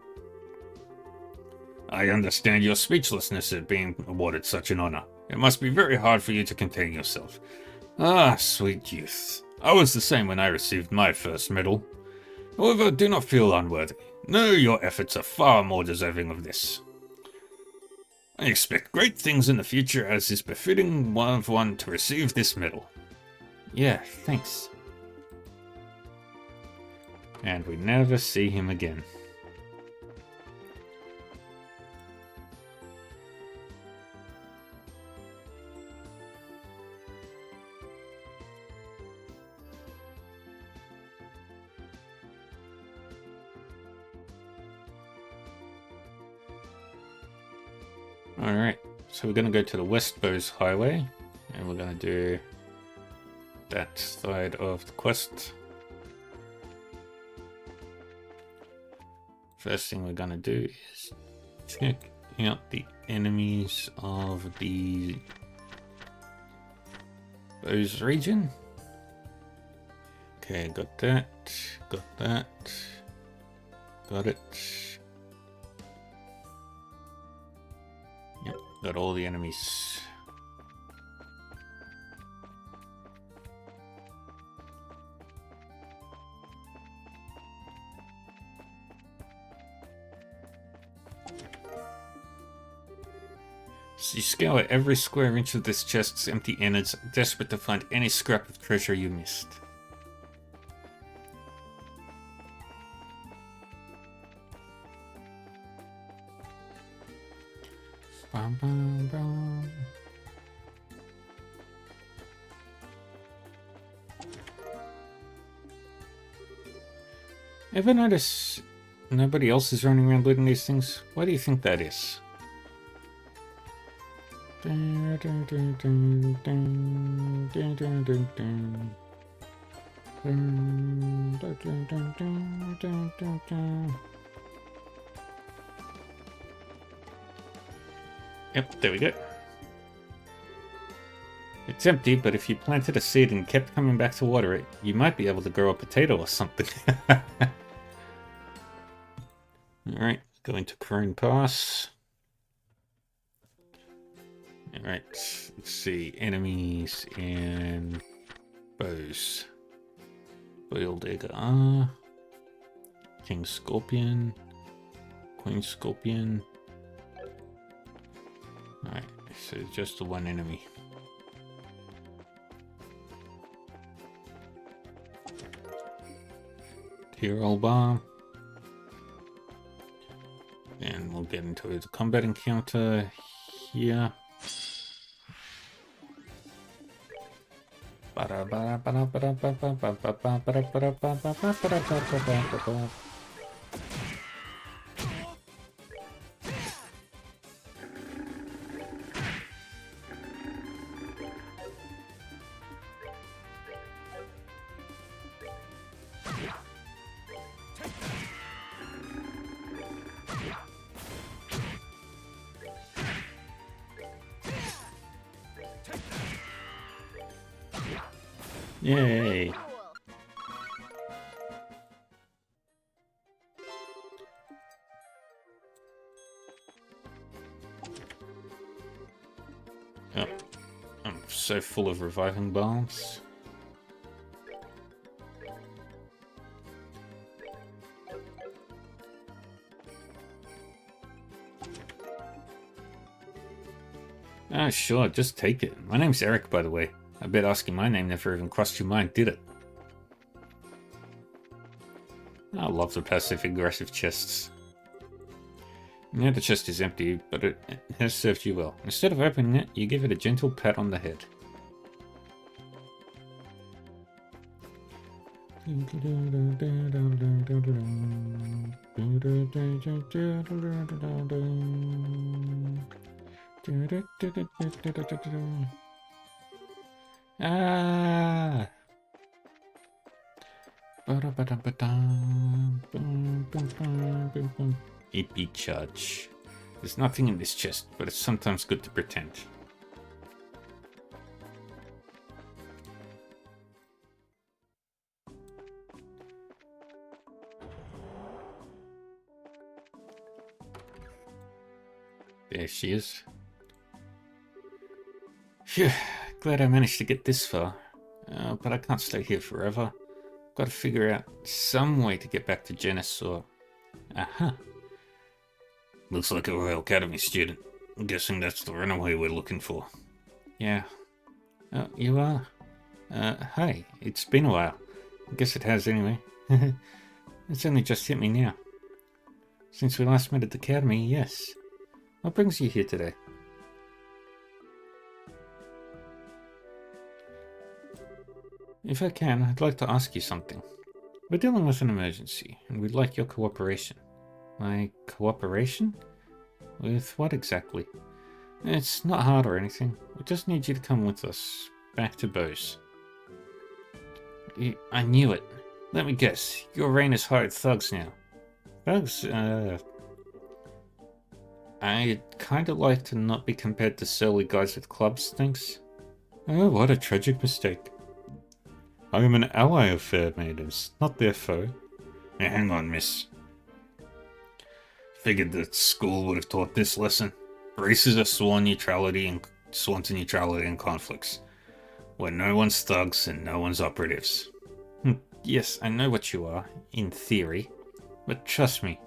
I understand your speechlessness at being awarded such an honor. It must be very hard for you to contain yourself. Ah, sweet youth. I was the same when I received my first medal. However, do not feel unworthy. No, your efforts are far more deserving of this. I expect great things in the future, as is befitting one to receive this medal. Yeah, thanks. And we never see him again. Alright, so we're going to go to the West Bowes Highway, and we're going to do that side of the quest. First thing we're going to do is check out the enemies of the Bowes region. Okay, got that, got it. Yep, got all the enemies. So you scour every square inch of this chest's empty innards, desperate to find any scrap of treasure you missed. Bum, bum, bum. Ever notice nobody else is running around looting these things? Why do you think that is? Yep, there we go. It's empty, but if you planted a seed and kept coming back to water it, you might be able to grow a potato or something. Alright, going to Karun Pass. Alright, let's see. Enemies in Bowes. Boiled Egg King Scorpion. Queen Scorpion. Alright, so just the one enemy. Tyrol Bomb. And we'll get into the combat encounter here. Yay! Oh, I'm so full of reviving bombs. Ah, sure, just take it. My name's Eric, by the way. I bet asking my name never even crossed your mind, did it? I love the passive-aggressive chests. Now the chest is empty, but it has served you well. Instead of opening it, you give it a gentle pat on the head. Ah! EP charge. There's nothing in this chest, but it's sometimes good to pretend. There she is. Phew, glad I managed to get this far. But I can't stay here forever. Got to figure out some way to get back to Genis or... Aha. Looks like a Royal Academy student. I'm guessing that's the runaway we're looking for. Yeah. Oh, you are? Hi. It's been a while. I guess it has anyway. It's only just hit me now. Since we last met at the Academy, yes. What brings you here today? If I can, I'd like to ask you something. We're dealing with an emergency, and we'd like your cooperation. My cooperation? With what exactly? It's not hard or anything. We just need you to come with us, back to Bose. I knew it. Let me guess, you're Raina's hired thugs now. Thugs, I'd kinda like to not be compared to surly guys with clubs, thanks. Oh, what a tragic mistake. I am an ally of Fair Maidens, not their foe. Now, hang on, miss. Figured that school would have taught this lesson. Races are sworn to neutrality in conflicts, where no one's thugs and no one's operatives. Yes, I know what you are, in theory. But trust me,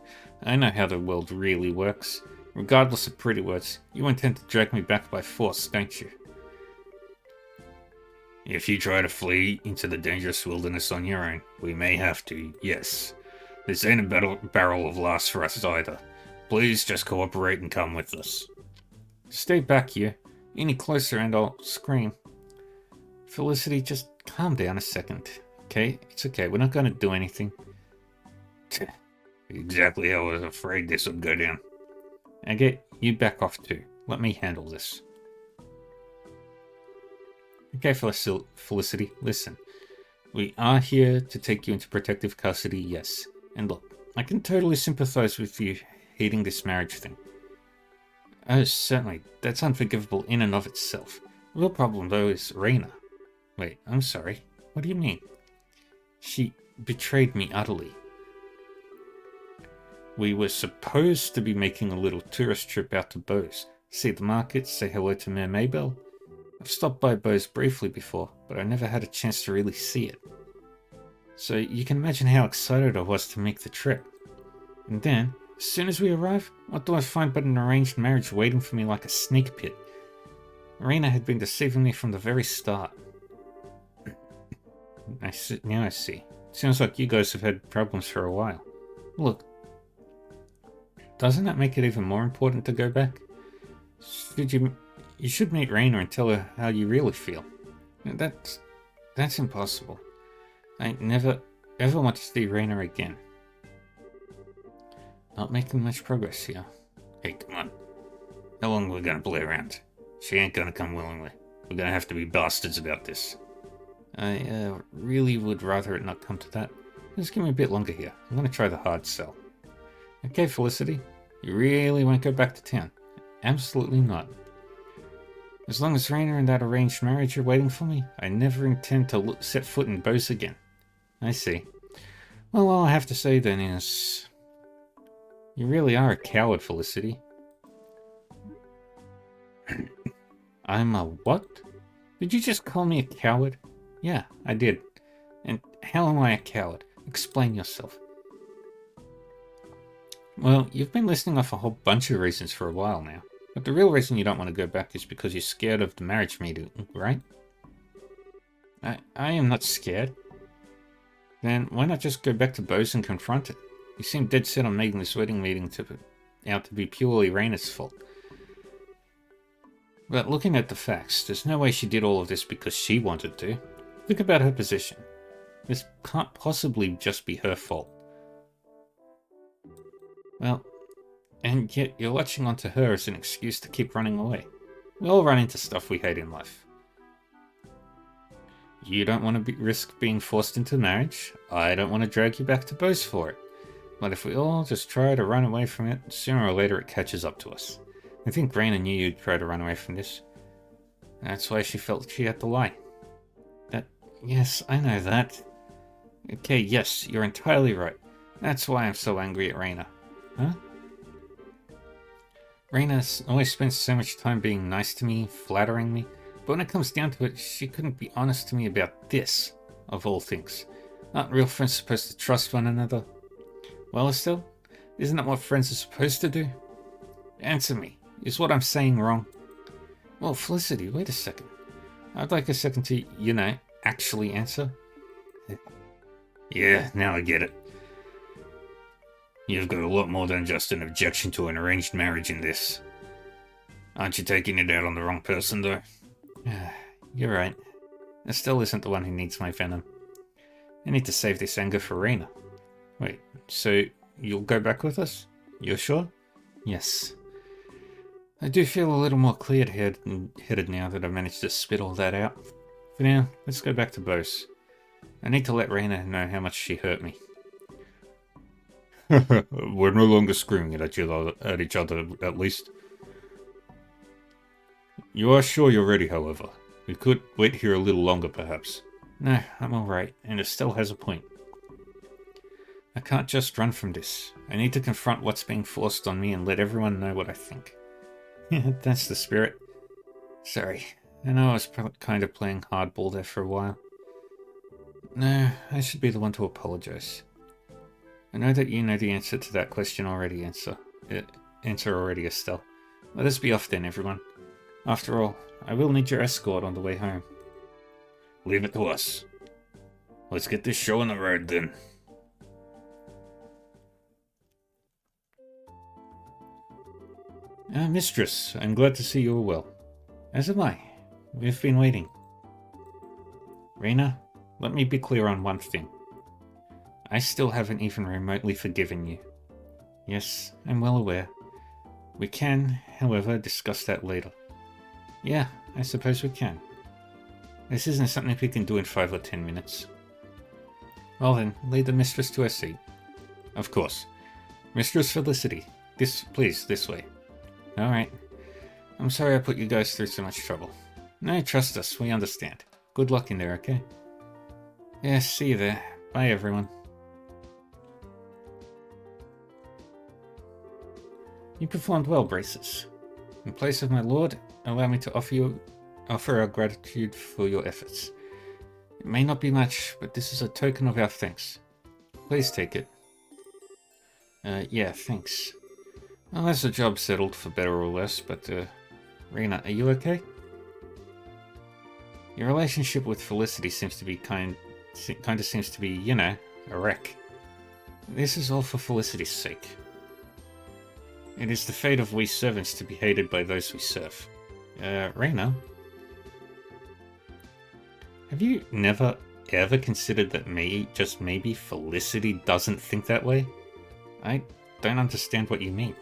I know how the world really works. Regardless of pretty words, you intend to drag me back by force, don't you? If you try to flee into the dangerous wilderness on your own, we may have to, yes. This ain't a barrel of laughs for us either. Please just cooperate and come with us. Stay back here. Any closer and I'll scream. Felicity, just calm down a second. Okay? It's okay. We're not going to do anything. Exactly how I was afraid this would go down. Okay, you back off too. Let me handle this. Okay, Felicity, listen. We are here to take you into protective custody, yes. And look, I can totally sympathize with you hating this marriage thing. Oh, certainly. That's unforgivable in and of itself. The real problem, though, is Raina. Wait, I'm sorry. What do you mean? She betrayed me utterly. We were supposed to be making a little tourist trip out to Bose. See the markets, say hello to Mayor Maybell. I've stopped by Bose briefly before, but I never had a chance to really see it. So you can imagine how excited I was to make the trip. And then, as soon as we arrive, what do I find but an arranged marriage waiting for me like a snake pit? Raina had been deceiving me from the very start. Now I see. Sounds like you guys have had problems for a while. Look, doesn't that make it even more important to go back? You should meet Raina and tell her how you really feel. That's impossible. I never ever want to see Raina again. Not making much progress here. Hey, come on. How long are we gonna play around? She ain't gonna come willingly. We're gonna have to be bastards about this. I really would rather it not come to that. Just give me a bit longer here. I'm gonna try the hard sell. Okay, Felicity. You really won't go back to town? Absolutely not. As long as Raina and that arranged marriage are waiting for me, I never intend to set foot in Bose again. I see. Well, all I have to say then is... You really are a coward, Felicity. I'm a what? Did you just call me a coward? Yeah, I did. And how am I a coward? Explain yourself. Well, you've been listing off a whole bunch of reasons for a while now, But the real reason you don't want to go back is because you're scared of the marriage meeting, right? I am not scared. Then why not just go back to Bose and confront it? You seem dead set on making this wedding meeting out to be purely Reina's fault. But looking at the facts, there's no way she did all of this because she wanted to. Think about her position. This can't possibly just be her fault. Well, and yet you're latching onto her as an excuse to keep running away. We all run into stuff we hate in life. You don't want to risk being forced into marriage. I don't want to drag you back to Bose for it. But if we all just try to run away from it, sooner or later it catches up to us. I think Reina knew you'd try to run away from this. That's why she felt she had to lie. Yes, I know that. Okay, yes, you're entirely right. That's why I'm so angry at Reina. Huh? Reina always spends so much time being nice to me, flattering me, but when it comes down to it, she couldn't be honest to me about this, of all things. Aren't real friends supposed to trust one another? Well, Estelle, isn't that what friends are supposed to do? Answer me. Is what I'm saying wrong? Well, Felicity, wait a second. I'd like a second to, actually answer. Yeah, now I get it. You've got a lot more than just an objection to an arranged marriage in this. Aren't you taking it out on the wrong person, though? You're right. Estelle isn't the one who needs my venom. I need to save this anger for Reina. Wait, so you'll go back with us? You're sure? Yes. I do feel a little more clear-headed now that I've managed to spit all that out. For now, let's go back to Bose. I need to let Reina know how much she hurt me. We're no longer screaming at each other, at least. You are sure you're ready, however. We could wait here a little longer, perhaps. No, I'm alright, and Estelle has a point. I can't just run from this. I need to confront what's being forced on me and let everyone know what I think. Yeah, that's the spirit. Sorry, I know I was kind of playing hardball there for a while. No, I should be the one to apologize. I know that you know the answer to that question already, Estelle. Let us be off then, everyone. After all, I will need your escort on the way home. Leave it to us. Let's get this show on the road then. Mistress, I'm glad to see you are well. As am I. We've been waiting. Reina, let me be clear on one thing. I still haven't even remotely forgiven you. Yes, I'm well aware. We can, however, discuss that later. Yeah, I suppose we can. This isn't something we can do in 5 or 10 minutes. Well then, lead the mistress to her seat. Of course. Mistress Felicity, please, this way. Alright. I'm sorry I put you guys through so much trouble. No, trust us, we understand. Good luck in there, okay? Yeah, see you there. Bye, everyone. You performed well, Braces. In place of my lord, allow me to offer our gratitude for your efforts. It may not be much, but this is a token of our thanks. Please take it. Yeah, thanks. Well, that's the job settled, for better or worse, but, Reina, are you okay? Your relationship with Felicity seems to be kind of seems to be, a wreck. This is all for Felicity's sake. It is the fate of we servants to be hated by those we serve. Reina? Have you never, ever considered that just maybe, Felicity doesn't think that way? I don't understand what you mean.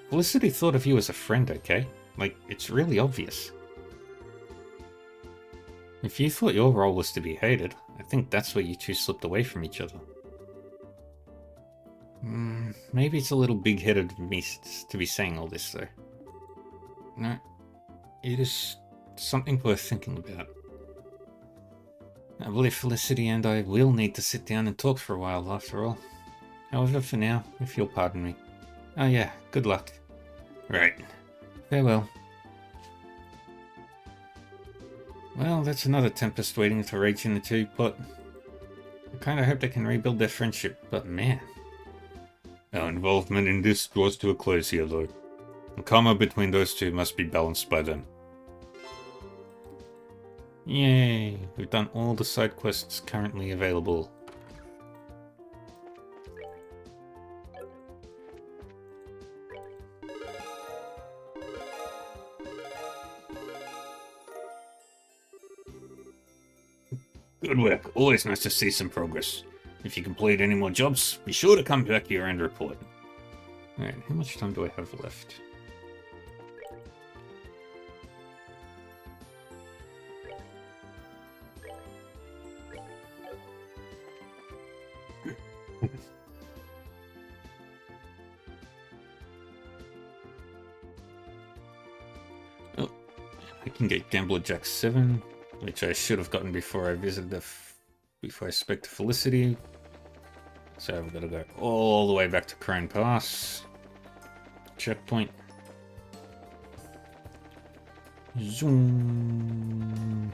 Felicity thought of you as a friend, okay? Like, it's really obvious. If you thought your role was to be hated, I think that's where you two slipped away from each other. Maybe it's a little big-headed of me to be saying all this, though. No, it is something worth thinking about. I believe Felicity and I will need to sit down and talk for a while, after all. However, for now, if you'll pardon me. Oh yeah, good luck. Right. Farewell. Well, that's another tempest waiting to rage in the teapot. I kinda hope they can rebuild their friendship, but man. Our involvement in this draws to a close here, though. The karma between those two must be balanced by then. Yay! We've done all the side quests currently available. Good work. Always nice to see some progress. If you complete any more jobs, be sure to come back here and report. Alright, how much time do I have left? Oh, I can get Gambler Jack 7, which I should have gotten before I visited before I spoke to Felicity. So I've got to go all the way back to Crane Pass. Checkpoint. Zoom.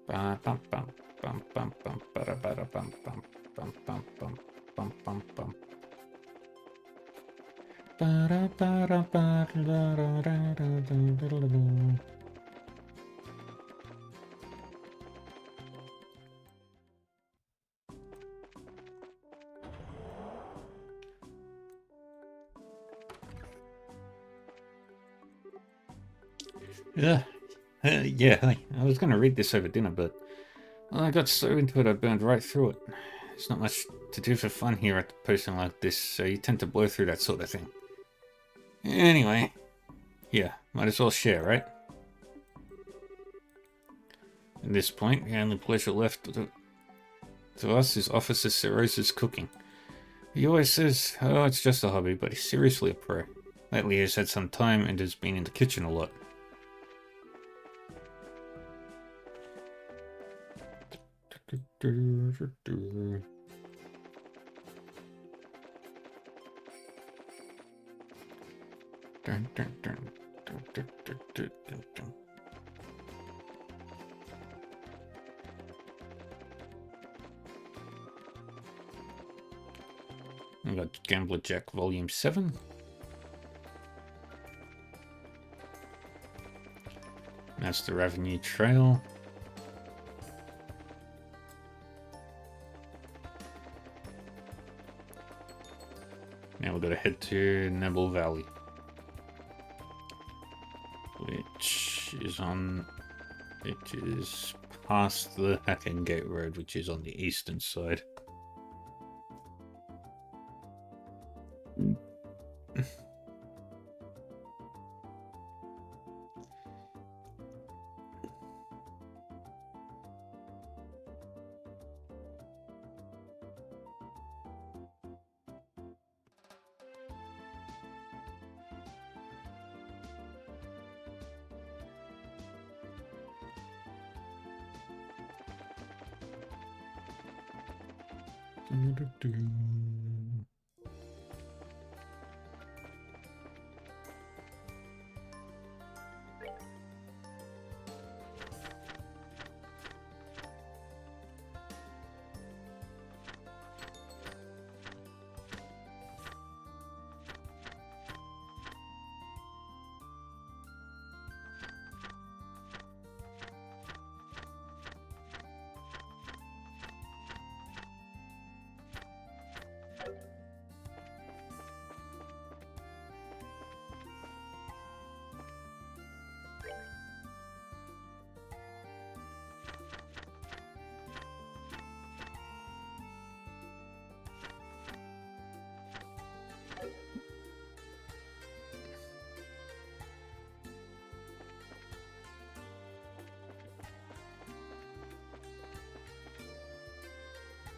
Bum bum bum bum bum bum bada bada bum bum bum bum bum bum bum bum. Bada bada bada da da da da da da. Yeah. Yeah, hi. I was going to read this over dinner, but I got so into it I burned right through it. There's not much to do for fun here at the posting like this, so you tend to blow through that sort of thing. Anyway, yeah, might as well share, right? At this point, the only pleasure left to us is Officer Serosa's cooking. He always says, oh, it's just a hobby, but he's seriously a pro. Lately he's had some time and has been in the kitchen a lot. I've got Gambler Jack Volume 7. That's the Revenue Trail. Now we've got to head to Nebel Valley, which is past the Hacking Gate Road, which is on the eastern side.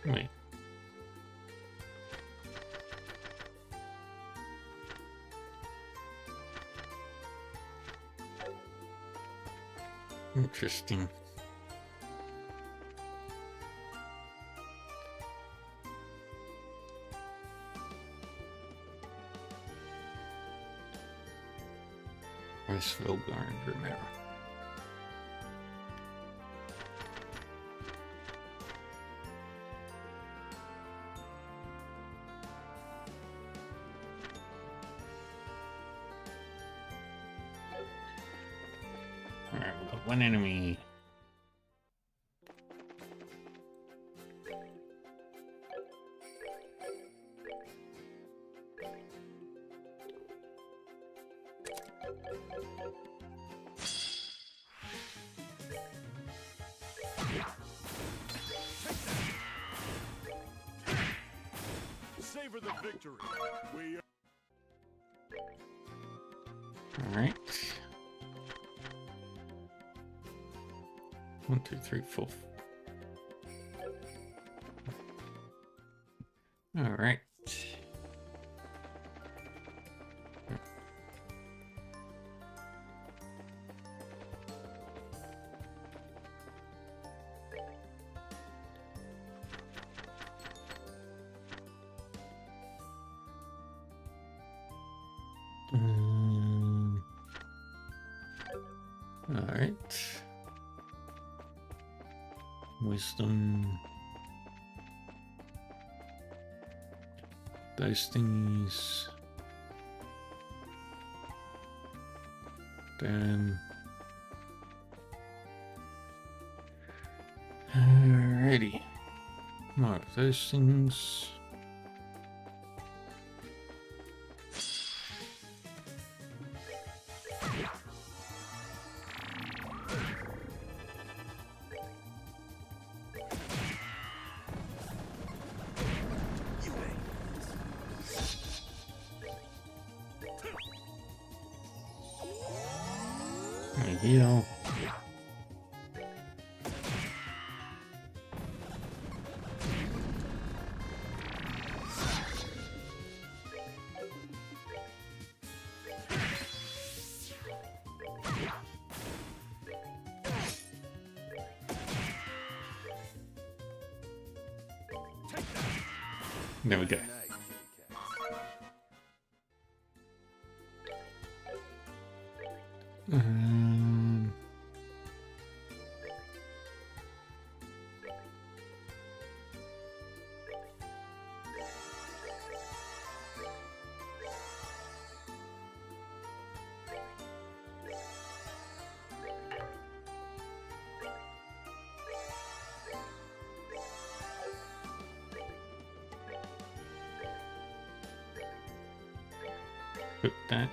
Wait. Interesting. Where's Vilgar and Romero? one enemy. Savor the victory. We Alright. 1, 2, 3, 4. Alright. Alright. Wisdom. Those things. Then. Alrighty. More of those things. Heal. There we go. Um, put that.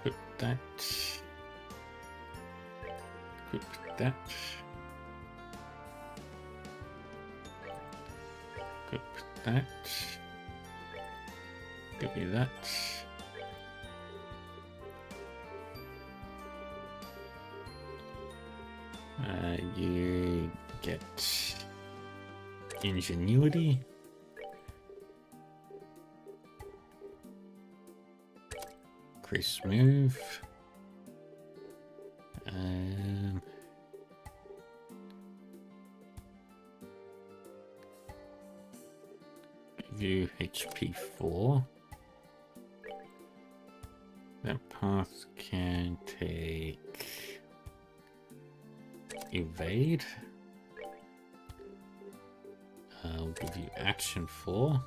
Put that. Put that. Put that. Give me that. You get ingenuity. Increase move. Give you HP 4. That path can take evade. I'll give you action 4.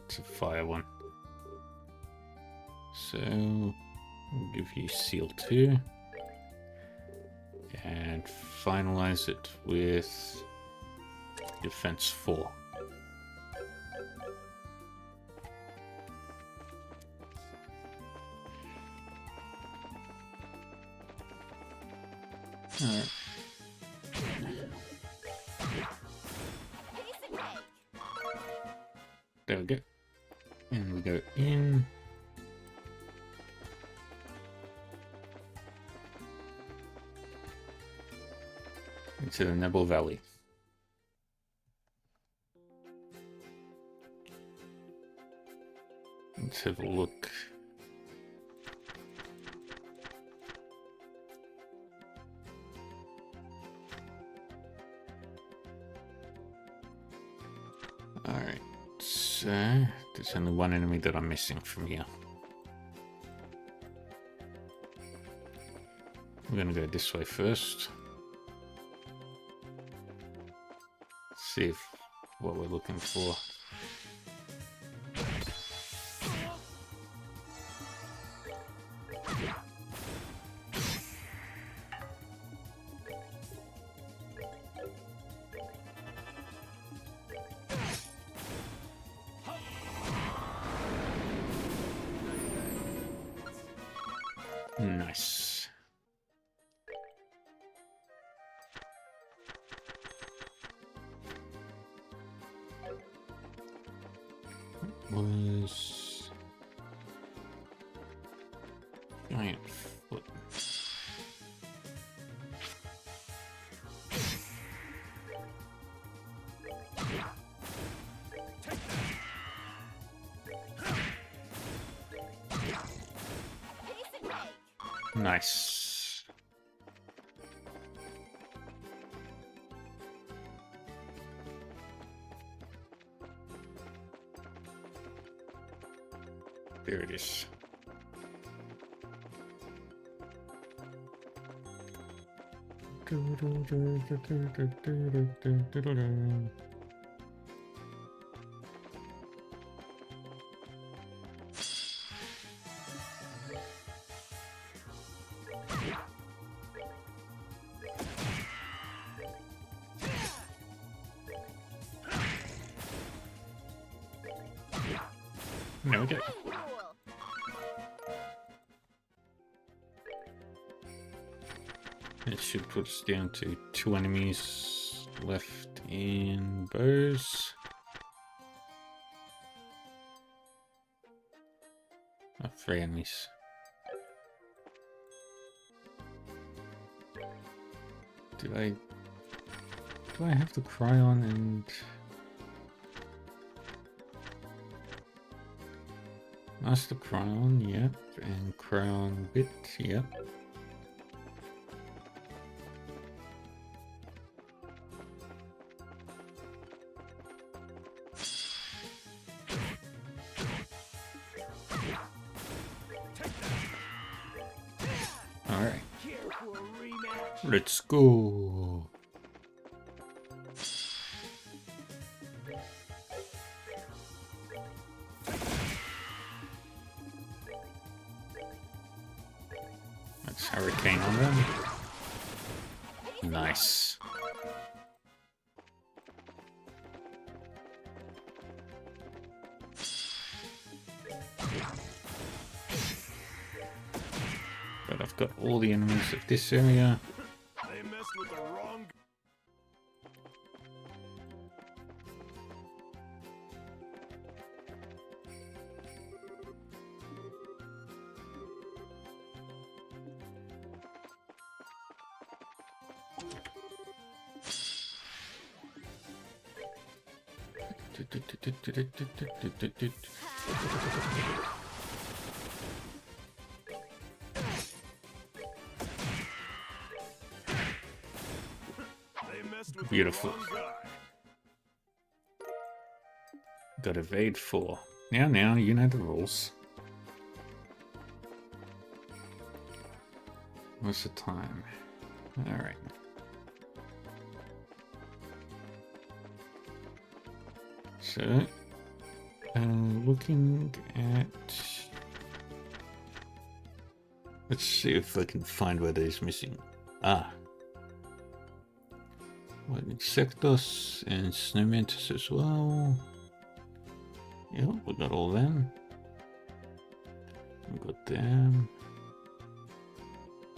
It's a fire one. So we'll give you seal 2 and finalize it with defense 4. All right. There we go. And we go in. Into the Nebel Valley. Let's have a look. Alright, so there's only one enemy that I'm missing from here. We're gonna go this way first. See if what we're looking for. Nice. Was giant foot. Nice. There it is. There we go. It should put us down to 2 enemies left in bows. Oh, 3 enemies. Do I have the Cryon and Master Cryon, yep, and Cryon Bit, yep. Alright. Let's go. Let's Hurricane on them. Nice. But I've got all the enemies of this area. They messed with the wrong. They messed with Beautiful. the wrong guy. Got evade 4. Now, you know the rules. What's the time? Alright. So, looking at... Let's see if I can find where there's missing. Ah. Well, Insectos and Snowmantis as well. Yep, we got all them. We got them.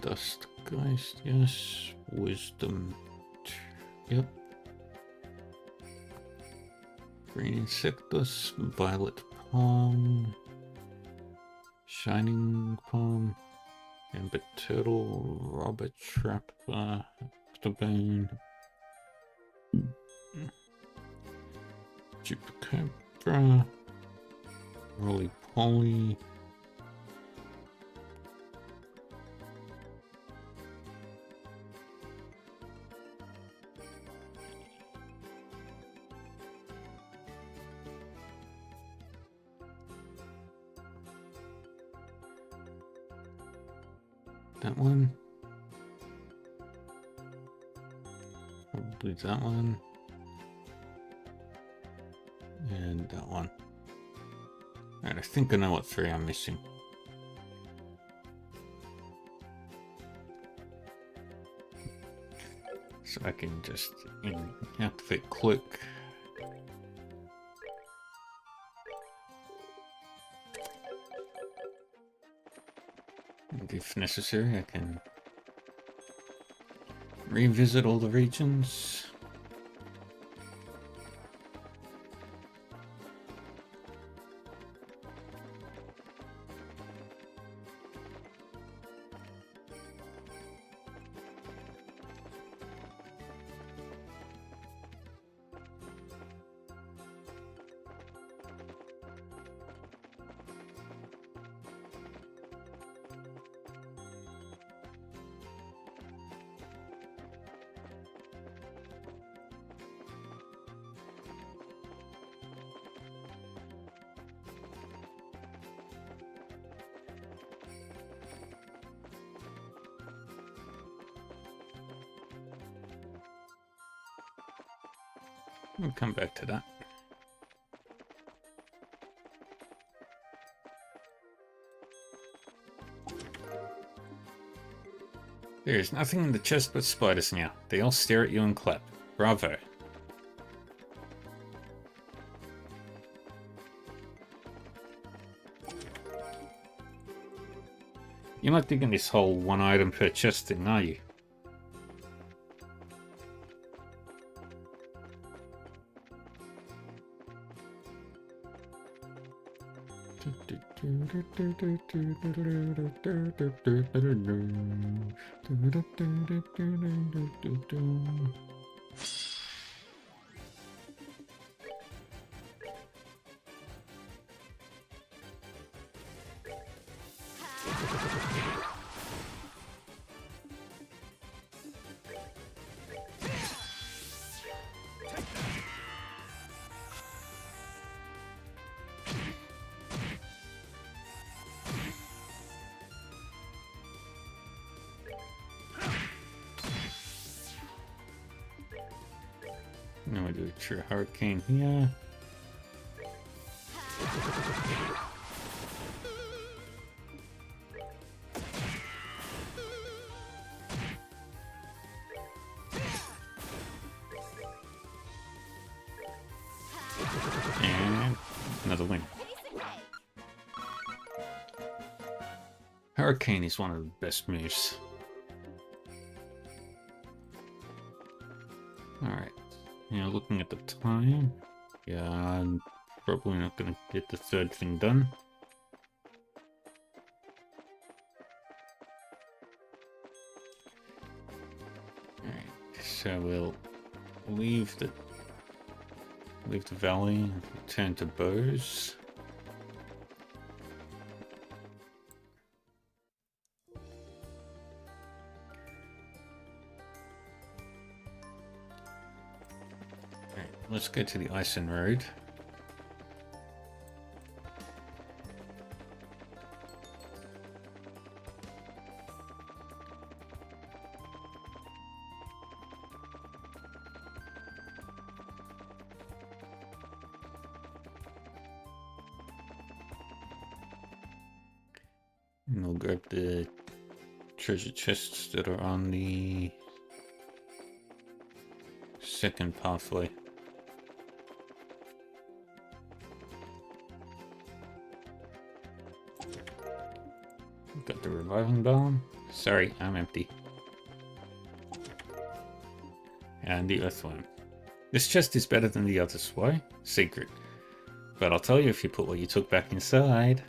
Dustgeist, yes. Wisdom, yep. Green Insectus, Violet Palm, Shining Palm, Ember Turtle, Robber Trapper, Octobane, Chupacabra, Roly Poly, that one, probably that one, and that one. Alright, I think I know what 3 I'm missing. So I can just activate Cloak. And if necessary, I can revisit all the regions. We'll come back to that. There is nothing in the chest but spiders now. They all stare at you and clap. Bravo. You're not digging this whole one item per chest thing, are you? Now we do a true hurricane here. And another win. Hurricane is one of the best moves. Alright. Now looking at the time, yeah, I'm probably not going to get the third thing done. Alright, so we'll leave the valley and return to Bose. Let's go to the Ison Road. And we'll grab the treasure chests that are on the second pathway. Got the reviving balm. Sorry, I'm empty. And the earthworm. This chest is better than the others. Why? Secret. But I'll tell you if you put what you took back inside.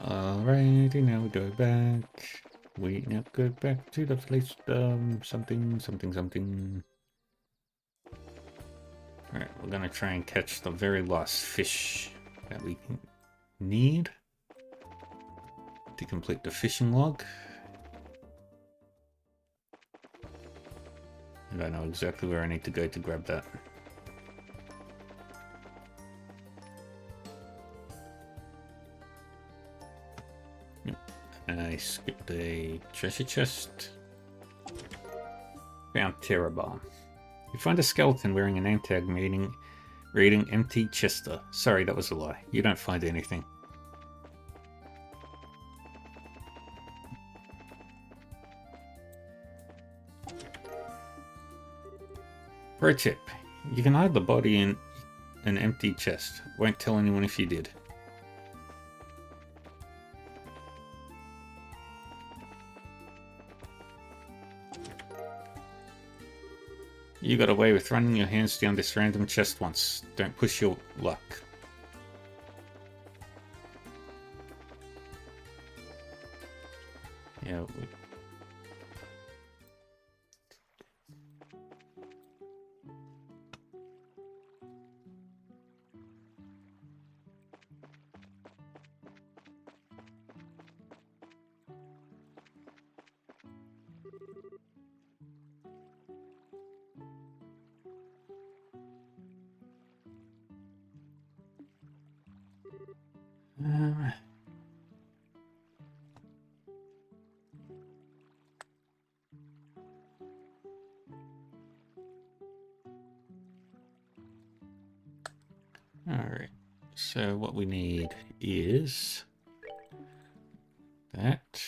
Alrighty, now we go back. We now go back to the place. Something. Alright, we're gonna try and catch the very last fish that we need to complete the fishing log. And I know exactly where I need to go to grab that. Yep. And I skipped a treasure chest. Found Terra Bomb. You find a skeleton wearing a name tag reading Empty Chester. Sorry, that was a lie. You don't find anything. Pro tip, you can hide the body in an empty chest. Won't tell anyone if you did. You got away with running your hands down this random chest once. Don't push your luck. Yeah. Alright, so what we need is that.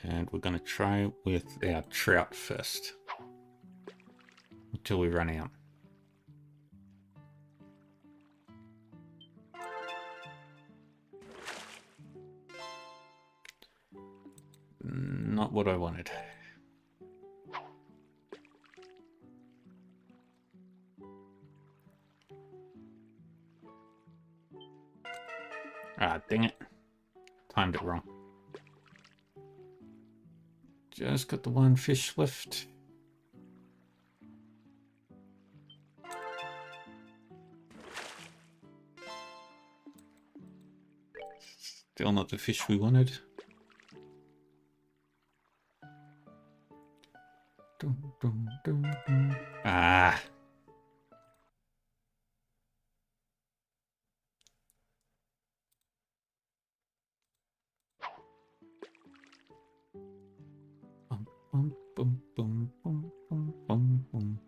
And we're going to try with our trout first. Until we run out. Not what I wanted. Ah, dang it. Timed it wrong. Just got the one fish left. Still not the fish we wanted. Ah. Bum, bum, bum, bum, bum, bum, bum.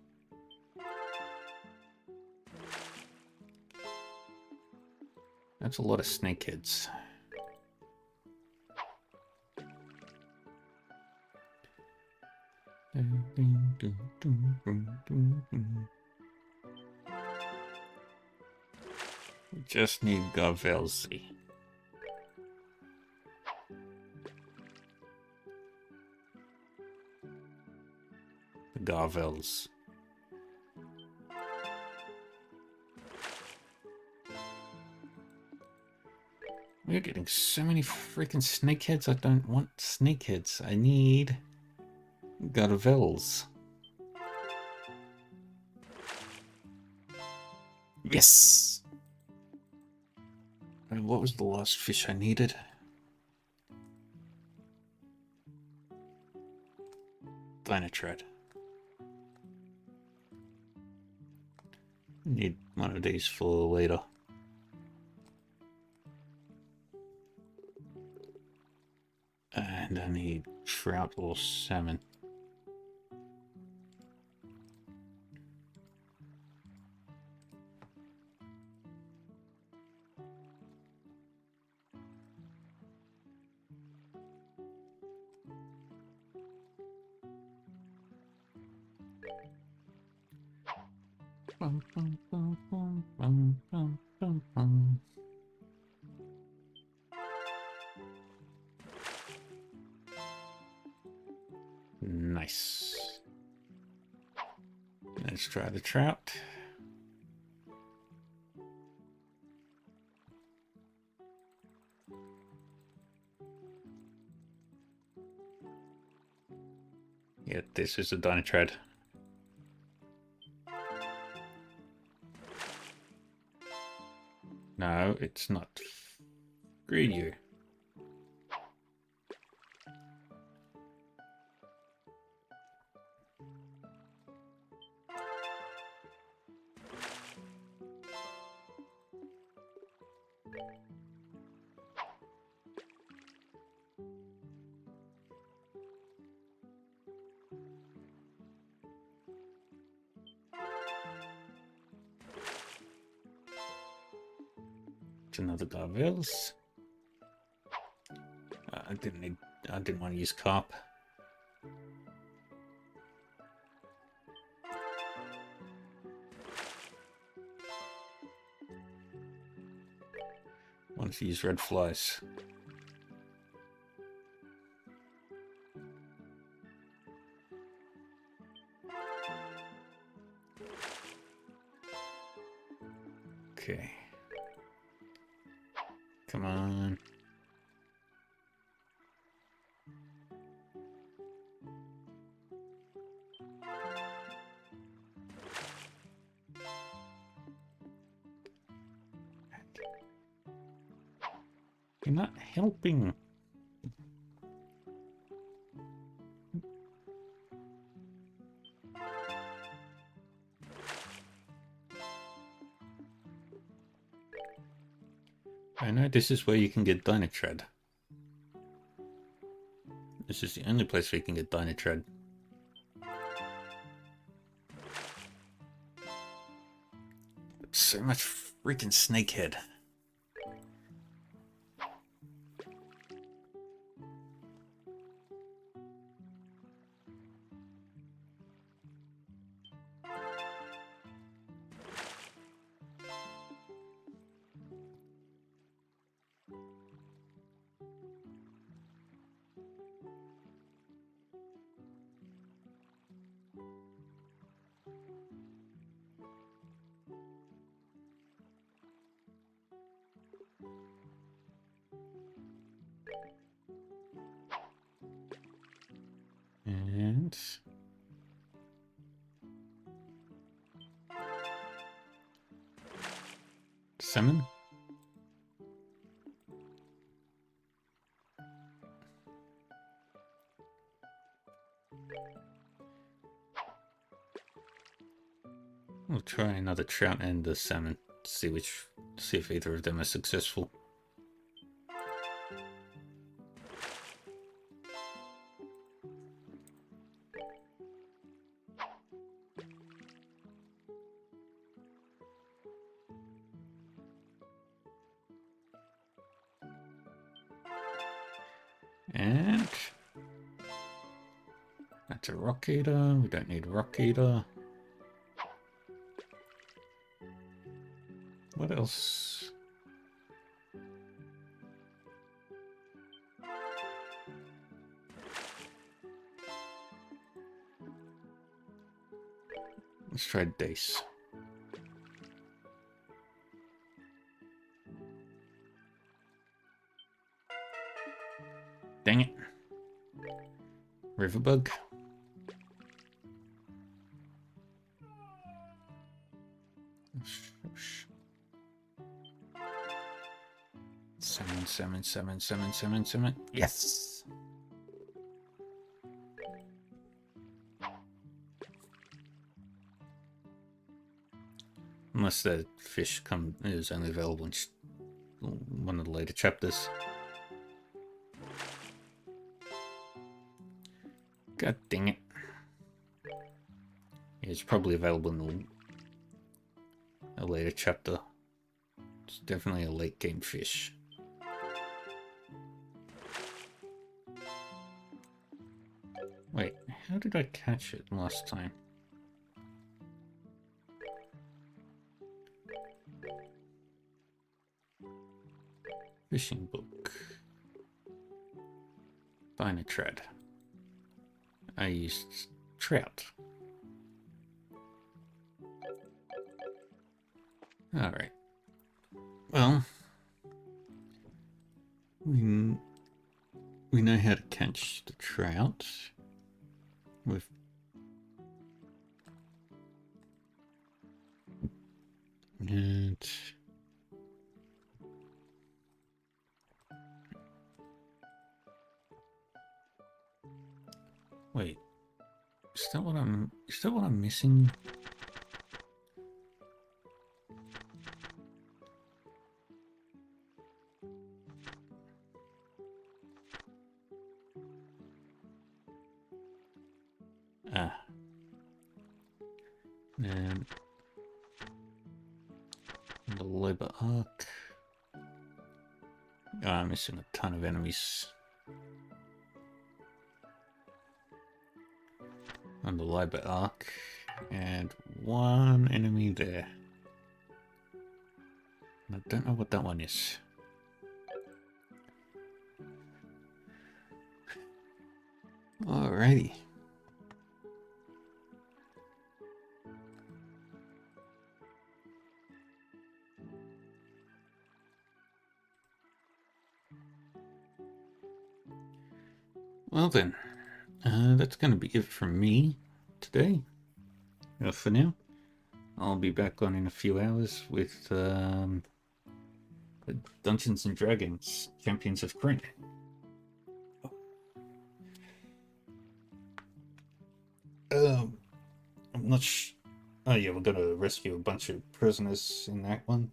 That's a lot of snakeheads. We just need Garvelzy. The Garvels. We're getting so many freaking snakeheads. I don't want snakeheads. I need Garvels. Yes! And what was the last fish I needed? Dinotrad. Need one of these for later. And I need trout or salmon. Bum, bum, bum, bum, bum, bum, bum, bum. Nice. Let's try the trout. Yeah, this is a Dinotrad. No, it's not. Screw you. It's another Garvels. I didn't want to use carp. Wanted to use red flies. Come on. You're not helping. I know this is where you can get Dynatred. This is the only place where you can get Dynatred. So much freaking snakehead. And salmon. We'll try another trout and the salmon. See if either of them are successful. And that's a rock eater. We don't need rock eater. What else? Let's try Dace. Dang it. Riverbug. Salmon. Yes! Unless the fish is only available in one of the later chapters. God dang it. Yeah, it's probably available in a later chapter. It's definitely a late game fish. Wait, how did I catch it last time? Fishing book. Dynatred. I used trout. Alright. Well, we know how to catch the trout with and wait, is that what I'm missing? And the Loba Arc. Oh, I'm missing a ton of enemies. On the Loba Arc. And one enemy there. I don't know what that one is. Alrighty. Well then, that's going to be it from me today. For now, I'll be back on in a few hours with Dungeons and Dragons Champions of Krynn. I'm not oh yeah, we're gonna rescue a bunch of prisoners in that one.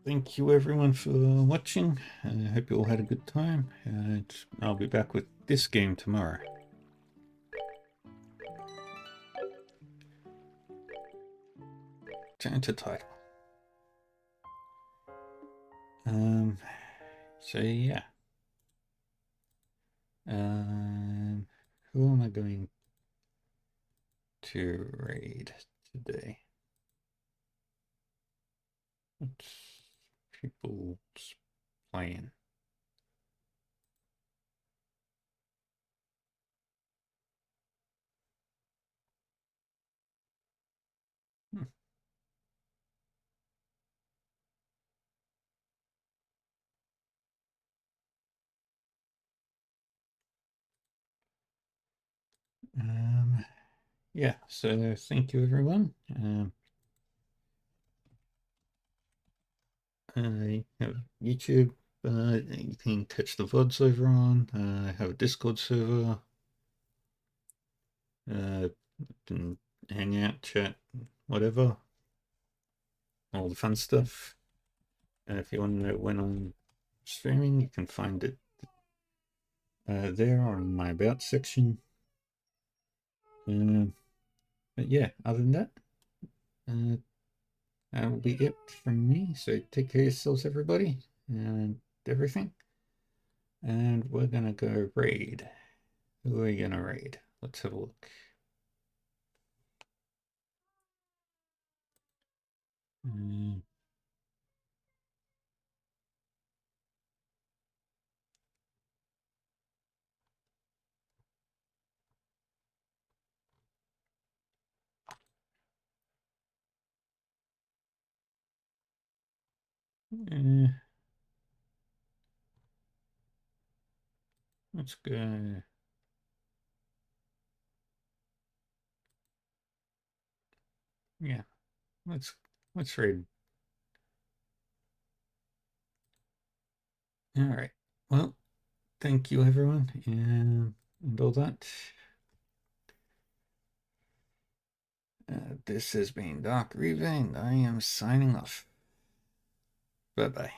Thank you everyone for watching. I hope you all had a good time. And I'll be back with this game tomorrow. Turn to title. So yeah. Who am I going to raid today? What's people playing? Yeah, so thank you everyone. I have YouTube. You can catch the VODs over on. I have a Discord server. Can hang out, chat, whatever. All the fun stuff. If you want to know when I'm streaming, you can find it there on my About section. But yeah, other than that, that will be it from me. So take care of yourselves, everybody, and everything. And we're gonna go raid. Who are we gonna raid? Let's have a look. Let's go. Yeah, let's raid. All right. Well, thank you everyone, and all that. This has been Dark Reaver, and I am signing off. Bye bye.